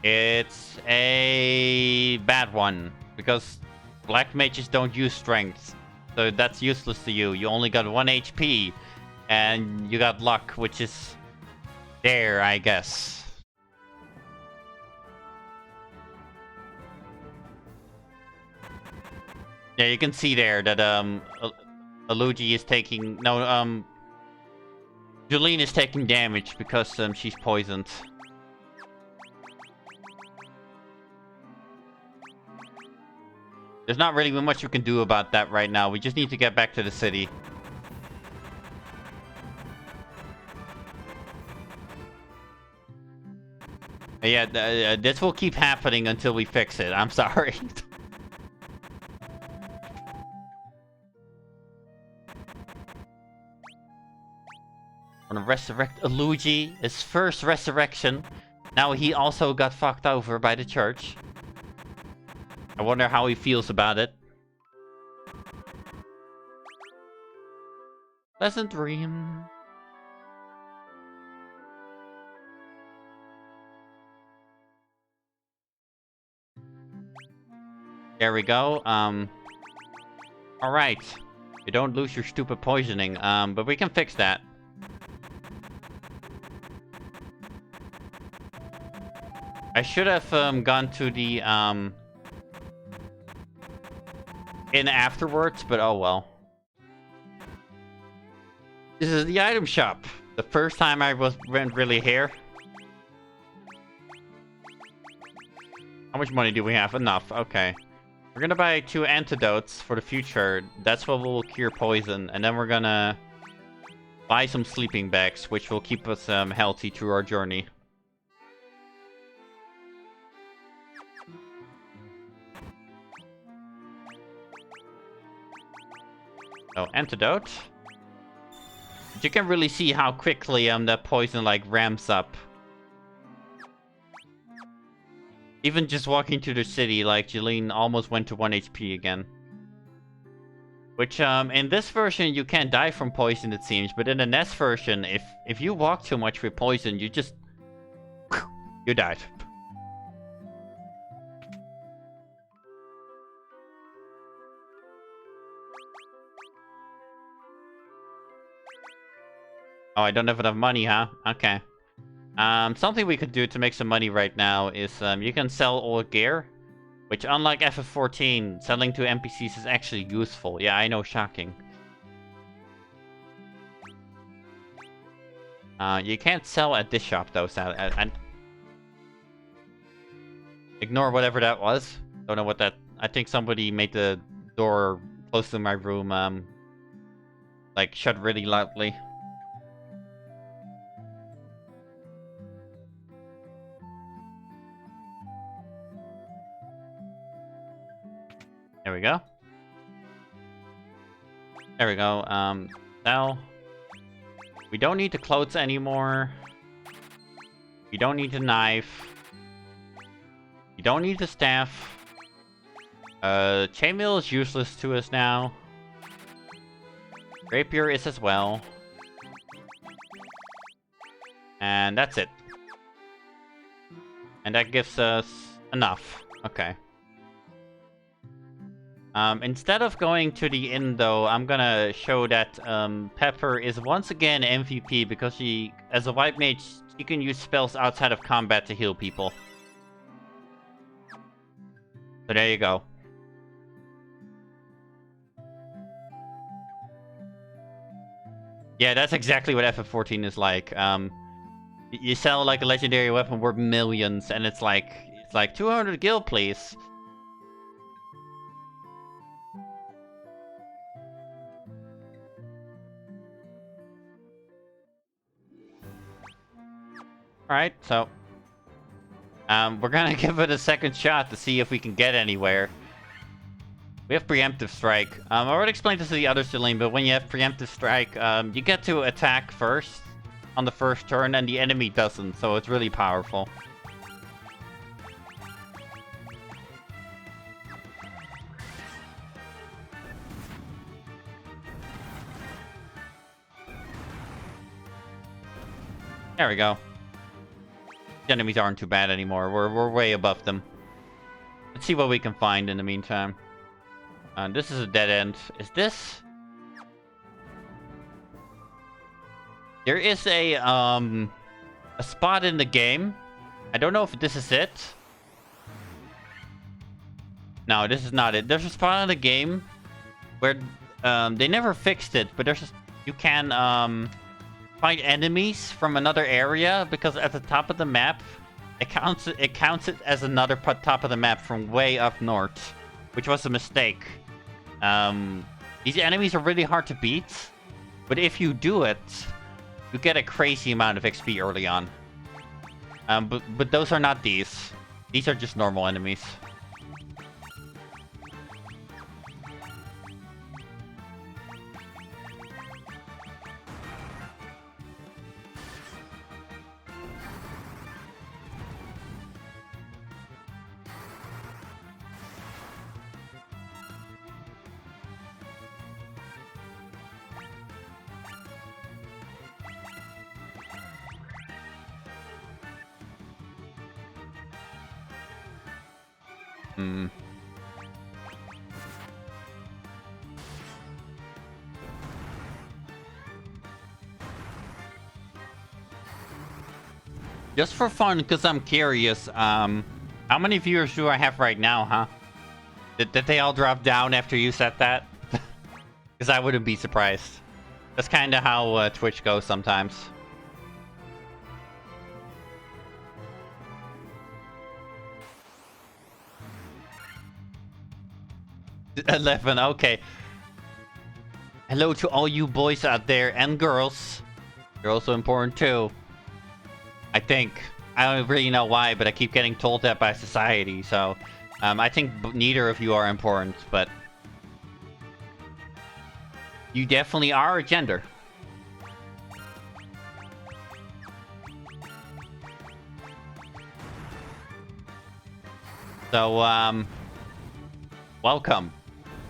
It's a bad one, because black mages don't use strength, so that's useless to you. You only got 1 HP, and you got luck, which is there, I guess. Yeah, you can see there that Aluji is taking Jolene is taking damage because she's poisoned. There's not really much we can do about that right now. We just need to get back to the city. Yeah, this will keep happening until we fix it. I'm sorry. Want to resurrect Aluji, his first resurrection. Now he also got fucked over by the church. I wonder how he feels about it. Pleasant dream. There we go. Alright. You don't lose your stupid poisoning. But we can fix that. I should have gone to the inn afterwards, but oh well. This is the item shop. The first time I went really here. How much money do we have? Enough. Okay. We're gonna buy 2 antidotes for the future. That's what will cure poison. And then we're gonna buy some sleeping bags, which will keep us healthy through our journey. Oh, antidote. But you can really see how quickly that poison like ramps up. Even just walking to the city, like Jolene almost went to 1 HP again. Which in this version you can't die from poison, it seems, but in the NES version, if you walk too much with poison, you just you died. Oh, I don't have enough money, huh? Okay. Something we could do to make some money right now is you can sell old gear, which unlike FF14, selling to NPCs is actually useful. Yeah, I know, shocking. You can't sell at this shop though, so ignore whatever that was. Don't know what that. I think somebody made the door close to my room like shut really loudly. There we go. There we go. Sell. We don't need the clothes anymore. We don't need the knife. We don't need the staff. Chainmail is useless to us now. Rapier is as well. And that's it. And that gives us enough. Okay. Instead of going to the inn, though, I'm gonna show that Pepper is once again MVP because she, as a white mage, she can use spells outside of combat to heal people. So there you go. Yeah, that's exactly what FF14 is like. You sell like a legendary weapon worth millions, and it's like 200 gil, please. Alright, so we're gonna give it a second shot to see if we can get anywhere. We have Preemptive Strike. I already explained this to the other Celine, but when you have Preemptive Strike, you get to attack first on the first turn, and the enemy doesn't, so it's really powerful. There we go. The enemies aren't too bad anymore. We're way above them. Let's see what we can find in the meantime. This is a dead end. Is this? There is a spot in the game. I don't know if this is it. No, this is not it. There's a spot in the game where they never fixed it, but you can find enemies from another area because at the top of the map it counts it as another top of the map from way up north, which was a mistake. These enemies are really hard to beat, but if you do it, you get a crazy amount of XP early on. But those are not these. These are just normal enemies. Just for fun, because I'm curious, how many viewers do I have right now, huh? Did they all drop down after you said that? Because I wouldn't be surprised. That's kind of how Twitch goes sometimes. 11, okay. Hello to all you boys out there and girls. You're also important too. I think. I don't really know why, but I keep getting told that by society, so... I think neither of you are important, but... You definitely are a gender. So, welcome.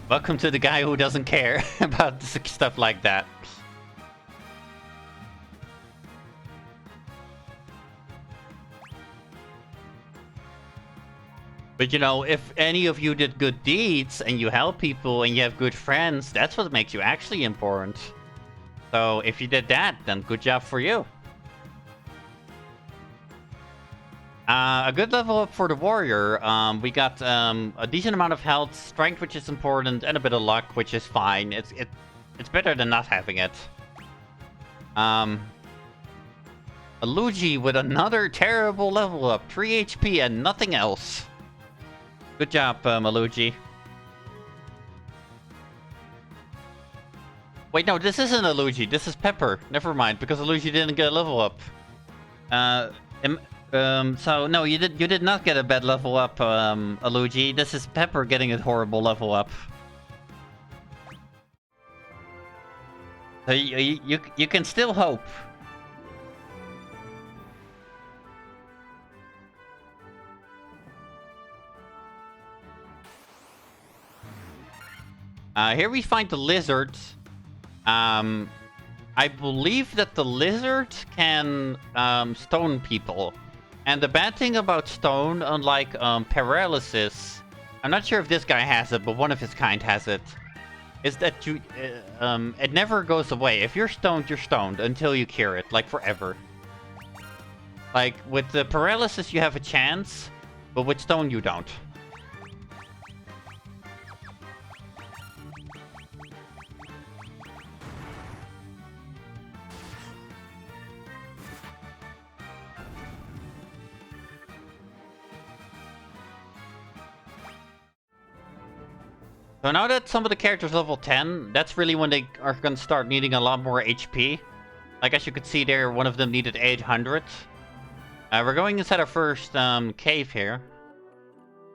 Welcome to the guy who doesn't care about stuff like that. But you know, if any of you did good deeds and you help people and you have good friends, that's what makes you actually important. So if you did that, then good job for you. A good level up for the warrior. We got a decent amount of health, strength, which is important, and a bit of luck, which is fine. It's better than not having it. A Luigi with another terrible level up, 3 HP and nothing else. Good job, Maluigi. Wait, no, this isn't a Luigi. This is Pepper. Never mind, because Luigi didn't get a level up. So no, you did not get a bad level up, Luigi. This is Pepper getting a horrible level up. So you can still hope. Here we find the lizard. I believe that the lizard can stone people. And the bad thing about stone, unlike paralysis, I'm not sure if this guy has it, but one of his kind has it, is that it never goes away. If you're stoned until you cure it, like forever. Like, with the paralysis you have a chance, but with stone you don't. So now that some of the characters level 10, that's really when they are going to start needing a lot more HP. Like as you could see there, one of them needed 800. We're going inside our first cave here.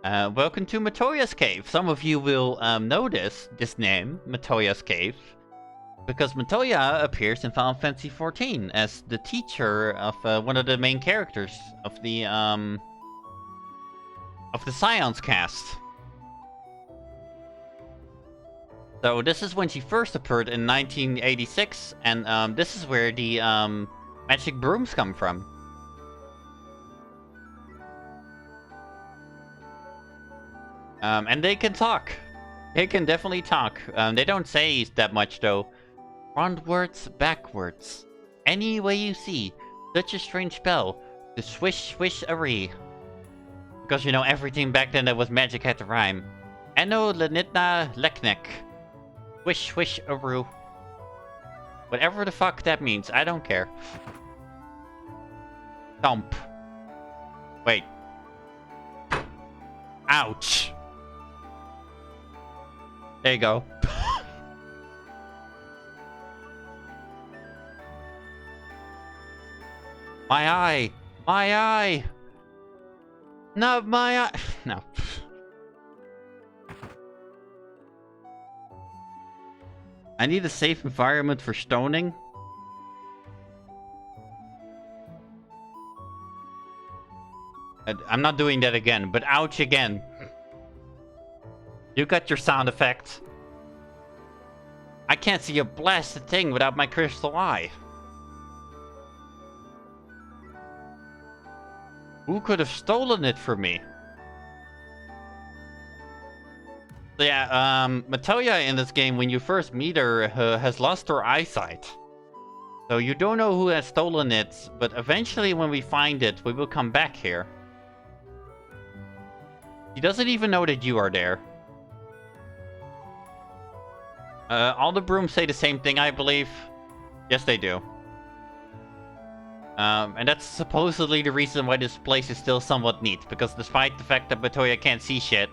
Welcome to Matoya's Cave. Some of you will notice this name, Matoya's Cave, because Matoya appears in Final Fantasy XIV as the teacher of one of the main characters of the Scions cast. So this is when she first appeared in 1986, and this is where the magic brooms come from. And they can talk. They can definitely talk. They don't say that much, though. Frontwards, backwards. Any way you see. Such a strange spell. The swish, swish, array. Because, you know, everything back then that was magic had to rhyme. Eno, Lenitna, Leknek. Swish, swish, aru. Whatever the fuck that means, I don't care. Thump. Wait. Ouch. There you go. My eye! My eye! No, my eye! No. I need a safe environment for stoning. I'm not doing that again, but ouch again. You got your sound effect. I can't see a blasted thing without my crystal eye. Who could have stolen it from me? So yeah, Matoya in this game, when you first meet her, has lost her eyesight. So you don't know who has stolen it, but eventually when we find it, we will come back here. She doesn't even know that you are there. All the brooms say the same thing, I believe. Yes, they do. And that's supposedly the reason why this place is still somewhat neat, because despite the fact that Matoya can't see shit,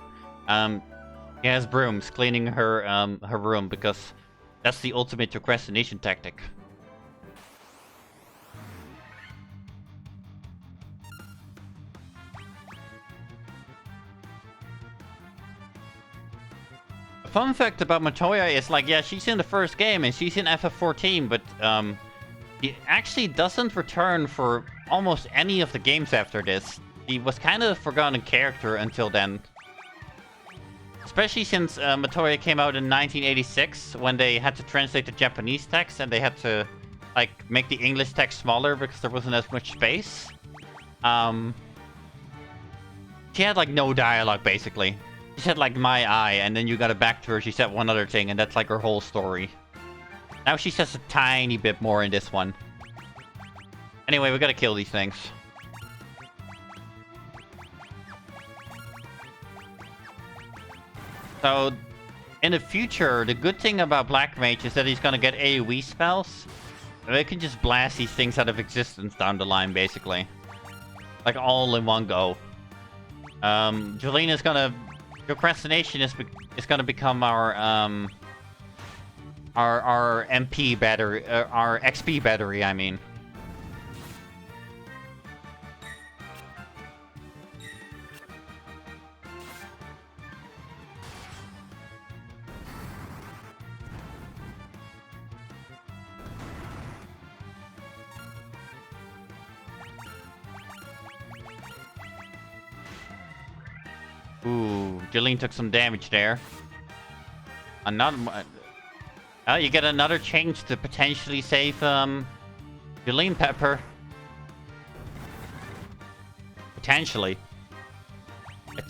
she has brooms cleaning her her room, because that's the ultimate procrastination tactic. A fun fact about Matoya is, like, yeah, she's in the first game and she's in FF14, but he actually doesn't return for almost any of the games after this. He was kind of a forgotten character until then. Especially since Matoya came out in 1986, when they had to translate the Japanese text and they had to, like, make the English text smaller because there wasn't as much space. She had, like, no dialogue, basically. She said, like, my eye, and then you got it back to her, she said one other thing, and that's, like, her whole story. Now she says a tiny bit more in this one. Anyway, we gotta kill these things. So, in the future, the good thing about Black Mage is that he's gonna get AoE spells. They can just blast these things out of existence down the line, basically. Like, all in one go. Jolina's gonna... Procrastination is gonna become our MP battery, our XP battery, I mean. Ooh, Jolene took some damage there. Another... you get another change to potentially save, Jolene Pepper. Potentially.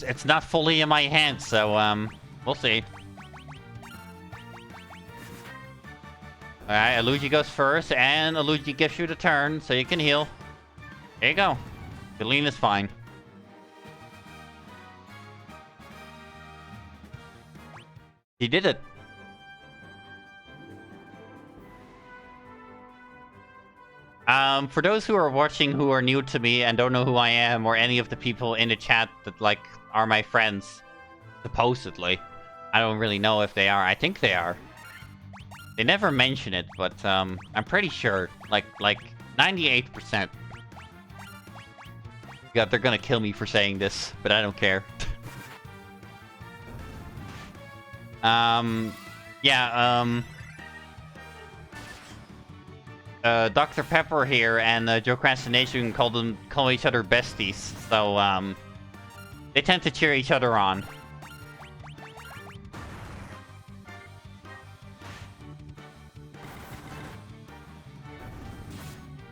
It's not fully in my hands, so, we'll see. Alright, Aluji goes first, and Aluji gives you the turn, so you can heal. There you go. Jolene is fine. He did it. For those who are watching who are new to me and don't know who I am, or any of the people in the chat that, like, are my friends, supposedly. I don't really know if they are. I think they are. They never mention it, but, I'm pretty sure. Like 98%. God, they're gonna kill me for saying this, but I don't care. Dr. Pepper here and Procrastination call each other besties, so they tend to cheer each other on.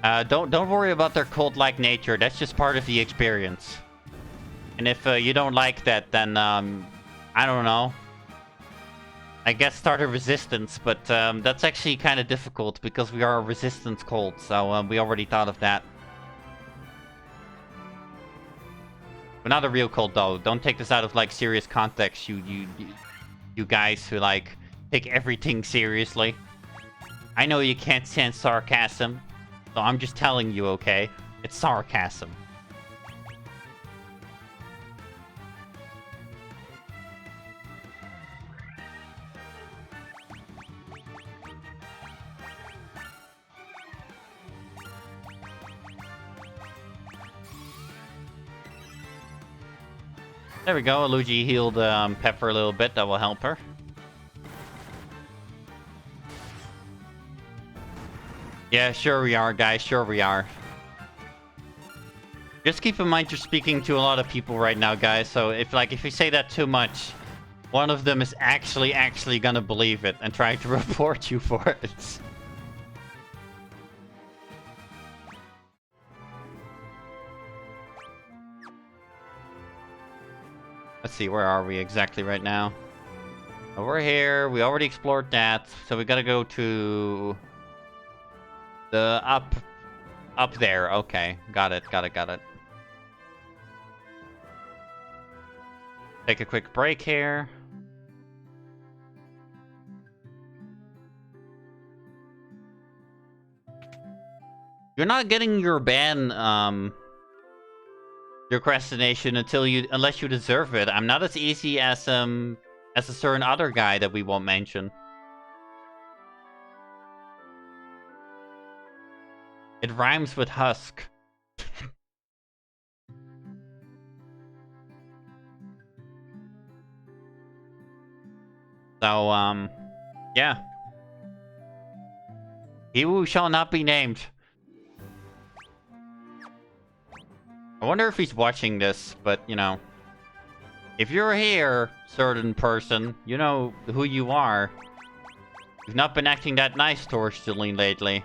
Don't worry about their cult-like nature. That's just part of the experience. And if you don't like that, then I don't know. I guess start a resistance, but that's actually kind of difficult because we are a resistance cult, so we already thought of that. But not a real cult though. Don't take this out of like serious context, you guys who like take everything seriously. I know you can't stand sarcasm, so I'm just telling you, okay? It's sarcasm. There we go. Luigi healed Pepper a little bit. That will help her. Yeah, sure we are, guys. Sure we are. Just keep in mind you're speaking to a lot of people right now, guys. So if you say that too much, one of them is actually gonna believe it and try to report you for it. Let's see, where are we exactly right now? Over here. We already explored that, so we gotta go to the up there. Okay, got it. Take a quick break here. You're not getting your ban your procrastination unless you deserve it. I'm not as easy as a certain other guy that we won't mention. It rhymes with husk. So, yeah. He who shall not be named. I wonder if he's watching this, but, you know. If you're here, certain person, you know who you are. You've not been acting that nice towards Jolene lately.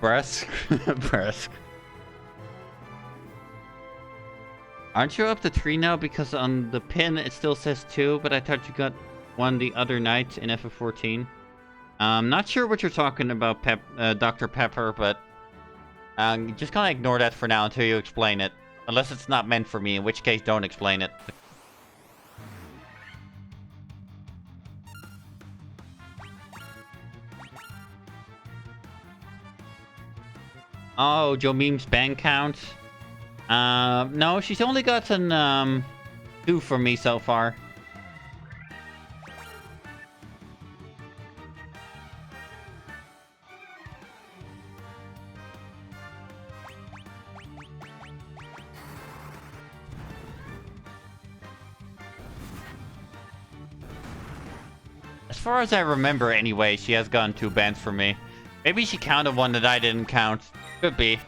Bresk? Bresk. Aren't you up to 3 now? Because on the pin it still says 2, but I thought you got 1 the other night in FF14. Not sure what you're talking about, Dr. Pepper, but just kind of ignore that for now until you explain it. Unless it's not meant for me, in which case don't explain it. Oh, Joe Meme's bank count? No, she's only gotten 2 from me so far. As far as I remember anyway, she has gotten 2 bans from me. Maybe she counted one that I didn't count. Could be.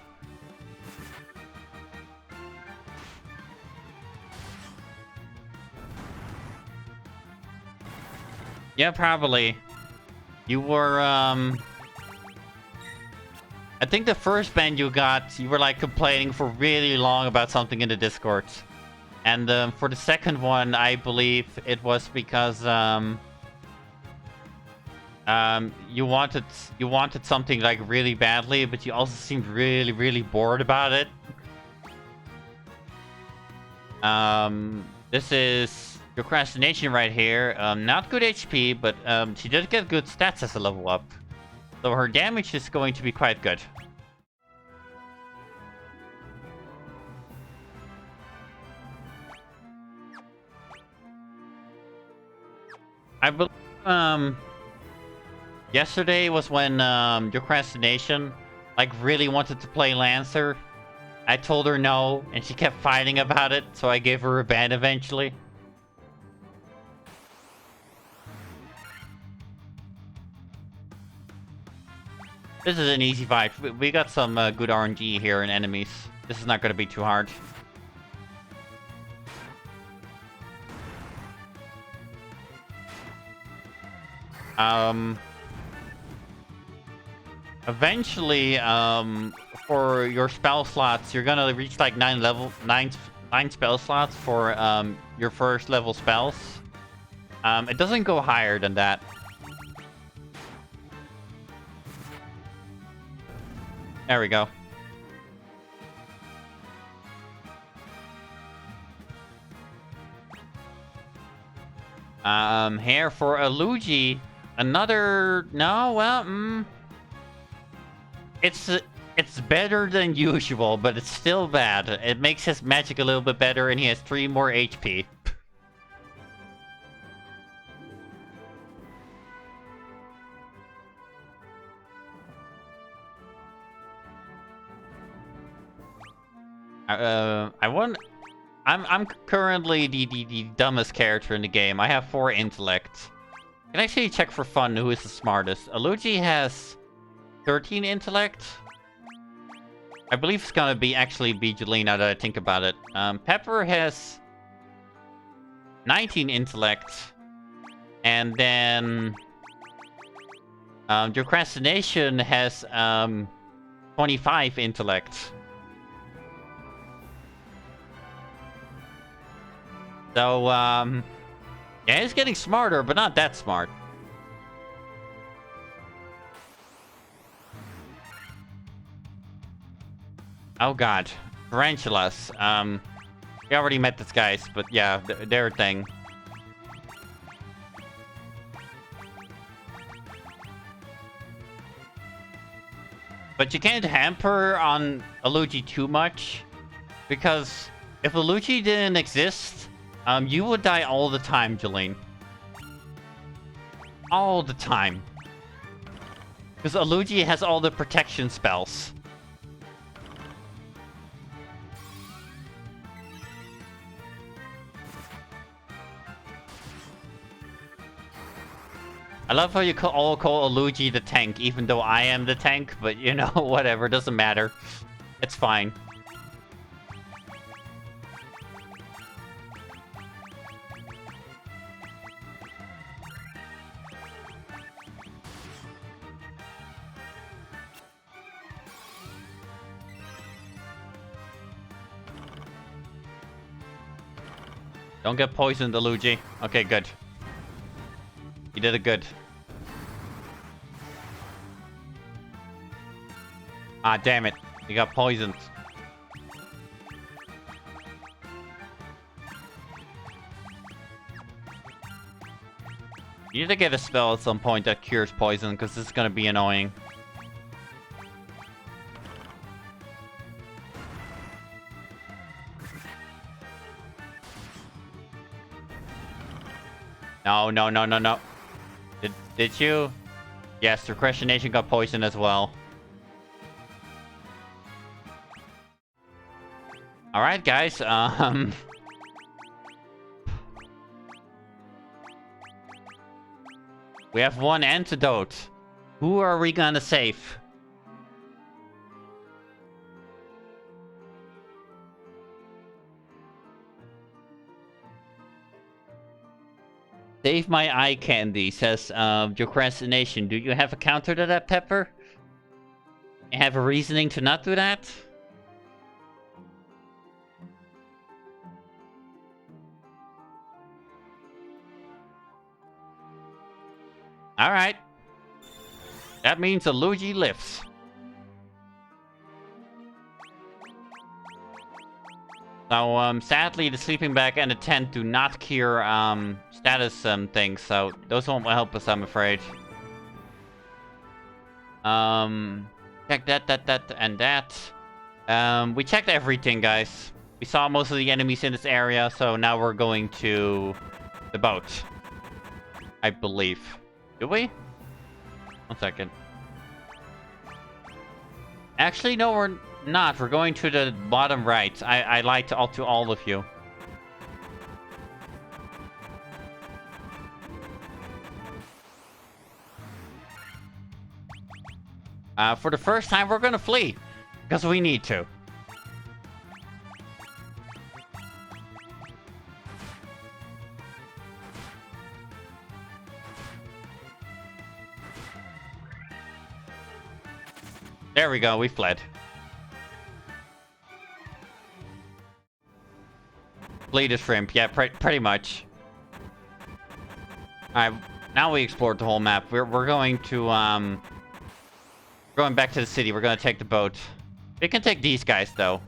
Yeah, probably. You were, I think the first ban you got, you were, like, complaining for really long about something in the Discord. And, for the second one, I believe it was because, you wanted something, like, really badly, but you also seemed really, really bored about it. This is procrastination right here. Not good HP, but she did get good stats as a level up. So her damage is going to be quite good. I believe, yesterday was when, procrastination, like, really wanted to play Lancer. I told her no, and she kept fighting about it, so I gave her a ban eventually. This is an easy fight. We got some good RNG here in enemies. This is not going to be too hard. Um, eventually, for your spell slots, you're gonna reach like nine spell slots for your first level spells. It doesn't go higher than that. There we go. Here for a Luigi, another it's better than usual, but it's still bad. It makes his magic a little bit better, and he has 3 more HP. I'm currently the dumbest character in the game. I have 4 intellect. I can actually check for fun who is the smartest. Luigi has 13 intellect. I believe it's gonna be Jolene now that I think about it. Pepper has 19 intellect. And then Procrastination has 25 intellect. So, yeah, he's getting smarter, but not that smart. Oh god. Tarantulas. We already met these guys, but yeah, they're a thing. But you can't hamper on Luigi too much, because if Luigi didn't exist, you would die all the time, Jolene. All the time. Because Luigi has all the protection spells. I love how you all call Luigi the tank, even though I am the tank, but you know, whatever, doesn't matter. It's fine. Don't get poisoned, Luigi. Okay, good. You did it good. Ah, damn it. You got poisoned. You need to get a spell at some point that cures poison, because this is going to be annoying. No, no, no, no, no. Did you? Yes, the Procrastination got poisoned as well. Alright, guys, we have 1 antidote. Who are we gonna save? Save my eye candy, says Procrastination. Do you have a counter to that, Pepper? You have a reasoning to not do that? Alright. That means Luigi lifts. So, sadly, the sleeping bag and the tent do not cure, status, things, so those won't help us, I'm afraid. Check that, and that. We checked everything, guys. We saw most of the enemies in this area, so now we're going to the boat. I believe. Do we? 1 second. Actually, no, we're not. We're going to the bottom right. I lied to all of you. For the first time, we're gonna flee. Because we need to. There we go, we fled. Flee the shrimp, yeah, pretty much. Alright, now we explored the whole map. We're going to, going back to the city. We're gonna take the boat. We can take these guys, though.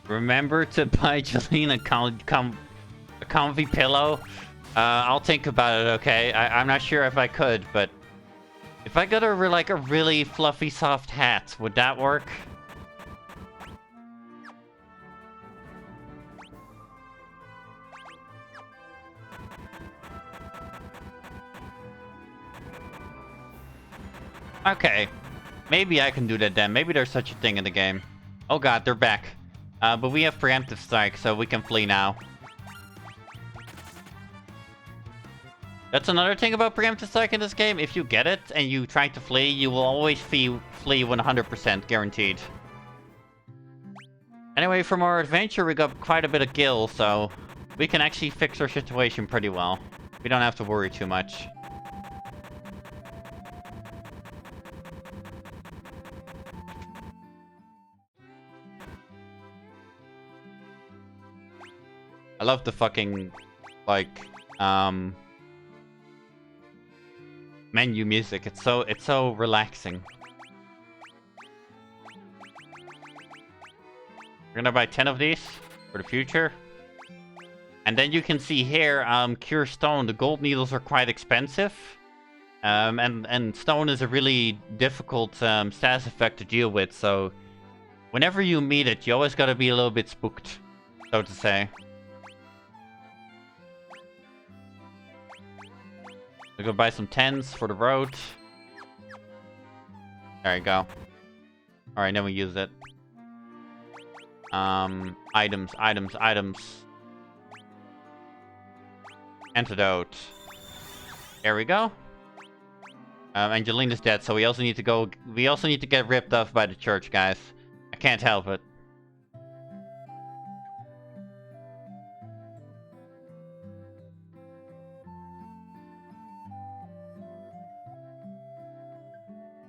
Remember to buy Jolene a comfy pillow? I'll think about it, okay? I'm not sure if I could, but... if I got her, like, a really fluffy, soft hat, would that work? Okay. Maybe I can do that then. Maybe there's such a thing in the game. Oh god, they're back. But we have preemptive strike, so we can flee now. That's another thing about preemptive strike in this game. If you get it and you try to flee, you will always flee 100% guaranteed. Anyway, from our adventure, we got quite a bit of gil, so we can actually fix our situation pretty well. We don't have to worry too much. I love the fucking, like, menu music. It's so relaxing. We're gonna buy 10 of these for the future. And then you can see here, Cure Stone, the gold needles are quite expensive. And stone is a really difficult status effect to deal with, so whenever you meet it, you always gotta be a little bit spooked, so to say. We go buy some 10s for the road. There you go. Alright, then we use it. Items. Antidote. There we go. Angelina's dead, so we also need to get ripped off by the church, guys. I can't help it.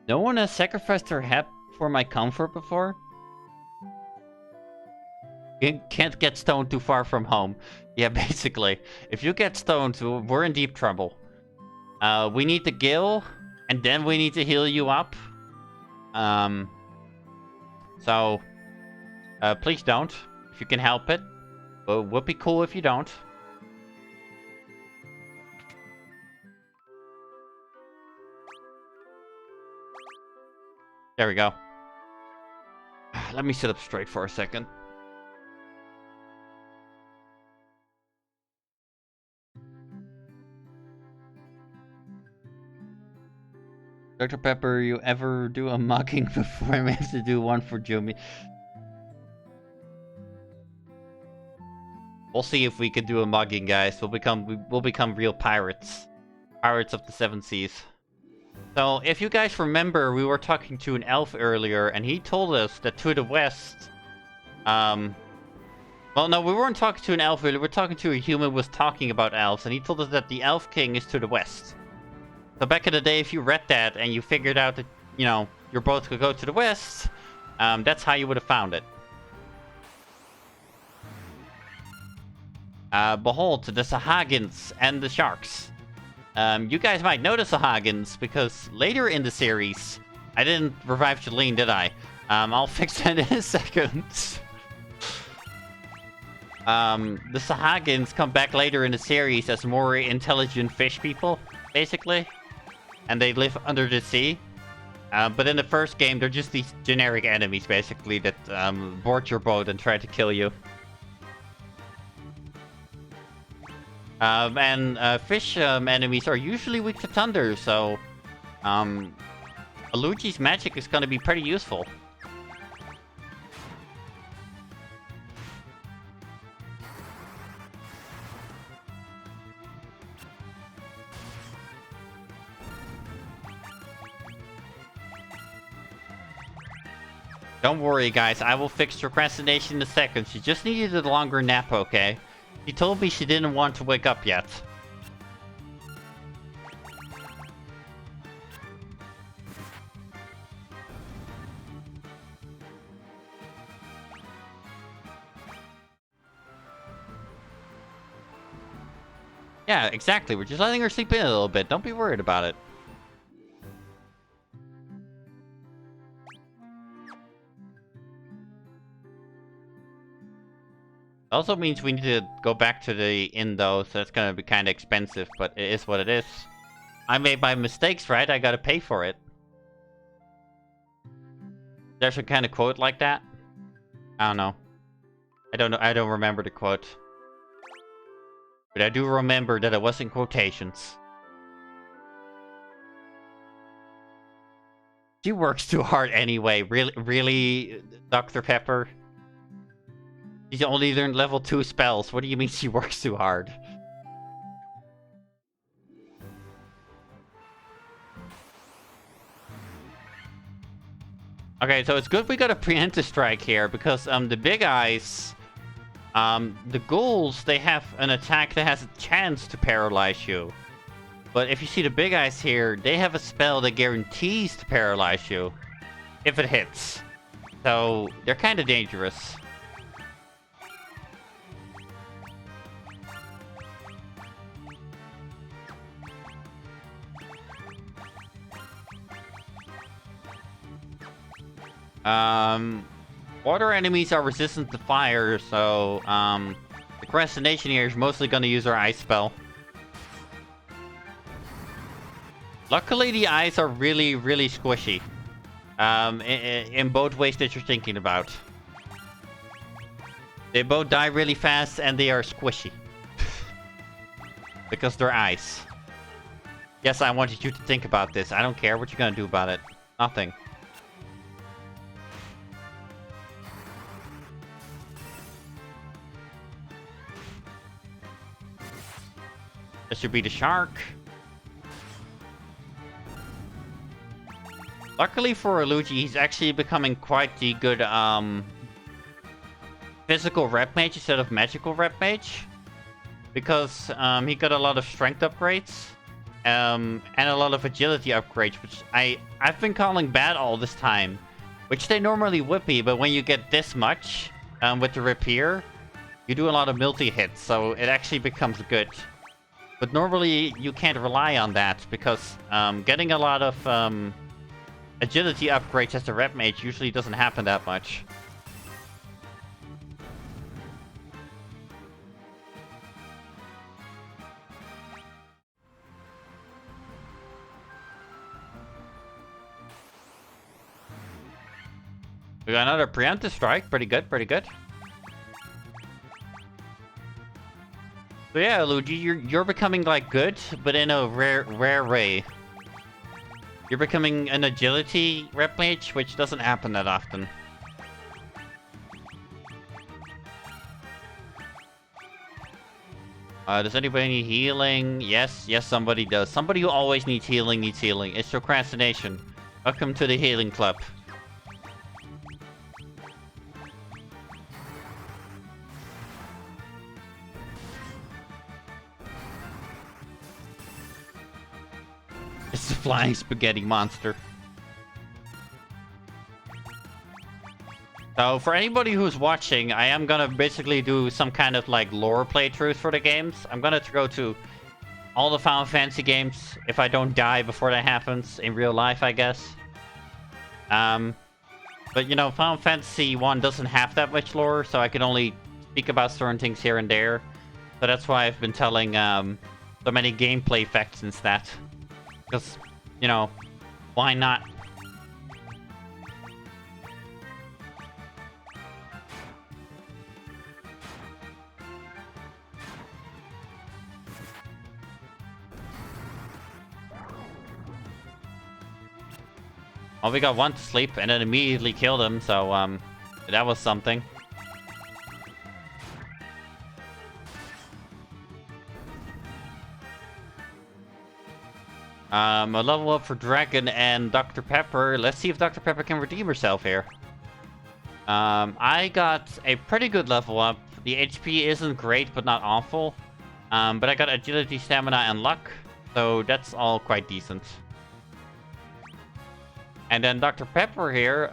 No one has sacrificed their head for my comfort before? You can't get stoned too far from home. Yeah, basically. If you get stoned, we're in deep trouble. We need the gil, and then we need to heal you up. So, please don't, if you can help it. But it would be cool if you don't. There we go. Let me sit up straight for a second. Dr. Pepper, you ever do a mugging before I have to do one for Jumi? We'll see if we can do a mugging, guys. We'll become real pirates. Pirates of the Seven Seas. So, if you guys remember, we were talking to an elf earlier, and he told us that to the west... well, no, we weren't talking to an elf earlier, we were talking to a human who was talking about elves, and he told us that the Elf King is to the west. So back in the day, if you read that, and you figured out that, you know, your boat could go to the west, that's how you would have found it. Behold, the Sahagins and the sharks. You guys might know the Sahagins, because later in the series... I didn't revive Jolene, did I? I'll fix that in a second. The Sahagins come back later in the series as more intelligent fish people, basically. And they live under the sea. But in the first game, they're just these generic enemies, basically, that board your boat and try to kill you. Fish enemies are usually weak to thunder, so Aluji's magic is going to be pretty useful. Don't worry, guys. I will fix procrastination in a second. She just needed a longer nap, okay? She told me she didn't want to wake up yet. Yeah, exactly. We're just letting her sleep in a little bit. Don't be worried about it. Also means we need to go back to the inn, though, so that's gonna be kind of expensive, but it is what it is. I made my mistakes, right? I gotta pay for it. There's a kind of quote like that? I don't know. I don't know. I don't remember the quote. But I do remember that it was in quotations. She works too hard anyway. Really, Dr. Pepper? She's only learned level 2 spells. What do you mean she works too hard? Okay, so it's good we got a preemptive strike here, because the big eyes, the ghouls, they have an attack that has a chance to paralyze you. But if you see the big eyes here, they have a spell that guarantees to paralyze you if it hits. So they're kind of dangerous. Water enemies are resistant to fire, so, the procrastination here is mostly gonna use our ice spell. Luckily, the eyes are really squishy. In both ways that you're thinking about. They both die really fast, and they are squishy. Because they're ice. Yes, I wanted you to think about this. I don't care what you're gonna do about it. Nothing. This should be the shark. Luckily for Luigi, he's actually becoming quite the good, physical rep mage instead of magical rep mage. Because, he got a lot of strength upgrades. And a lot of agility upgrades, which I've been calling bad all this time. Which they normally would be, but when you get this much, with the rapier, you do a lot of multi-hits, so it actually becomes good. But normally, you can't rely on that, because, getting a lot of, agility upgrades as a rep mage usually doesn't happen that much. We got another preemptive strike. Pretty good, pretty good. So yeah, Luigi, you're becoming like good, but in a rare way. You're becoming an agility rep mage, which doesn't happen that often. Does anybody need healing? Yes, somebody does. Somebody who always needs healing needs healing. It's procrastination. Welcome to the healing club. It's the flying spaghetti monster. So, for anybody who's watching, I am gonna basically do some kind of, like, lore playthroughs for the games. I'm gonna go to all the Final Fantasy games, if I don't die before that happens, in real life, I guess. But, you know, Final Fantasy 1 doesn't have that much lore, so I can only speak about certain things here and there. So that's why I've been telling, so many gameplay facts instead. Because, you know, why not? Well, we got one to sleep and then immediately killed him, so, that was something. A level up for Dragon and Dr. Pepper. Let's see if Dr. Pepper can redeem herself here. I got a pretty good level up. The HP isn't great, but not awful. But I got agility, stamina, and luck. So that's all quite decent. And then Dr. Pepper here,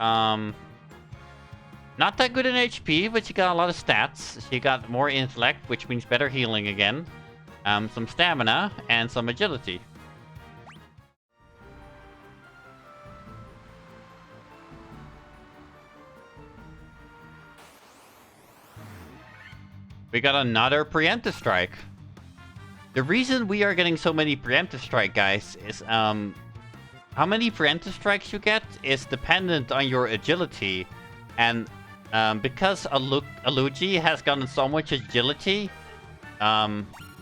not that good in HP, but she got a lot of stats. She got more intellect, which means better healing again. Some stamina, and some agility. We got another preemptive strike. The reason we are getting so many preemptive strike, guys, is how many preemptive strikes you get is dependent on your agility. And because Aluigi has gotten so much agility,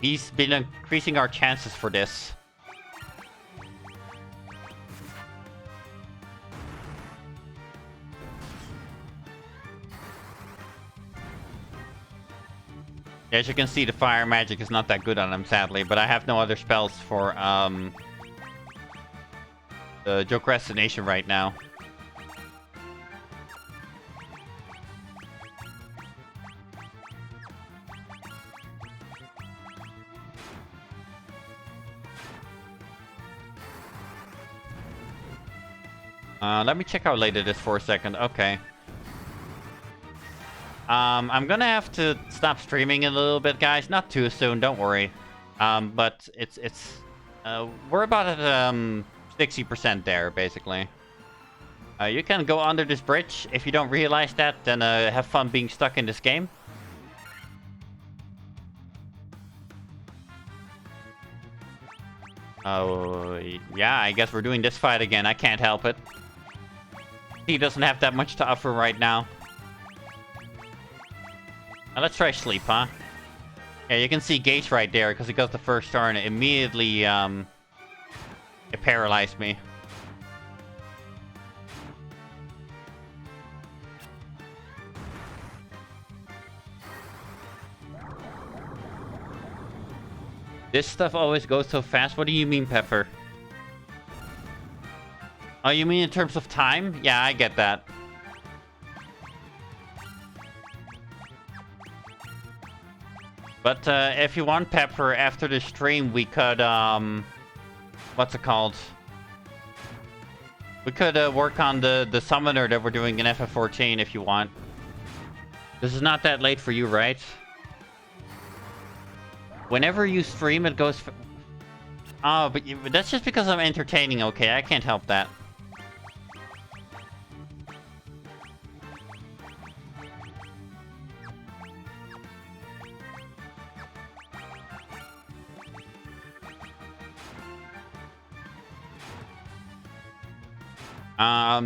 he's been increasing our chances for this. As you can see, the fire magic is not that good on him, sadly, but I have no other spells for the Procrastination right now. Let me check how late it is for a second. Okay. I'm gonna have to stop streaming in a little bit, guys. Not too soon, don't worry. But we're about at 60% there, basically. You can go under this bridge. If you don't realize that, then have fun being stuck in this game. Oh, yeah, I guess we're doing this fight again. I can't help it. He doesn't have that much to offer right now. Now let's try sleep, huh? Yeah, you can see Gage right there, because he got the first turn. Immediately, it paralyzed me. This stuff always goes so fast. What do you mean, Pepper? Oh, you mean in terms of time? Yeah, I get that. But if you want, Pepper, after the stream, we could, what's it called? We could work on the summoner that we're doing in FF14 if you want. This is not that late for you, right? Whenever you stream, it goes... Oh, but that's just because I'm entertaining, okay? I can't help that.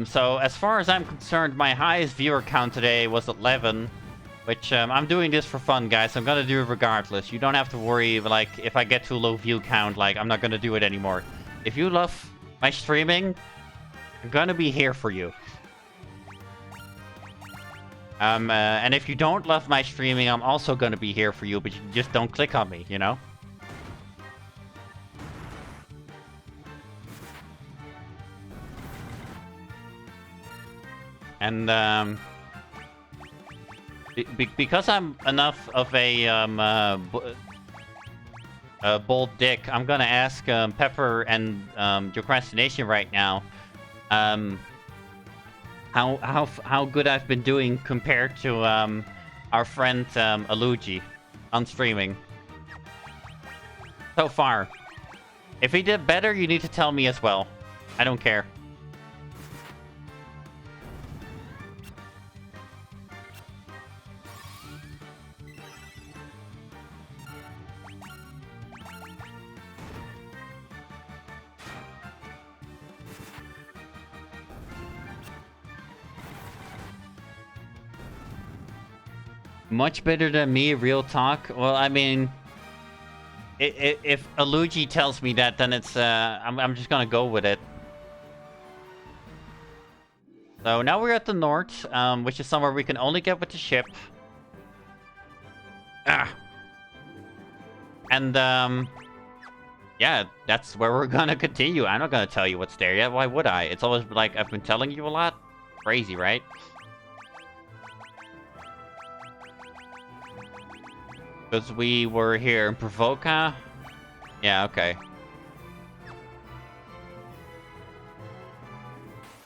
So as far as I'm concerned, my highest viewer count today was 11, which, I'm doing this for fun, guys. I'm gonna do it regardless. You don't have to worry, like, if I get too low view count, like, I'm not gonna do it anymore. If you love my streaming, I'm gonna be here for you. And if you don't love my streaming, I'm also gonna be here for you, but you just don't click on me, you know? And, because I'm enough of a, bold dick, I'm gonna ask, Pepper and, Procrastination right now, how good I've been doing compared to, our friend, Aluigi on streaming. So far. If he did better, you need to tell me as well. I don't care. Much better than me, real talk. Well, I mean, if Aluigi tells me that, then it's I'm just gonna go with it. So now we're at the north, which is somewhere we can only get with the ship. And yeah, that's where we're gonna continue. I'm not gonna tell you what's there yet. Why would I? It's always like I've been telling you a lot. Crazy, right? Because we were here in Provoca. Yeah, okay.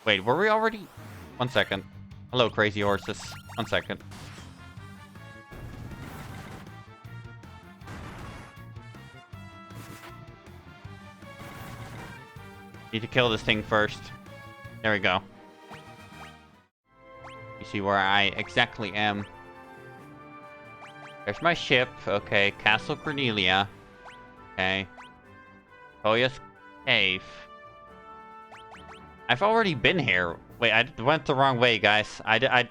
Wait, were we already? 1 second. Hello, crazy horses. 1 second. Need to kill this thing first. There we go. You see where I exactly am. There's my ship. Okay, Castle Cornelia. Okay. Toya's Cave. I've already been here. Wait, I went the wrong way, guys. I did an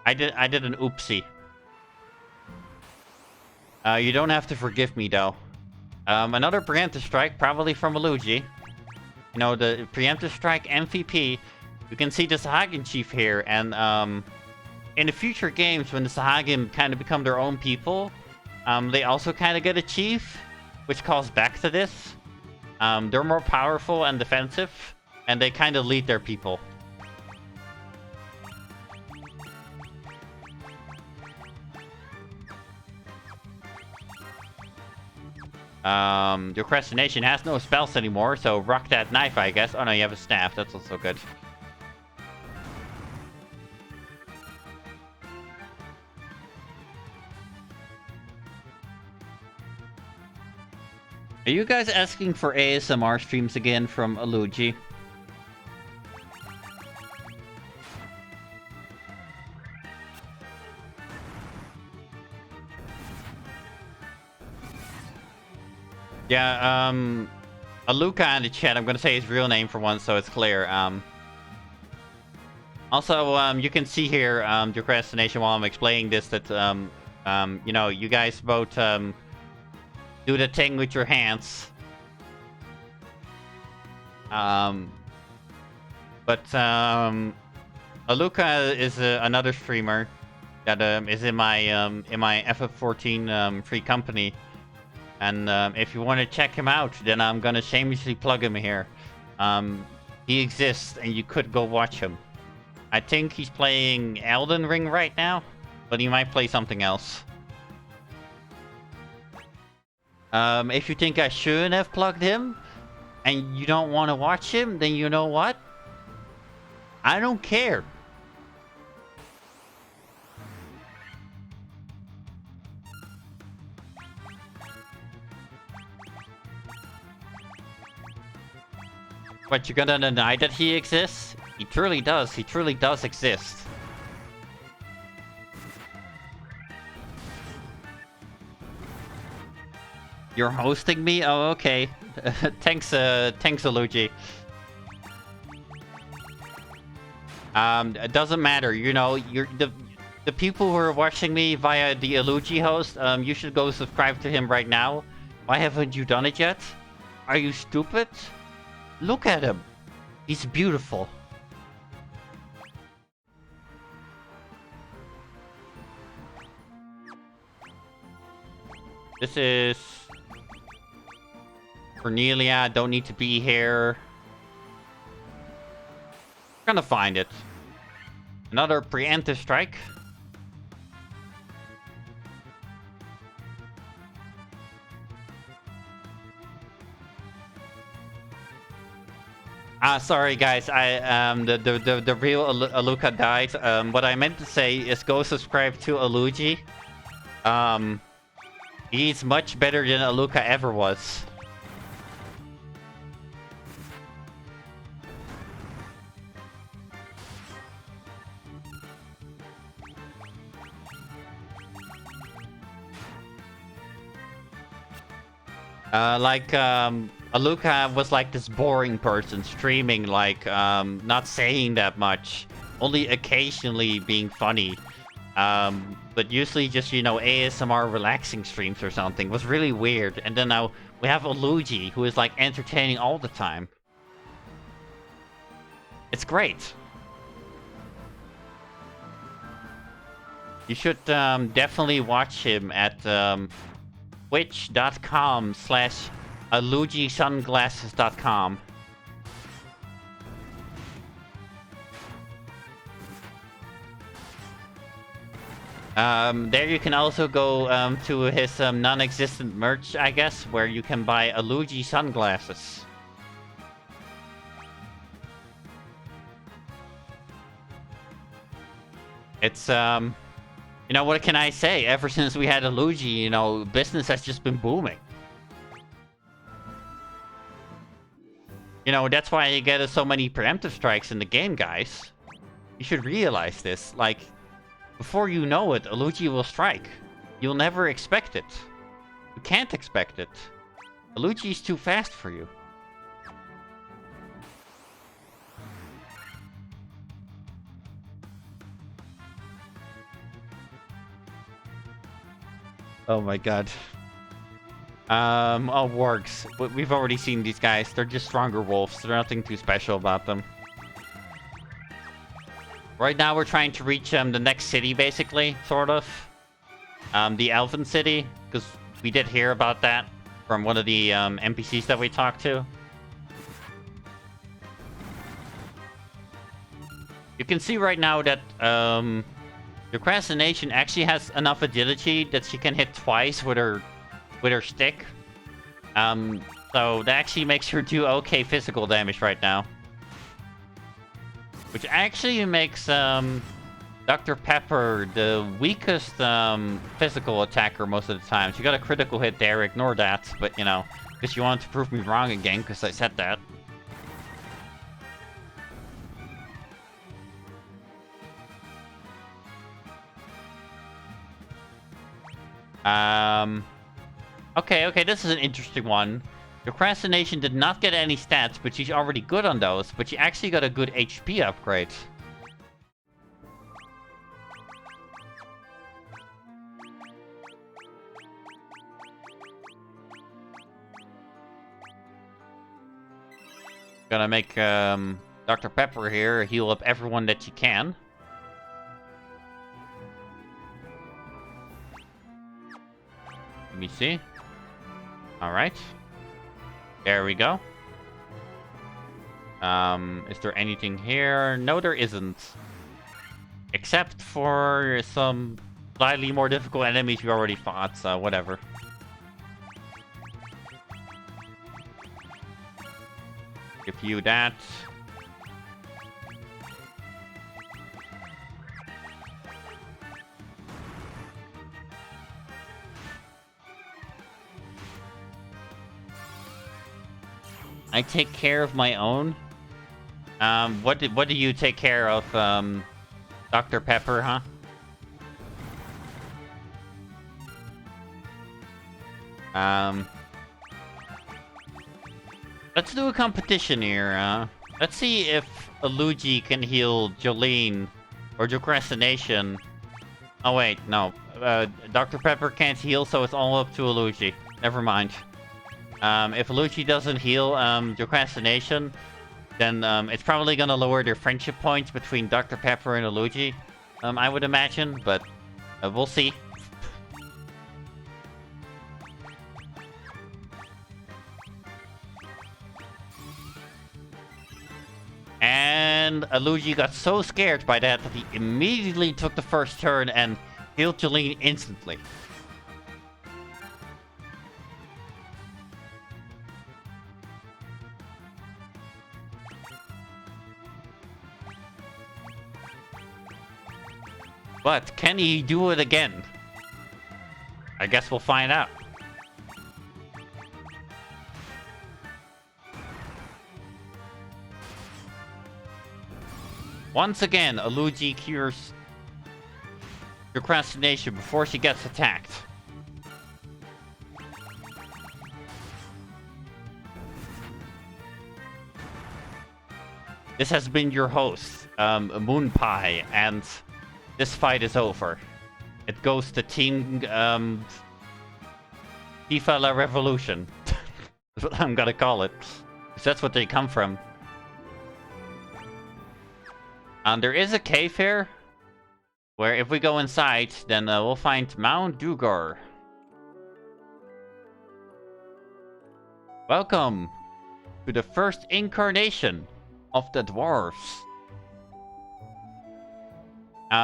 oopsie. You don't have to forgive me, though. Another preemptive strike, probably from Luigi. You know, the preemptive strike MVP. You can see the Sahagin chief here, and in the future games, when the Sahagin kind of become their own people, they also kind of get a chief, which calls back to this. They're more powerful and defensive, and they kind of lead their people. Your Procrastination has no spells anymore, so rock that knife, I guess. Oh no, you have a staff. That's also good. Are you guys asking for ASMR streams again from Luigi? Yeah, Aluka in the chat, I'm gonna say his real name for once so it's clear. Also, you can see here, the Procrastination while I'm explaining this that, you know, you guys both, do the thing with your hands. Aluka is another streamer that is in my FF14 free company. And if you want to check him out, then I'm gonna shamelessly plug him here. He exists, and you could go watch him. I think he's playing Elden Ring right now, but he might play something else. If you think I shouldn't have plugged him, and you don't want to watch him, then you know what? I don't care. What, you're gonna deny that he exists? He truly does. He truly does exist. You're hosting me? Oh, okay. Thanks, Luigi. It doesn't matter. You know, you're the people who are watching me via the Luigi host. You should go subscribe to him right now. Why haven't you done it yet? Are you stupid? Look at him. He's beautiful. This is Cornelia. Don't need to be here. Gonna find it. Another preemptive strike. Sorry guys, the real Aluka died. What I meant to say is go subscribe to Aluigi. He's much better than Aluka ever was. Aluka was like this boring person streaming, like, not saying that much, only occasionally being funny, but usually just, you know, ASMR relaxing streams or something. It was really weird. And then now we have Luigi, who is like entertaining all the time. It's great. You should definitely watch him at twitch.com/aluigisunglasses.com. There you can also go to his non-existent merch, I guess, where you can buy Luigi sunglasses. It's you know, what can I say? Ever since we had Luigi, you know, business has just been booming. You know, that's why you get so many preemptive strikes in the game, guys. You should realize this. Like, before you know it, Luigi will strike. You'll never expect it. You can't expect it. Luigi's too fast for you. Oh my god. Oh, wargs. We've already seen these guys. They're just stronger wolves. There's nothing too special about them. Right now we're trying to reach the next city, basically, sort of. The Elven City, because we did hear about that from one of the NPCs that we talked to. You can see right now that Procrastination actually has enough agility that she can hit twice with her stick. So that actually makes her do okay physical damage right now. Which actually makes Dr. Pepper the weakest physical attacker most of the time. She got a critical hit there, ignore that. But, you know, because you wanted to prove me wrong again, because I said that. Okay, this is an interesting one. Procrastination did not get any stats, but she's already good on those. But she actually got a good HP upgrade. Gonna make Dr. Pepper here heal up everyone that she can. Let me see. Alright. There we go. Is there anything here? No, there isn't. Except for some slightly more difficult enemies we already fought, so whatever. Give you that. I take care of my own. What do you take care of, Dr. Pepper, huh? Let's do a competition here. Let's see if Luigi can heal Jolene or Procrastination. Oh wait, no. Dr. Pepper can't heal, so it's all up to Luigi. Never mind. If Luigi doesn't heal Procrastination, then it's probably gonna lower their friendship points between Dr. Pepper and Luigi, I would imagine, but we'll see. And Luigi got so scared by that he immediately took the first turn and healed Jolene instantly. But can he do it again? I guess we'll find out. Once again, Luigi cures Procrastination before she gets attacked. This has been your host, Moon Pie, and this fight is over. It goes to Team FIFA La Revolution. That's what I'm gonna call it. Because that's what they come from. There is a cave here, where if we go inside, then we'll find Mount Dugar. Welcome to the first incarnation of the dwarves.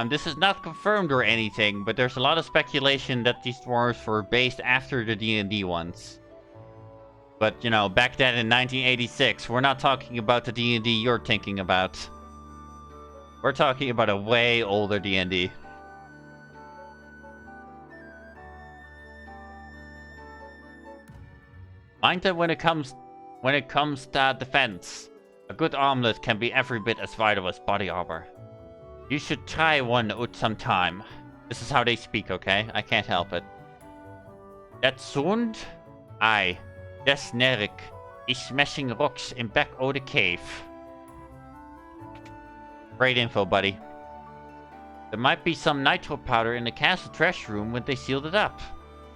This is not confirmed or anything, but there's a lot of speculation that these dwarves were based after the D&D ones. But, you know, back then in 1986, we're not talking about the D&D you're thinking about. We're talking about a way older D&D. Mind that when it comes to defense, a good armlet can be every bit as vital as body armor. You should try one out sometime. This is how they speak, okay? I can't help it. That sound? Aye. Des Nerik is smashing rocks in back of the cave. Great info, buddy. There might be some nitro powder in the castle trash room when they sealed it up.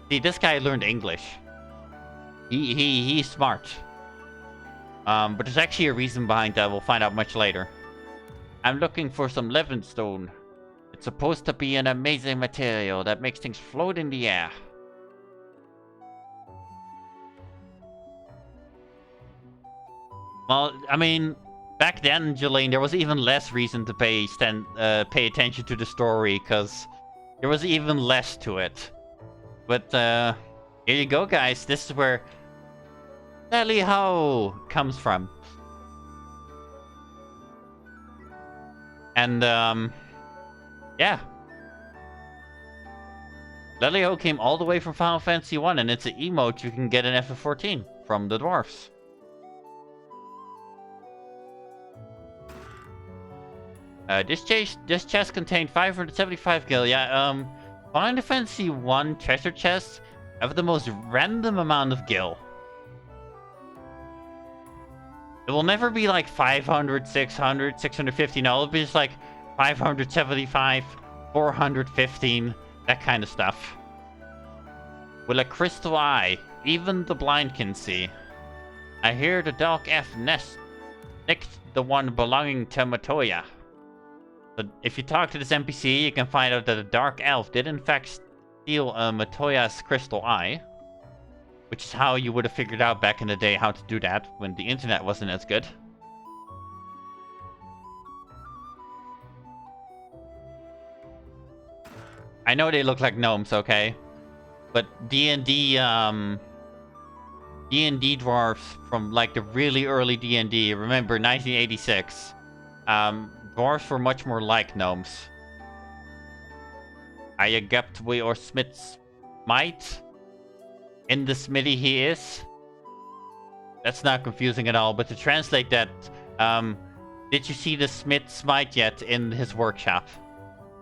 See, this guy learned English. He's smart. But there's actually a reason behind that. We'll find out much later. I'm looking for some Levinstone. It's supposed to be an amazing material that makes things float in the air. Well, I mean, back then, Jolene, there was even less reason to pay attention to the story, because there was even less to it. But, here you go, guys. This is where Sally Ho comes from. And, yeah. Lelio came all the way from Final Fantasy 1, and it's an emote you can get in FF14 from the dwarfs. This chest contained 575 gil. Yeah, Final Fantasy 1 treasure chests have the most random amount of gil. It will never be like 500, 600, 650. No, it'll be just like 575, 415, that kind of stuff. With a crystal eye, even the blind can see. I hear the dark F nest next the one belonging to Matoya. But if you talk to this NPC, you can find out that the dark elf did in fact steal Matoya's crystal eye. Which is how you would have figured out back in the day how to do that, when the internet wasn't as good. I know they look like gnomes, okay? But D&D dwarfs from like the really early D&D, remember 1986, dwarfs were much more like gnomes. I agapt we or smith's might? In the smithy he is? That's not confusing at all, but to translate that, did you see the smith's might yet in his workshop?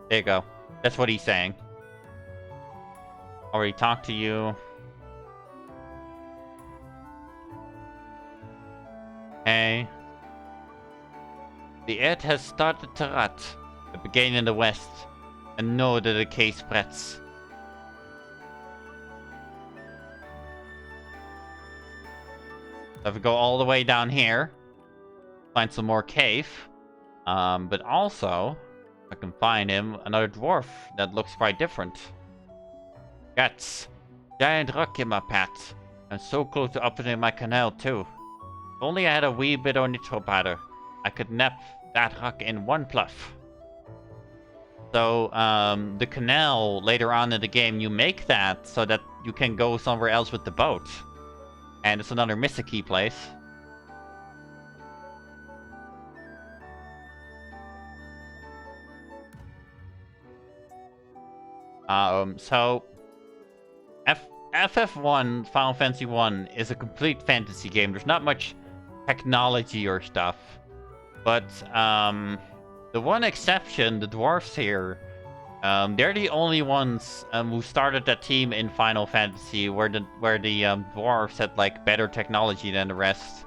There you go. That's what he's saying. Already talked to you. Hey. The earth has started to rot. It began in the west, and know the decay spreads. So if we go all the way down here, find some more cave. But also, if I can find him, another dwarf that looks quite different. Guts. Giant rock in my path. I'm so close to opening my canal too. If only I had a wee bit of nitro powder, I could nap that rock in one pluff. So, the canal, later on in the game, you make that so that you can go somewhere else with the boat. And it's another Mystic place. So FF1, Final Fantasy 1, is a complete fantasy game. There's not much technology or stuff. But, the one exception, the dwarfs here, they're the only ones who started that team in Final Fantasy where the dwarves had like better technology than the rest.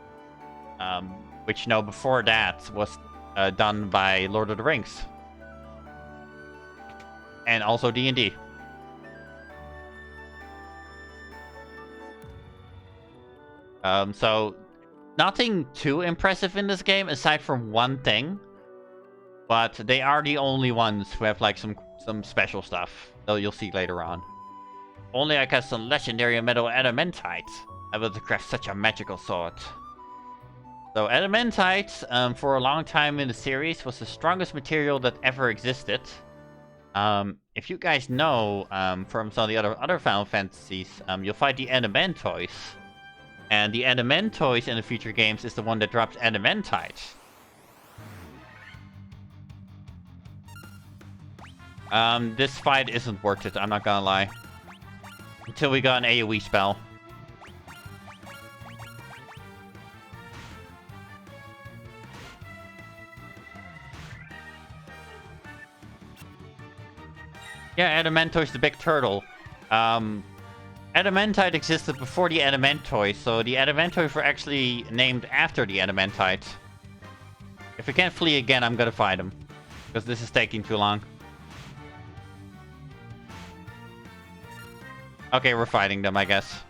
Which, you know, before that was done by Lord of the Rings. And also D&D. So nothing too impressive in this game aside from one thing. But they are the only ones who have like some special stuff, though you'll see later on. Only I got some legendary metal adamantite able to craft such a magical sword. So adamantite, for a long time in the series, was the strongest material that ever existed. If you guys know, from some of the other Final Fantasies, you'll fight the Elementois. And the Elementois in the future games is the one that drops Elementite. This fight isn't worth it, I'm not gonna lie. Until we got an AoE spell. Yeah, Elementois the big turtle. Elementite existed before the Elementois, so the Elementois were actually named after the Elementite. If we can't flee again, I'm gonna fight him. Because this is taking too long. Okay, we're fighting them, I guess.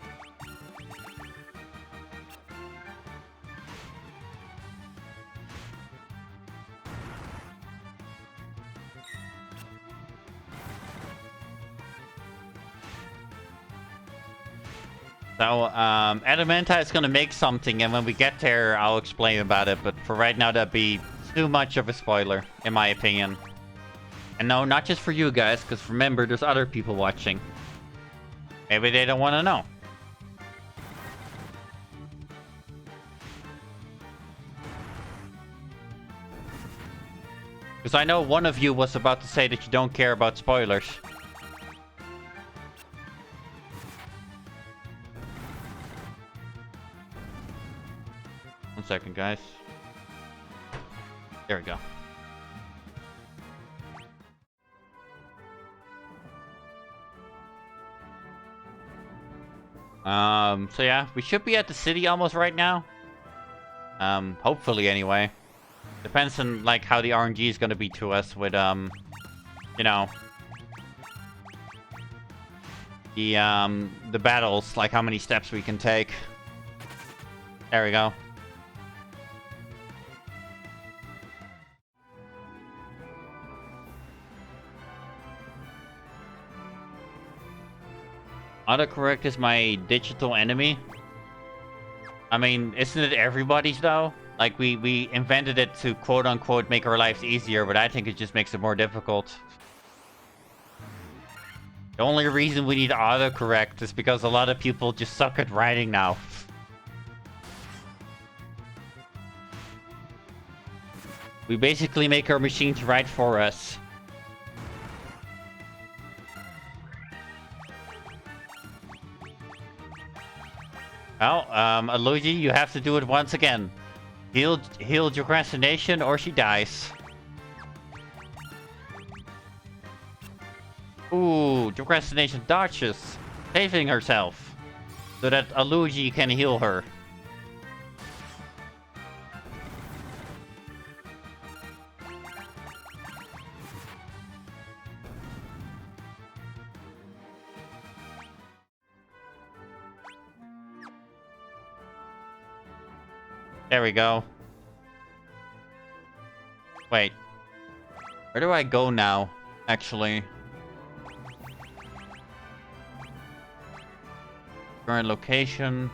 So, Adamantite is gonna make something, and when we get there, I'll explain about it. But for right now, that'd be too much of a spoiler, in my opinion. And no, not just for you guys, because remember, there's other people watching. Maybe they don't want to know. Because I know one of you was about to say that you don't care about spoilers. One second, guys. There we go. So yeah, we should be at the city almost right now. Hopefully anyway. Depends on, like, how the RNG is gonna be to us with, you know... the battles, like how many steps we can take. There we go. Autocorrect is my digital enemy. I mean, isn't it everybody's though? Like, we invented it to quote-unquote make our lives easier, but I think it just makes it more difficult. The only reason we need autocorrect is because a lot of people just suck at writing now. We basically make our machine to write for us. Well, Aluji, you have to do it once again. Heal Procrastination or she dies. Ooh, Procrastination dodges, saving herself, so that Aluji can heal her. There we go. Wait. Where do I go now, actually? Current location.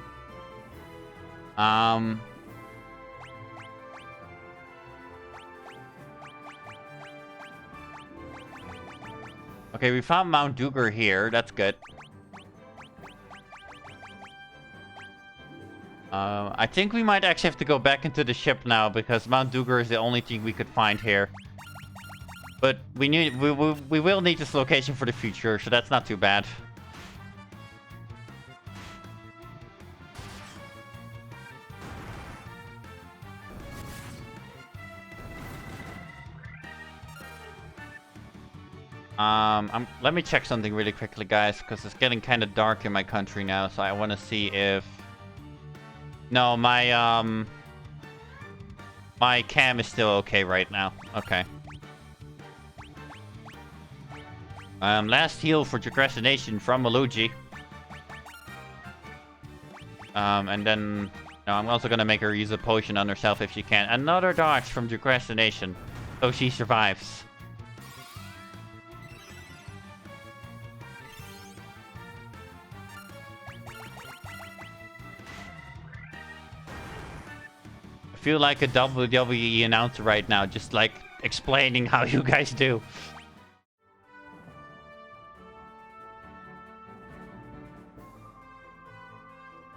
Okay, we found Mount Duger here. That's good. I think we might actually have to go back into the ship now because Mount Duger is the only thing we could find here. But we will need this location for the future, so that's not too bad. Let me check something really quickly, guys, because it's getting kind of dark in my country now, so I want to see if... No, my cam is still okay right now. Okay. Last heal for Procrastination from Maluji. And then... No, I'm also gonna make her use a potion on herself if she can. Another dodge from Procrastination, so she survives. I feel like a WWE announcer right now, just like explaining how you guys do.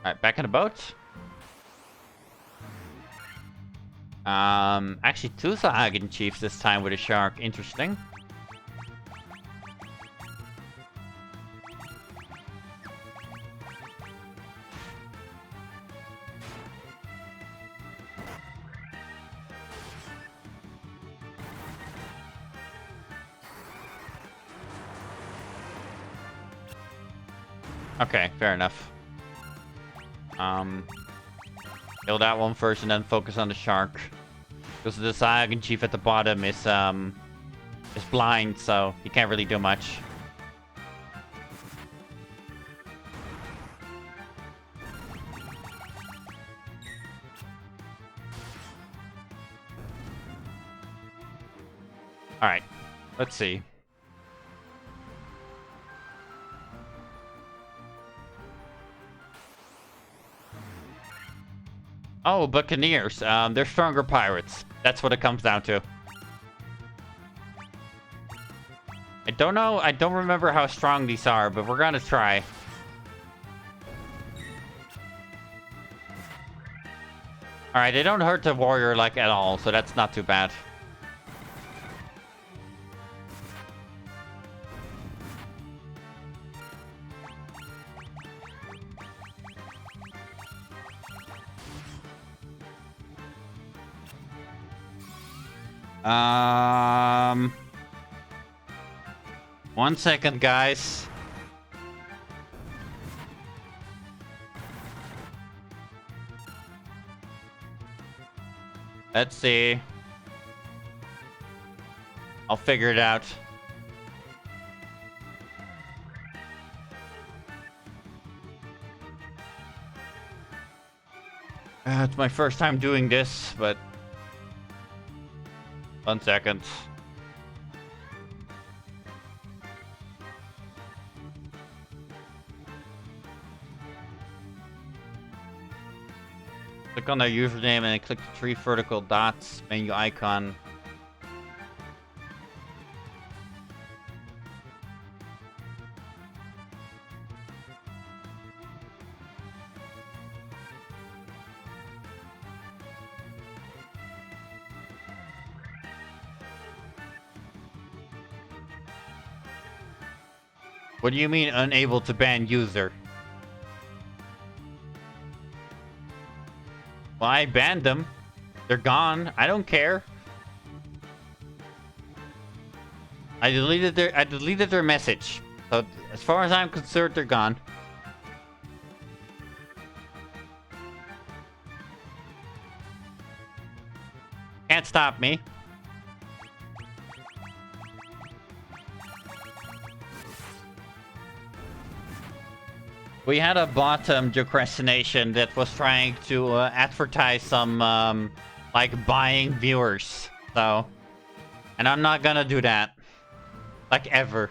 Alright, back in the boat. Actually, two Sahagin chiefs this time with a shark. Interesting. Okay, fair enough. Kill that one first and then focus on the shark. Because the Saiyan chief at the bottom is blind, so he can't really do much. Alright, let's see. Oh, Buccaneers. They're stronger pirates. That's what it comes down to. I don't know. I don't remember how strong these are, but we're gonna try. Alright, they don't hurt the warrior, like, at all, so that's not too bad. One second, guys. Let's see. I'll figure it out. It's my first time doing this, but... 1 second. Click on their username and then click the 3 vertical dots menu icon. What do you mean unable to ban user? Well, I banned them. They're gone. I don't care. I deleted their message. So as far as I'm concerned, they're gone. Can't stop me. We had a bottom procrastination that was trying to advertise some like buying viewers. So, and I'm not gonna do that. Like ever.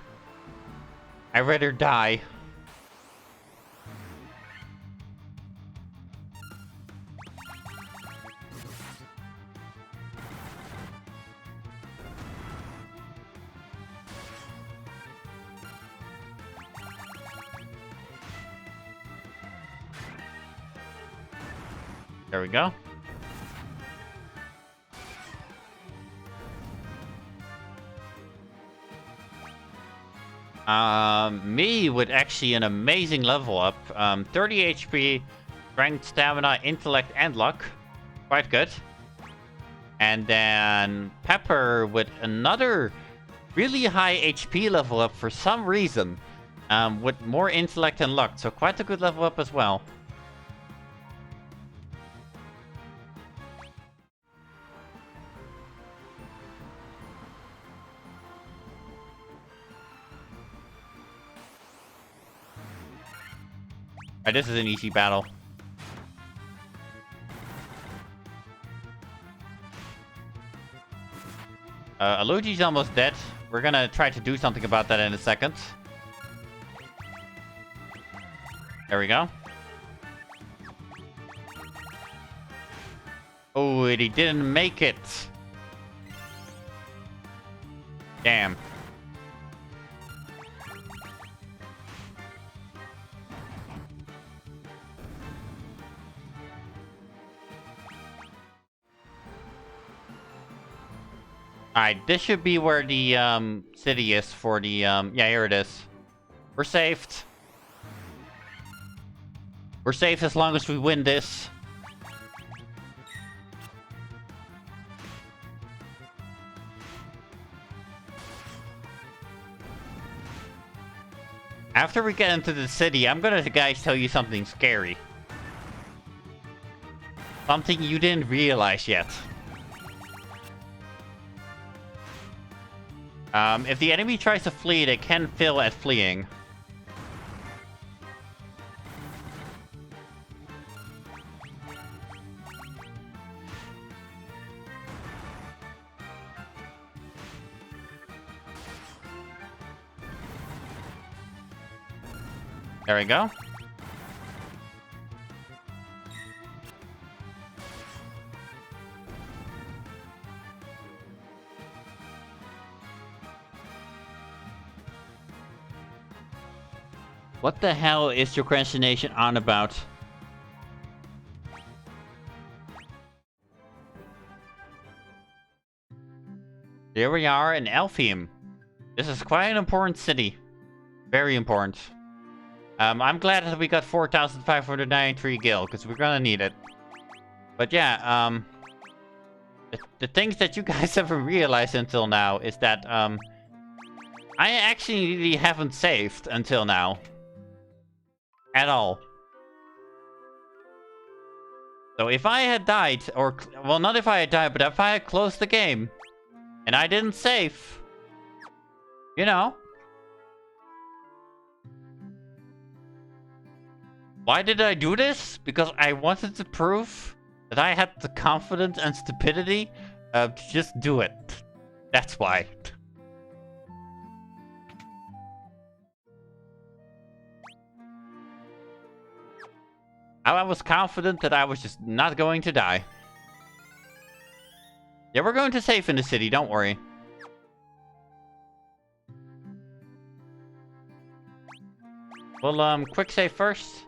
I'd rather die. There we go. Me with actually an amazing level up. 30 HP, strength, stamina, intellect, and luck. Quite good. And then Pepper with another really high HP level up for some reason. With more intellect and luck. So quite a good level up as well. Alright, this is an easy battle. Aluji's almost dead. We're gonna try to do something about that in a second. There we go. Oh, and he didn't make it. Damn. Alright, this should be where the city is for the yeah, here it is. We're saved. We're safe as long as we win this. After we get into the city, I'm gonna, guys, tell you something scary. Something you didn't realize yet. If the enemy tries to flee, they can fail at fleeing. There we go. What the hell is your procrastination on about? Here we are in Elfheim. This is quite an important city. Very important. I'm glad that we got 4,593 gil, because we're gonna need it. But yeah, the things that you guys haven't realized until now is that, I actually haven't saved until now. At all. So if I had died, or, well, not if I had died, but if I had closed the game, and I didn't save, you know. Why did I do this? Because I wanted to prove that I had the confidence and stupidity to just do it. That's why. I was confident that I was just not going to die. Yeah, we're going to save in the city, don't worry. Well, quick save first.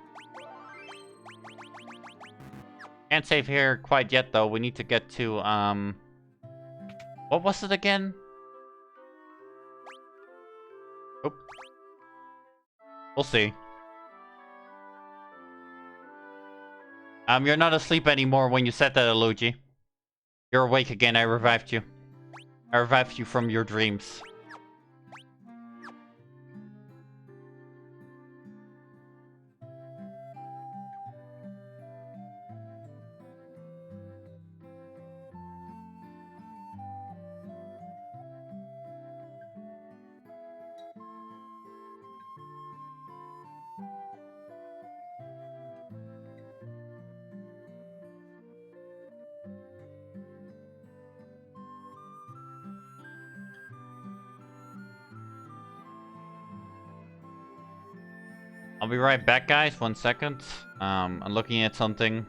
Can't save here quite yet, though. We need to get to, what was it again? Oop. We'll see. You're not asleep anymore when you said that, Luigi. You're awake again, I revived you. I revived you from your dreams. I'll be right back, guys. 1 second. I'm looking at something.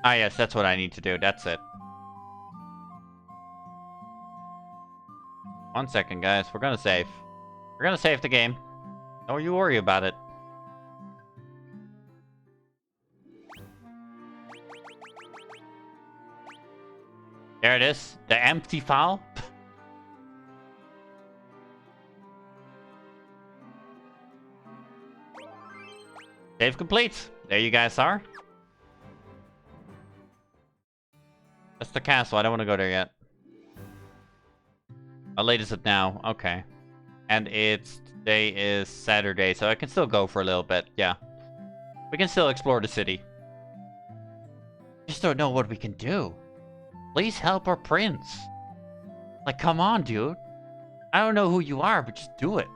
Ah, yes, that's what I need to do. That's it. 1 second, guys. We're gonna save. We're gonna save the game. Don't you worry about it. There it is. The empty file. Save complete. There you guys are. That's the castle. I don't want to go there yet. How late is it now? Okay. And today is Saturday, so I can still go for a little bit. Yeah. We can still explore the city. Just don't know what we can do. Please help our prince. Like, come on, dude. I don't know who you are, but just do it.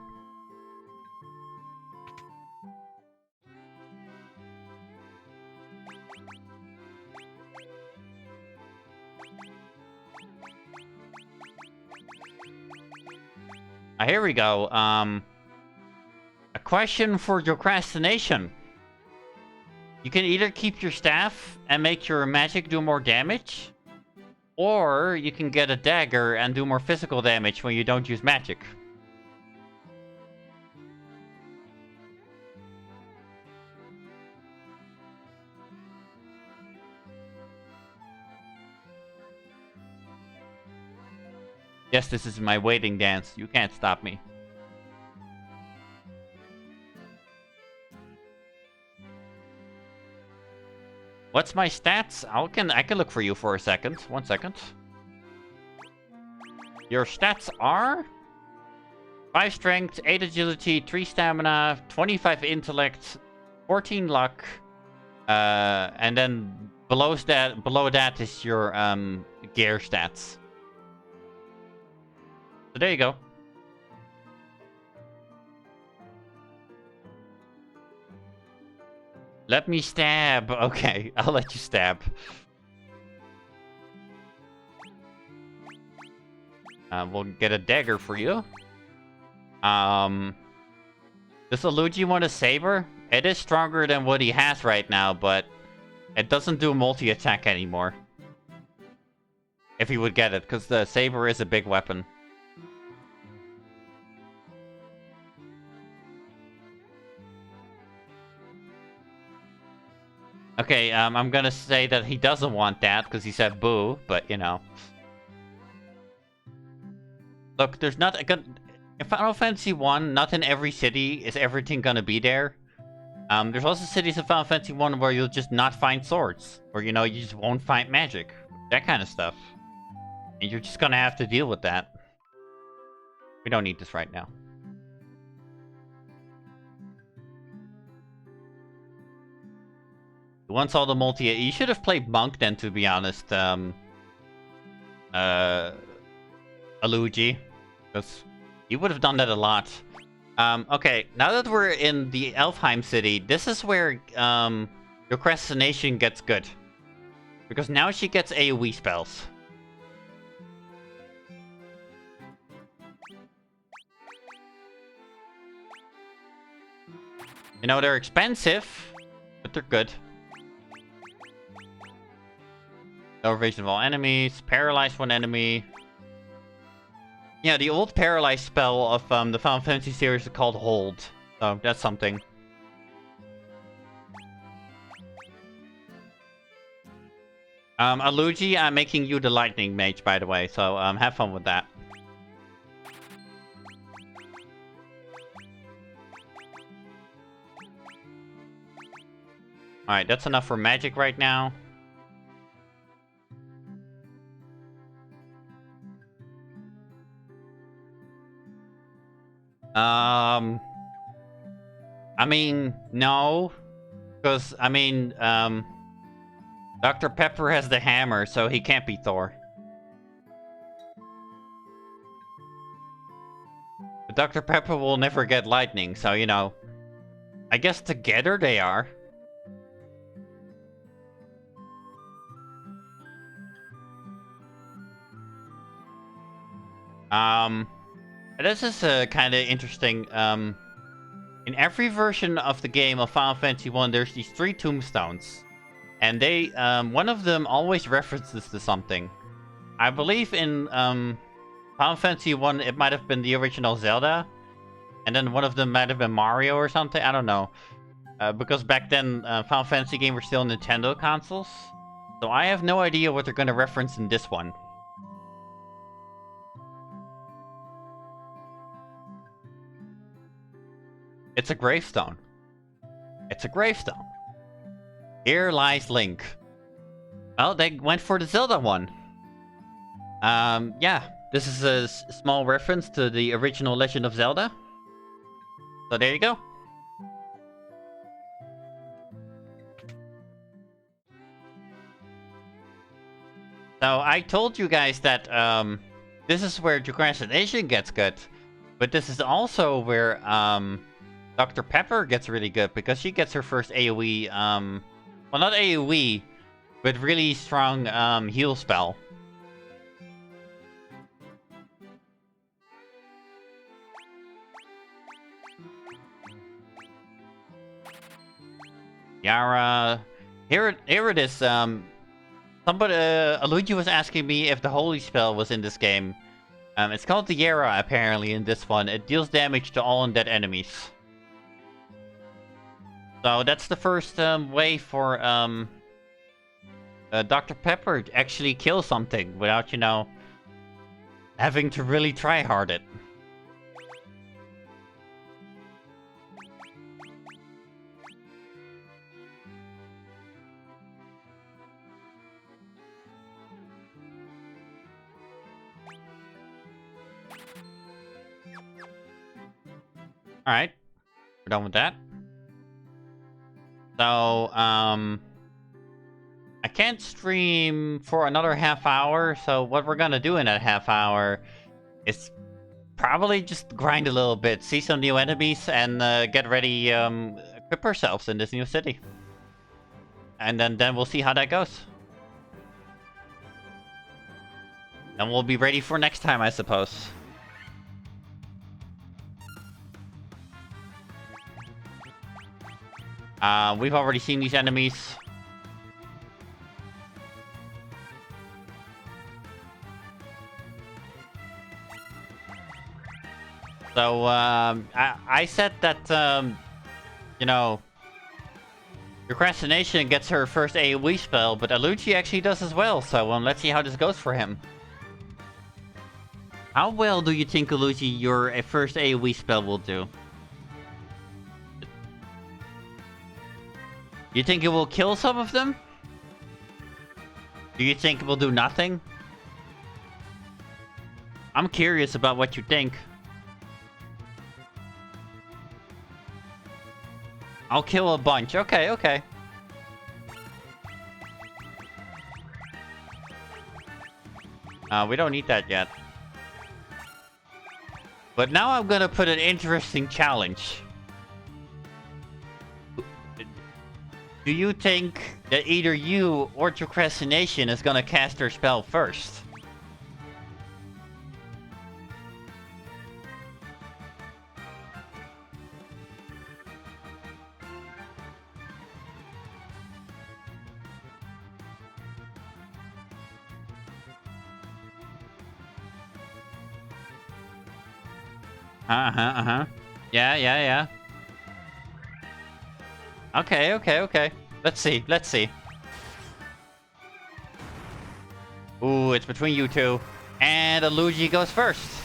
Here we go. A question for procrastination. You can either keep your staff and make your magic do more damage, Or you can get a dagger and do more physical damage when you don't use magic. Yes, this is my waiting dance. You can't stop me. What's my stats? I can look for you for a second. 1 second. Your stats are 5 strength, 8 agility, 3 stamina, 25 intellect, 14 luck, and then below that is your gear stats. So there you go. Let me stab. Okay, I'll let you stab. We'll get a dagger for you. Does Aluji want a saber? It is stronger than what he has right now, but it doesn't do multi-attack anymore. If he would get it, because the saber is a big weapon. Okay, I'm gonna say that he doesn't want that, because he said boo, but, you know. Look, there's not a good... In Final Fantasy 1, not in every city is everything gonna be there. There's also cities in Final Fantasy 1 where you'll just not find swords. Or, you know, you just won't find magic. That kind of stuff. And you're just gonna have to deal with that. We don't need this right now. Once all the multi... You should have played Monk then, to be honest. Aluji. Because you would have done that a lot. Okay, now that we're in the Elfheim city, this is where your Procrastination gets good. Because now she gets AoE spells. You know, they're expensive, but they're good. Elevation of all enemies, paralyze one enemy. Yeah, the old paralyze spell of the Final Fantasy series is called Hold. So that's something. Aluji, I'm making you the lightning mage, by the way, so have fun with that. Alright, that's enough for magic right now. I mean, no. Because, I mean, Dr. Pepper has the hammer, so he can't be Thor. But Dr. Pepper will never get lightning, so, you know. I guess together they are. This is kind of interesting. In every version of the game of Final Fantasy 1, there's these 3 tombstones. And they, one of them always references to something. I believe in, Final Fantasy 1, it might have been the original Zelda. And then one of them might have been Mario or something, I don't know. Because back then, Final Fantasy games were still Nintendo consoles. So I have no idea what they're gonna reference in this one. It's a gravestone. It's a gravestone. Here lies Link. Well, they went for the Zelda one. Yeah. This is a small reference to the original Legend of Zelda. So there you go. So I told you guys that this is where Procrastination gets good. But this is also where Dr. Pepper gets really good, because she gets her first AoE, well, not AoE, but really strong heal spell. Yara, here it is, Somebody, Aluji was asking me if the holy spell was in this game. It's called the Yera, apparently, in this one. It deals damage to all undead enemies. So that's the first way for Dr. Pepper to actually kill something without, you know, having to really try hard it. Alright. We're done with that. So, I can't stream for another half hour, so what we're gonna do in that half hour is probably just grind a little bit, see some new enemies, and get ready, equip ourselves in this new city. And then we'll see how that goes. And we'll be ready for next time, I suppose. We've already seen these enemies. So, I said that, you know, Procrastination gets her first AoE spell, but Aluchi actually does as well, so let's see how this goes for him. How well do you think, Aluchi, your first AoE spell will do? You think it will kill some of them? Do you think it will do nothing? I'm curious about what you think. I'll kill a bunch. Okay, okay. We don't need that yet. But now I'm gonna put an interesting challenge. Do you think that either you or Procrastination is gonna cast their spell first? Yeah. Okay. Let's see. Ooh, it's between you two. And Aluji goes first.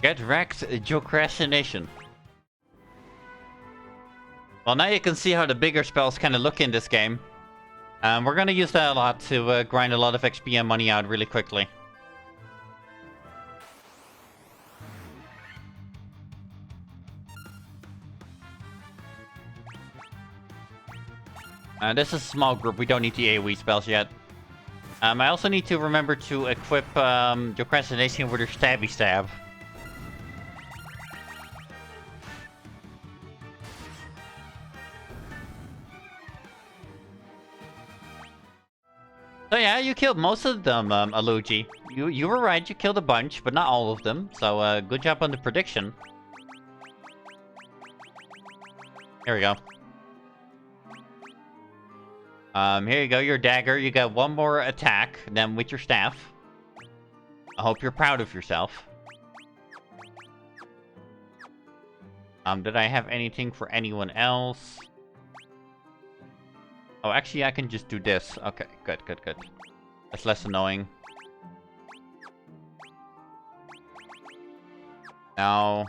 Get wrecked, Procrastination. Well, now you can see how the bigger spells kind of look in this game. We're gonna use that a lot to grind a lot of XP and money out really quickly. This is a small group, we don't need the AoE spells yet. I also need to remember to equip Procrastination with her Stabby Stab. So yeah, you killed most of them, Aluji. You were right, you killed a bunch, but not all of them. So good job on the prediction. Here we go. Here you go, your dagger. You got one more attack, then with your staff. I hope you're proud of yourself. Did I have anything for anyone else? Oh, actually, I can just do this. Okay, good. That's less annoying. No.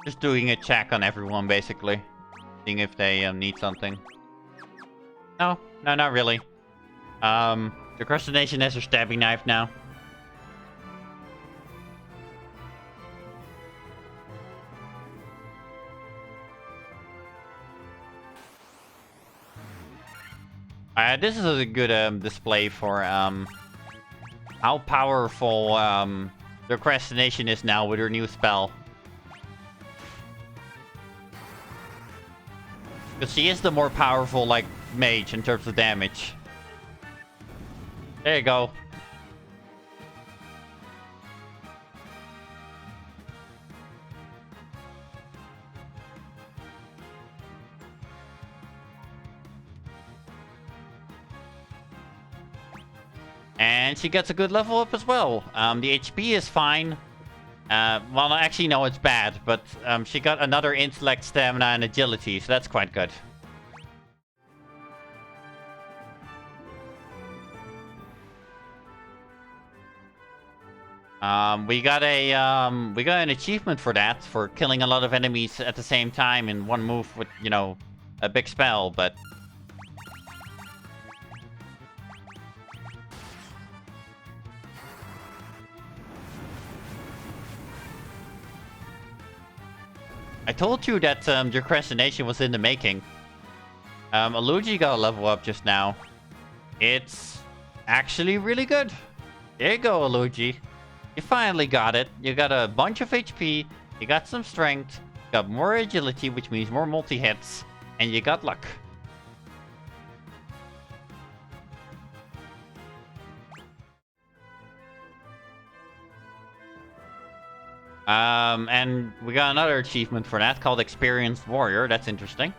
Just doing a check on everyone, basically. Seeing if they need something. No, not really. The Procrastination has her stabbing knife now. This is a good display for how powerful Procrastination is now with her new spell. Because she is the more powerful, like, mage in terms of damage. There you go. And she gets a good level up as well. The HP is fine. Well, actually, no, it's bad. But she got another intellect, stamina, and agility, so that's quite good. We got an achievement for that, for killing a lot of enemies at the same time in one move with, you know, a big spell, but... I told you that Procrastination was in the making. Aluji got a level up just now. It's actually really good. There you go, Aluji. You finally got it. You got a bunch of HP, you got some strength, you got more agility, which means more multi-hits, and you got luck. And we got another achievement for that called Experienced Warrior. That's interesting.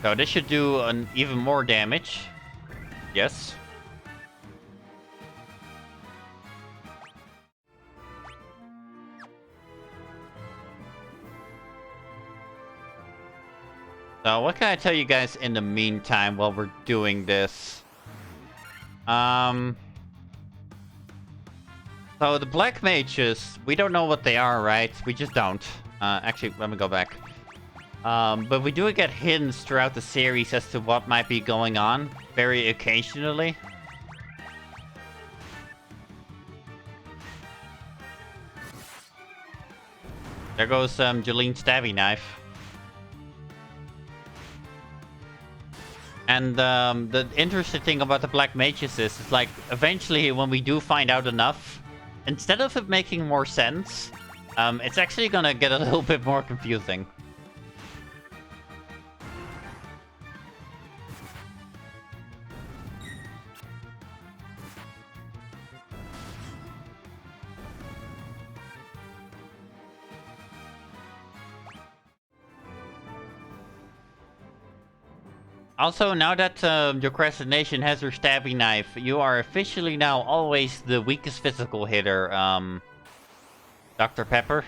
So this should do an even more damage. Yes. So what can I tell you guys in the meantime while we're doing this? So the black mages, we don't know what they are, right? We just don't. Actually, let me go back. But we do get hints throughout the series as to what might be going on, very occasionally. There goes Jolene's stabby knife. And the interesting thing about the black mages is like, eventually when we do find out enough, instead of it making more sense, it's actually gonna get a little bit more confusing. Also, now that your Procrastination has her stabby knife, you are officially now always the weakest physical hitter, Dr. Pepper.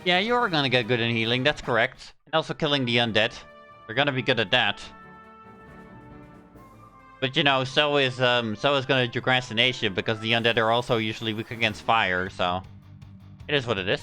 Yeah, you are gonna get good in healing, that's correct. And also killing the undead. You're gonna be good at that. But you know, so is gonna Procrastination, because the undead are also usually weak against fire, so... It is what it is.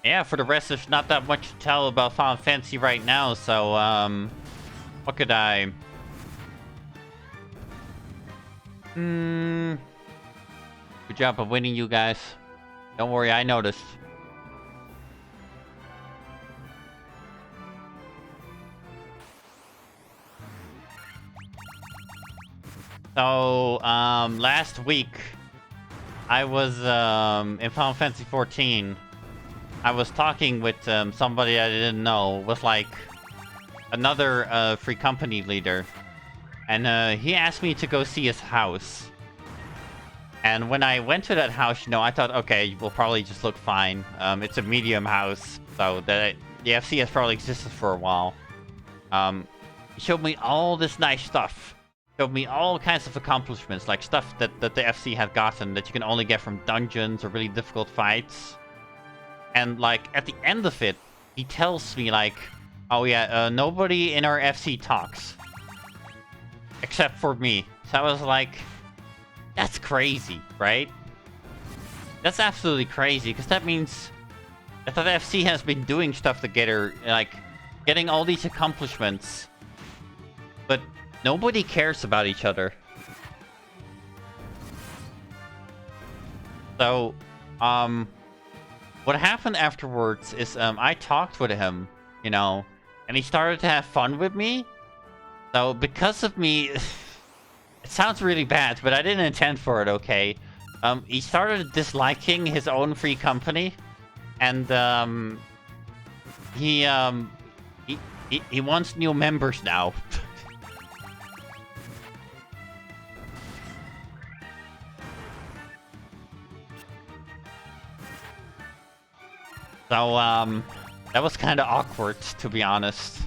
Yeah, for the rest, there's not that much to tell about Final Fantasy right now, so, what could I... Good job of winning, you guys. Don't worry, I noticed. So, last week, I was, in Final Fantasy 14. I was talking with somebody I didn't know, with like another free company leader, and he asked me to go see his house. And when I went to that house, you know, I thought, okay, we'll probably just look fine. It's a medium house, so the FC has probably existed for a while. He showed me all this nice stuff. showed me all kinds of accomplishments, like stuff that the FC had gotten that you can only get from dungeons or really difficult fights. And like at the end of it, he tells me like, oh yeah, nobody in our FC talks. Except for me. So I was like, that's crazy, right? That's absolutely crazy, because that means that the FC has been doing stuff together, like, getting all these accomplishments. But nobody cares about each other. So, what happened afterwards is, I talked with him, you know, and he started to have fun with me. So, because of me, it sounds really bad, but I didn't intend for it, okay? He started disliking his own free company, and, he wants new members now. So, that was kind of awkward, to be honest.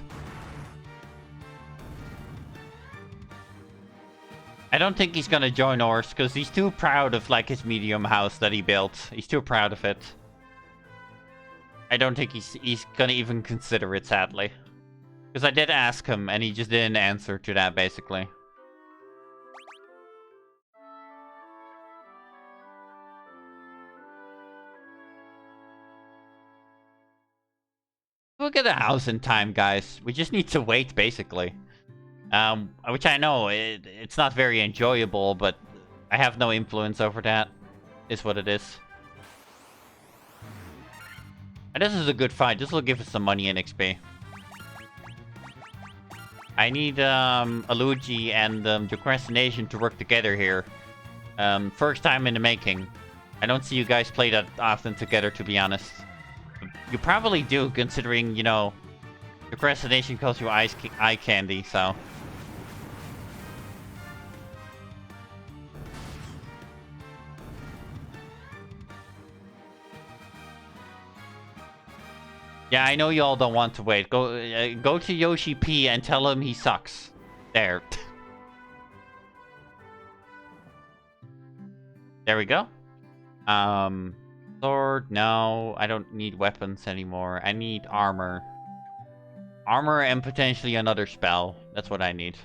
I don't think he's gonna join ours, because he's too proud of, like, his medium house that he built. He's too proud of it. I don't think he's gonna even consider it, sadly. Because I did ask him, and he just didn't answer to that, basically. We'll get a house in time, guys. We just need to wait, basically. Which I know, it's not very enjoyable, but I have no influence over that. Is what it is. And this is a good fight. This will give us some money and XP. I need, Aluji and, Procrastination to work together here. First time in the making. I don't see you guys play that often together, to be honest. You probably do, considering, you know, Procrastination calls you eye candy, so... Yeah, I know you all don't want to wait. Go to Yoshi P and tell him he sucks. There. There we go. Sword, no. I don't need weapons anymore. I need armor. Armor and potentially another spell. That's what I need.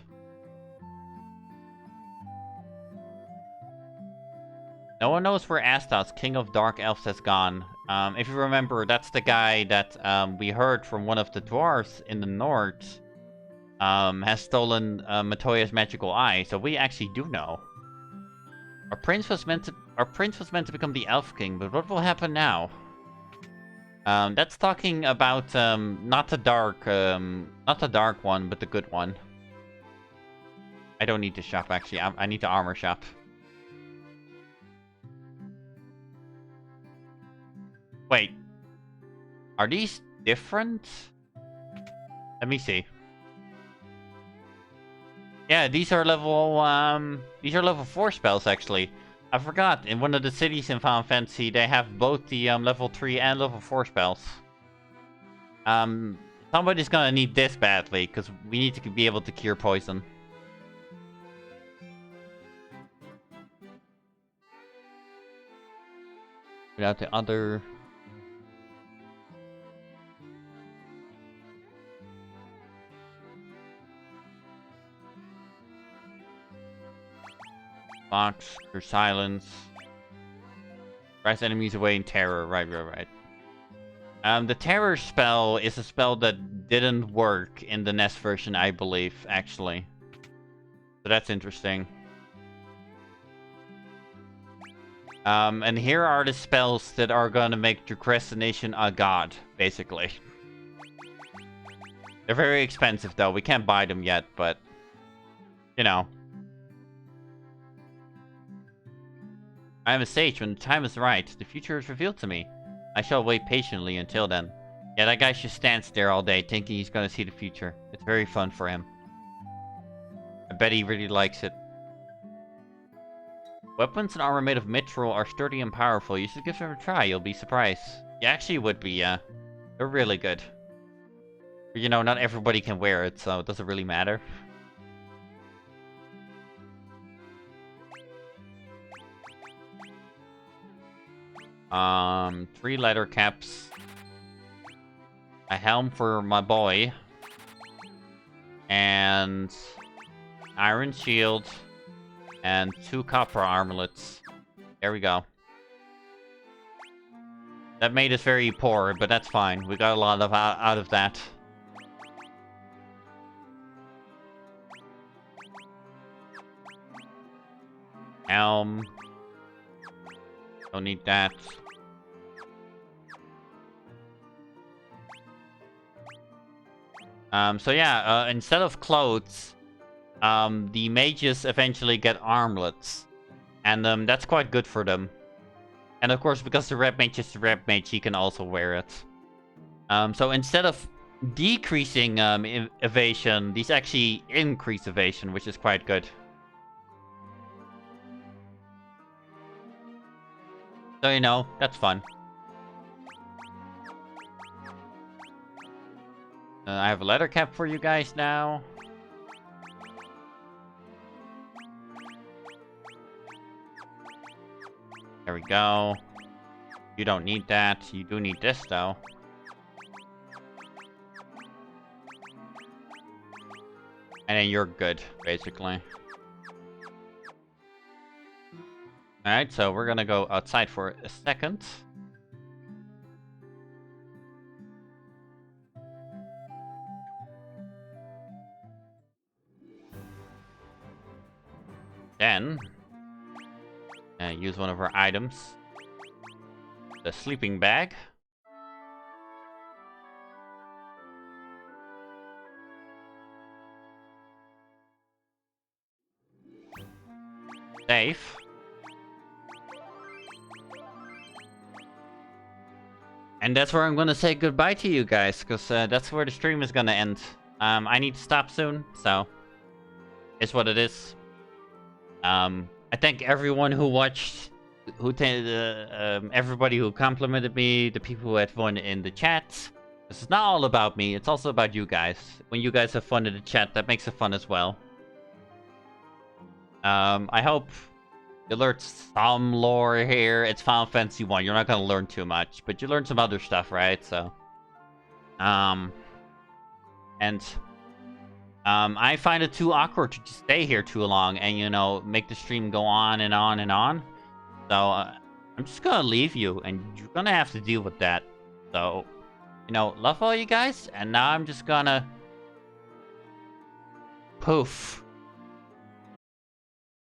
No one knows where Astos, King of Dark Elves, has gone. If you remember, that's the guy that we heard from one of the dwarves in the north has stolen Matoya's magical eye, so we actually do know. Our prince was meant to become the Elf King, but what will happen now? That's talking about not the dark one, but the good one. I don't need to shop actually. I need to armor shop. Wait, are these different? Let me see. Yeah, these are level 4 spells actually. I forgot, in one of the cities in Final Fantasy, they have both the level 3 and level 4 spells. Somebody's gonna need this badly, because we need to be able to cure poison. Without the other... Box for silence. Drives enemies away in terror. Right. The terror spell is a spell that didn't work in the NES version, I believe, actually. So that's interesting. And here are the spells that are gonna make Procrastination a god, basically. They're very expensive, though. We can't buy them yet, but... You know. I am a sage when the time is right. The future is revealed to me. I shall wait patiently until then. Yeah, that guy just stands there all day thinking he's gonna see the future. It's very fun for him. I bet he really likes it. Weapons and armor made of mithril are sturdy and powerful. You should give them a try. You'll be surprised. You actually would be, yeah. They're really good. But, you know, not everybody can wear it, so it doesn't really matter. 3 leather caps. A helm for my boy. And iron shield. And 2 copper armlets. There we go. That made us very poor, but that's fine. We got a lot of out of that. Helm. Don't need that. So yeah, instead of clothes, the mages eventually get armlets. And that's quite good for them. And of course, because the red mage is the red mage, he can also wear it. So instead of decreasing evasion, these actually increase evasion, which is quite good. So, you know, that's fun. I have a leather cap for you guys now. There we go. You don't need that. You do need this, though. And then you're good, basically. Alright, so we're gonna go outside for a second. Then, use one of our items. The sleeping bag. Safe. And that's where I'm gonna say goodbye to you guys, because that's where the stream is gonna end. I need to stop soon, so it's what it is. I thank everyone who watched, everybody who complimented me, the people who had fun in the chat. This is not all about me, it's also about you guys. When you guys have fun in the chat, that makes it fun as well. I hope you learned some lore here. It's Final Fantasy 1. You're not gonna learn too much, but you learned some other stuff, right? So, I find it too awkward to just stay here too long and, you know, make the stream go on and on and on. So, I'm just gonna leave you, and you're gonna have to deal with that. So, you know, love all you guys, and now I'm just gonna poof.